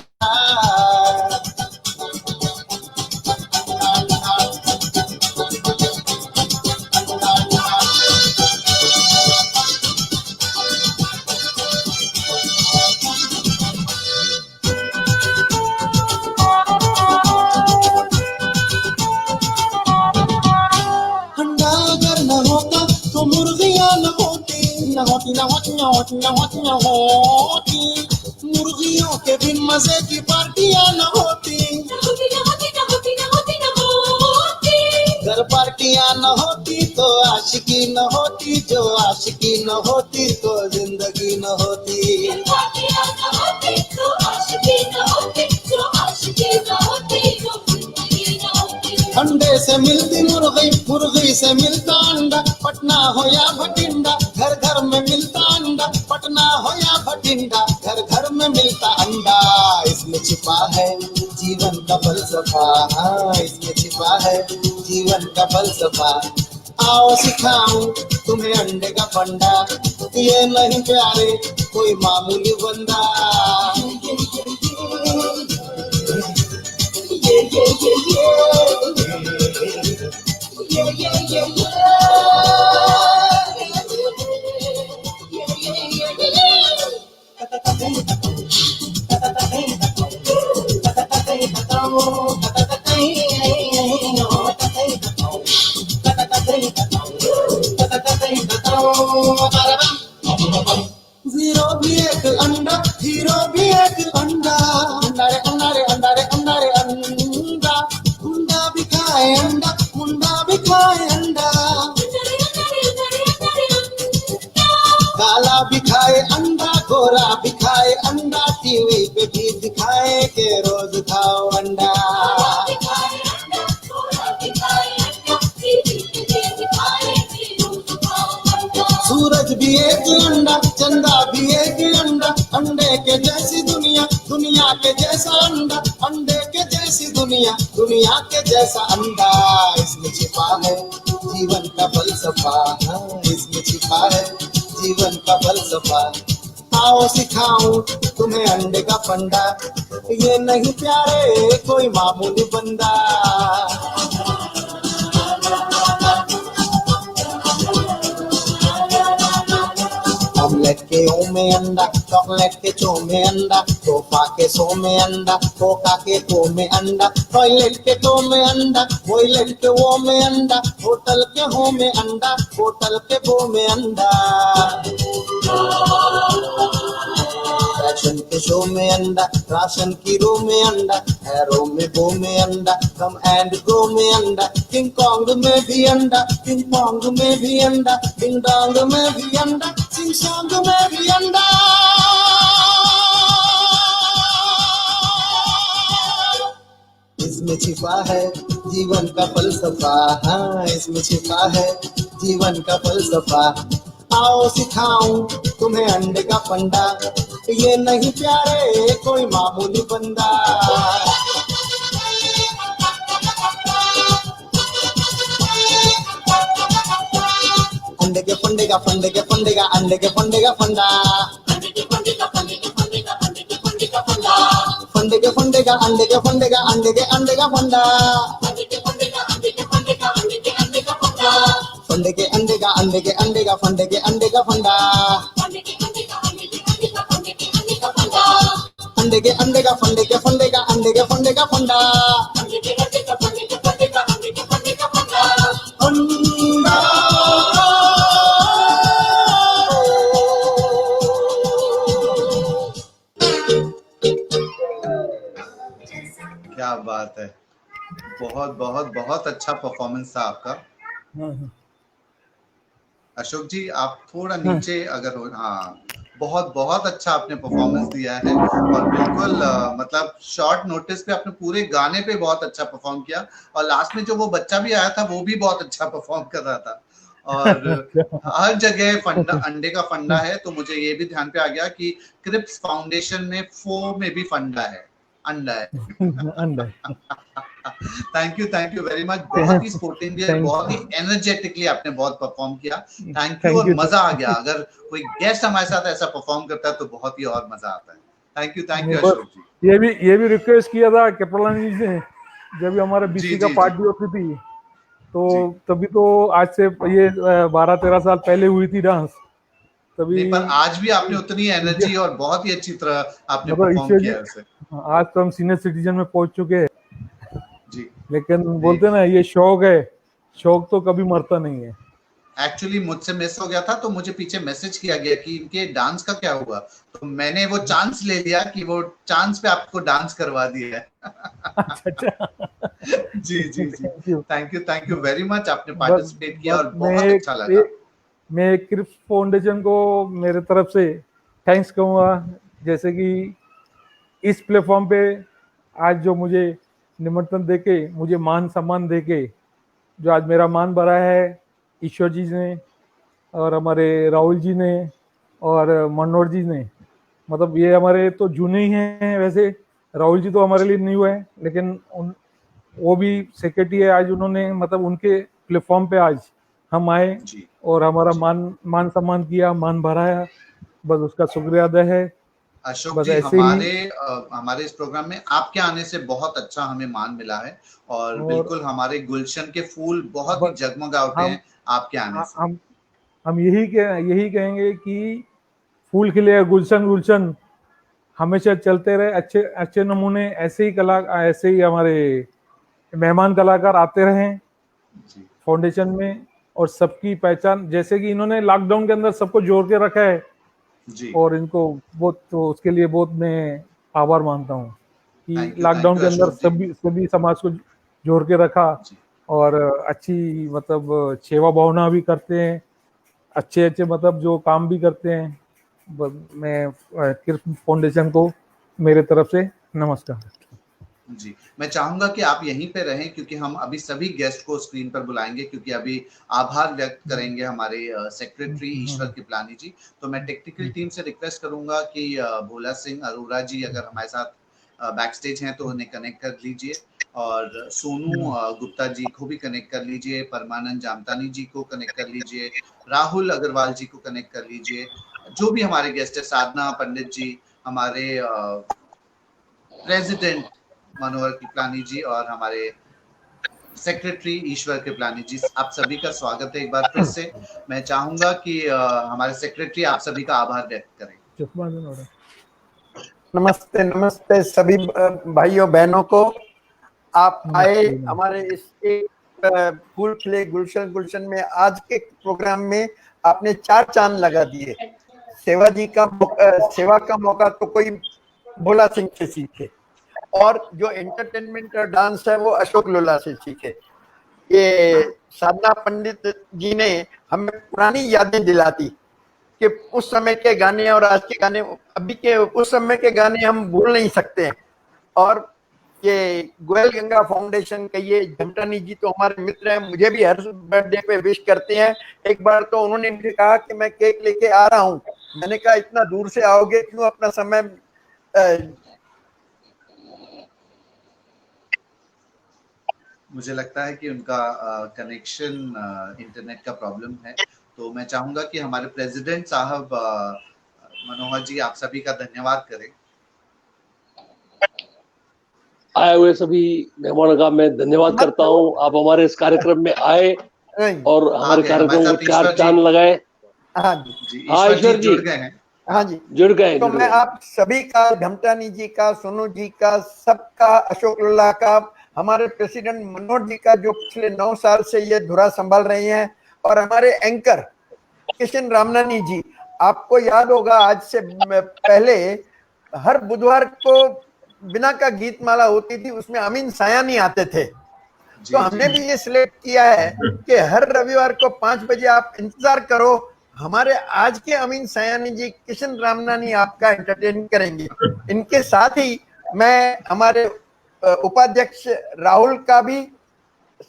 S11: न होती न होती न होती न होती न होती, मुर्गियों के बिन मजे की पार्टियां न होती, अगर पार्टियां न होती तो आशिकी न होती, जो आशिकी न होती तो जिंदगी न होती। अंडे से मिलती मुर्गी, मुर्गी से मिलता अंडा, पटना हो या भटिंडा, घर घर में मिलता अंडा, पटना हो या भटिंडा, घर घर में मिलता अंडा। इसमें छिपा है जीवन का फलसफा, हाँ इसमें छिपा है जीवन का फलसफा। आओ सिखाऊं तुम्हें अंडे का फंडा, ये नहीं प्यारे कोई मामूली बंदा। जीरो भी एक अंडा, हीरो भी एक अंडा, अंडा रे अंडा रे अंडा रे अंडा रे अंडा, मुंडा भी खाए अंडा, मुंडा भी खाए अंडा, काला भी खाए अंडा, गोरा भी खाए अंडा, टीवी पे भी दिखाए के रोज खाओ अंडा। सूरज भी एक अंडा, चंदा भी एक अंडा, अंडे के जैसी दुनिया, दुनिया के जैसा अंडा, अंडे के जैसी दुनिया, दुनिया के जैसा अंडा। इसमें छिपा है जीवन का फलसफा, हाँ इसमें छिपा है जीवन का फलसफा। आओ सिखाऊं तुम्हें अंडे का फंडा, ये नहीं प्यारे कोई मामूली बंदा। ऑमलेट के ओ में अंडा, चॉकलेट के चो में अंडा, सोफा के सो में अंडा, कोका के को में अंडा, टॉयलेट के टो में अंडा, टॉयलेट के वो में अंडा, होटल के हो में अंडा, होटल के वो में अंडा। फैशन के शो में अंडा, राशन की रो में अंडा, हैरो में वो में अंडा, कम एंड गो में अंडा, किंग कॉन्ग में भी अंडा, किंग कॉन्ग में भी अंडा, डिंग डोंग में भी अंडा, सिंग सॉन्ग में भी अंडा। इसमें छिपा है जीवन का फलसफा, हाँ इसमें छिपा है जीवन का फलसफा। आओ सिखाऊं तुम्हें अंडे का फंडा, ये नहीं प्यारे कोई मामूली बंदा। अंडे के फंडे का फंडे के फंडे का अंडे के फंडे का फंडा, फंडे के फंडे का अंडे के फंडे का अंडे के अंडे का फंडा, फंडे के अंडे का अंडे के अंडे का फंडे के अंडे का फंडा, अंडे के अंडे का फंडे के फंडे का अंडे के फंडे का फंडा, अंडा।
S1: क्या बात है, बहुत बहुत बहुत अच्छा परफॉर्मेंस था आपका। अशोक जी आप थोड़ा नीचे अगर हो, हाँ बहुत बहुत अच्छा आपने परफॉर्मेंस दिया है और बिल्कुल मतलब शॉर्ट नोटिस पे आपने पूरे गाने पे बहुत अच्छा परफॉर्म किया और लास्ट में जो वो बच्चा भी आया था वो भी बहुत अच्छा परफॉर्म कर रहा था और हर जगह फंडा, अंडे का फंडा है। तो मुझे ये भी ध्यान पे आ गया कि क्रिप्स फाउंडेशन में फो में भी फंडा है, अंडा है।
S8: अंडा।
S1: Thank you very much. बहुत ही स्पोर्टिवली, बहुत ही एनर्जेटिकली आपने बहुत परफॉर्म किया। थैंक यू और मजा आ गया। अगर कोई गेस्ट हमारे साथ ऐसा परफॉर्म करता है तो बहुत ही और मजा आता है। थैंक यू अशोक जी।
S8: ये भी रिक्वेस्ट किया था कृपलानी जी ने, जब भी हमारे बीसी का पार्टी होती थी तो तभी तो आज से ये 12-13 साल पहले हुई थी डांस तभी।
S1: पर आज भी आपने उतनी एनर्जी और बहुत ही अच्छी तरह आपने परफॉर्म किया है।
S8: आज तो हम सीनियर सिटीजन में पहुंच चुके हैं
S1: जी,
S8: लेकिन बोलते ना ये शौक है, शौक तो कभी मरता नहीं है।
S1: एक्चुअली मुझसे मिस हो गया था, तो मुझे पीछे मैसेज किया गया कि इनके डांस का क्या हुआ, तो मैंने वो चांस ले लिया कि वो चांस पे आपको डांस करवा दिया है।
S8: अच्छा
S1: जी जी जी,
S8: thank you.
S1: Thank you very much, आपने
S8: बस
S1: पार्टिसिपेट किया
S8: बस
S1: और बहुत अच्छा लगा।
S8: मैं क्रिप्स फाउंडेशन को मेरे तरफ से थैंक्स कहूँगा, जैसे कि इस प्लेटफॉर्म पे आज जो मुझे निमंत्रण देके, मुझे मान सम्मान देके, जो आज मेरा मान बढ़ा है ईश्वर जी ने और हमारे राहुल जी ने और मनोहर जी ने, मतलब ये हमारे तो जूने ही हैं। वैसे राहुल जी तो हमारे लिए न्यू है, लेकिन वो भी सेक्रेटरी है। आज उन्होंने मतलब उनके प्लेटफॉर्म पे आज हम आए
S1: जी
S8: और हमारा मान सम्मान किया, मान बढ़ाया, बस उसका शुक्रिया अदा है।
S1: अशोक
S8: बस
S1: जी,
S8: ऐसे ही
S1: हमारे इस प्रोग्राम में आपके आने से बहुत अच्छा हमें मान मिला है, और बिल्कुल हमारे गुलशन के फूल बहुत ही
S8: बस
S1: जगमगा उठे हैं आपके आने से।
S8: हम यही कहेंगे कि फूल खिले गुलशन गुलशन हमेशा चलते रहे, अच्छे अच्छे नमूने, ऐसे ही हमारे मेहमान कलाकार आते रहें
S1: जी
S8: फाउंडेशन में, और सबकी पहचान, जैसे कि इन्होंने लॉकडाउन के अंदर सबको जोड़ के रखा है,
S1: जी,
S8: और इनको बहुत, तो उसके लिए बहुत मैं आभार मानता हूँ कि
S1: थैंक यू
S8: लॉकडाउन के अंदर
S1: अशोक जी।
S8: सभी समाज को जोड़ के रखा,
S1: जी
S8: और अच्छी मतलब सेवा भावना भी करते हैं, अच्छे मतलब जो काम भी करते हैं। मैं कृष्ण फाउंडेशन को मेरे तरफ से नमस्कार।
S1: जी, मैं चाहूंगा कि आप यहीं पे रहें, क्योंकि हम अभी सभी गेस्ट को स्क्रीन पर बुलाएंगे, क्योंकि अभी आभार व्यक्त करेंगे हमारे सेक्रेटरी ईश्वर कृपलानी जी। तो मैं टेक्निकल टीम से रिक्वेस्ट करूंगा कि भोला सिंह अरोड़ा जी अगर हमारे साथ बैक स्टेज हैं तो उन्हें कनेक्ट कर लीजिए, और सोनू गुप्ता जी को भी कनेक्ट कर लीजिए, परमानंद जामतानी जी को कनेक्ट कर लीजिए, राहुल अग्रवाल जी को कनेक्ट कर लीजिए, जो भी हमारे गेस्ट है, साधना पंडित जी, हमारे प्रेसिडेंट मनोहर कृपलानी जी, और हमारे सेक्रेटरी ईश्वर कृपलानी जी, आप सभी का स्वागत है एक बार फिर से। मैं चाहूंगा कि हमारे सेक्रेटरी आप सभी का आभार व्यक्त करें।
S12: नमस्ते नमस्ते सभी भाइयों बहनों को। आप आए हमारे इस एक फूल खिले गुलशन गुलशन में। आज के प्रोग्राम में आपने 4 चांद लगा दिए। सेवा का मौका तो कोई भोला सिंह से सीखे, और जो एंटरटेनमेंट और डांस है वो अशोक लोला से सीखे। ये साधना पंडित जी ने हमें पुरानी यादें दिला दी कि उस समय के गाने और आज के गाने, अभी के उस समय के गाने हम भूल नहीं सकते हैं। और ये गोयल गंगा फाउंडेशन के ये घंटानी जी तो हमारे मित्र हैं, मुझे भी हर बर्थडे पे विश करते हैं। एक बार तो उन्होंने मुझे कहा कि मैं केक लेके आ रहा हूँ। मैंने कहा इतना दूर से आओगे क्यों, अपना समय
S1: मुझे लगता है कि उनका कनेक्शन इंटरनेट का प्रॉब्लम है, तो मैं चाहूंगा कि हमारे प्रेसिडेंट साहब मनोहर जी आप सभी का धन्यवाद करें।
S2: आए हुए सभी मेहमानों का मैं धन्यवाद करता हूँ। आप हमारे इस कार्यक्रम में आए और हमारे कार्यक्रम को 4 चांद लगाए।
S12: हाँ
S1: जी, ईश्वर जी जुड़ गए हैं।
S12: हाँ जी
S2: जुड़ गए।
S12: तो मैं आप सभी का, घमटानी जी का, सोनू जी का, सबका, अशोक लोला का, हमारे प्रेसिडेंट मनोहर जी का जो पिछले 9 साल से ये धुरा संभाल रहे हैं, और हमारे एंकर किशन रामनानी जी। आपको याद होगा आज से पहले हर बुधवार को बिना का गीत माला होती थी, उसमें अमीन सायानी आते थे। तो हमने भी ये सिलेक्ट किया है कि हर रविवार को 5 बजे आप इंतजार करो, हमारे आज के अमीन सयानी जी, किशन रामनानी आपका एंटरटेन करेंगे। इनके साथ ही मैं हमारे उपाध्यक्ष राहुल का भी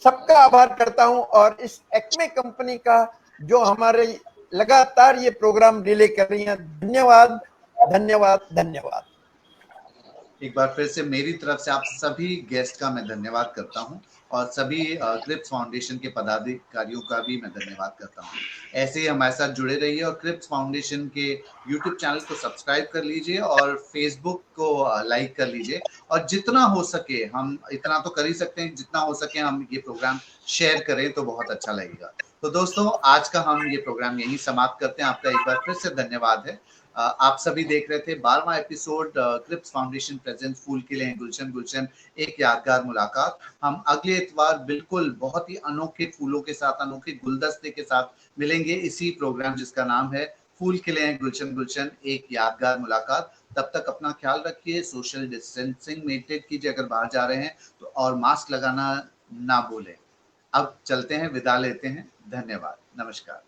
S12: सबका आभार करता हूं, और इस एक्मे कंपनी का जो हमारे लगातार ये प्रोग्राम रिले कर रही है। धन्यवाद धन्यवाद धन्यवाद।
S1: एक बार फिर से मेरी तरफ से आप सभी गेस्ट का मैं धन्यवाद करता हूं, और सभी क्रिप्स फाउंडेशन के पदाधिकारियों का भी मैं धन्यवाद करता हूं। ऐसे ही हमारे साथ जुड़े रहिए, और क्रिप्स फाउंडेशन के यूट्यूब चैनल को सब्सक्राइब कर लीजिए और फेसबुक को लाइक कर लीजिए, और जितना हो सके, हम इतना तो कर ही सकते हैं, जितना हो सके हम ये प्रोग्राम शेयर करें तो बहुत अच्छा लगेगा। तो दोस्तों, आज का हम ये प्रोग्राम यहीं समाप्त करते हैं। आपका एक बार फिर से धन्यवाद है। आप सभी देख रहे थे 12वां एपिसोड क्रिप्स फाउंडेशन प्रेजेंट्स फूल खिले हैं गुलशन गुलशन एक यादगार मुलाकात। हम अगले इतवार बिल्कुल बहुत ही अनोखे फूलों के साथ, अनोखे गुलदस्ते के साथ मिलेंगे इसी प्रोग्राम जिसका नाम है फूल खिले हैं गुलशन गुलशन एक यादगार मुलाकात। तब तक अपना ख्याल रखिए, सोशल डिस्टेंसिंग मेंटेन कीजिए अगर बाहर जा रहे हैं तो, और मास्क लगाना ना भूलें। अब चलते हैं, विदा लेते हैं। धन्यवाद, नमस्कार।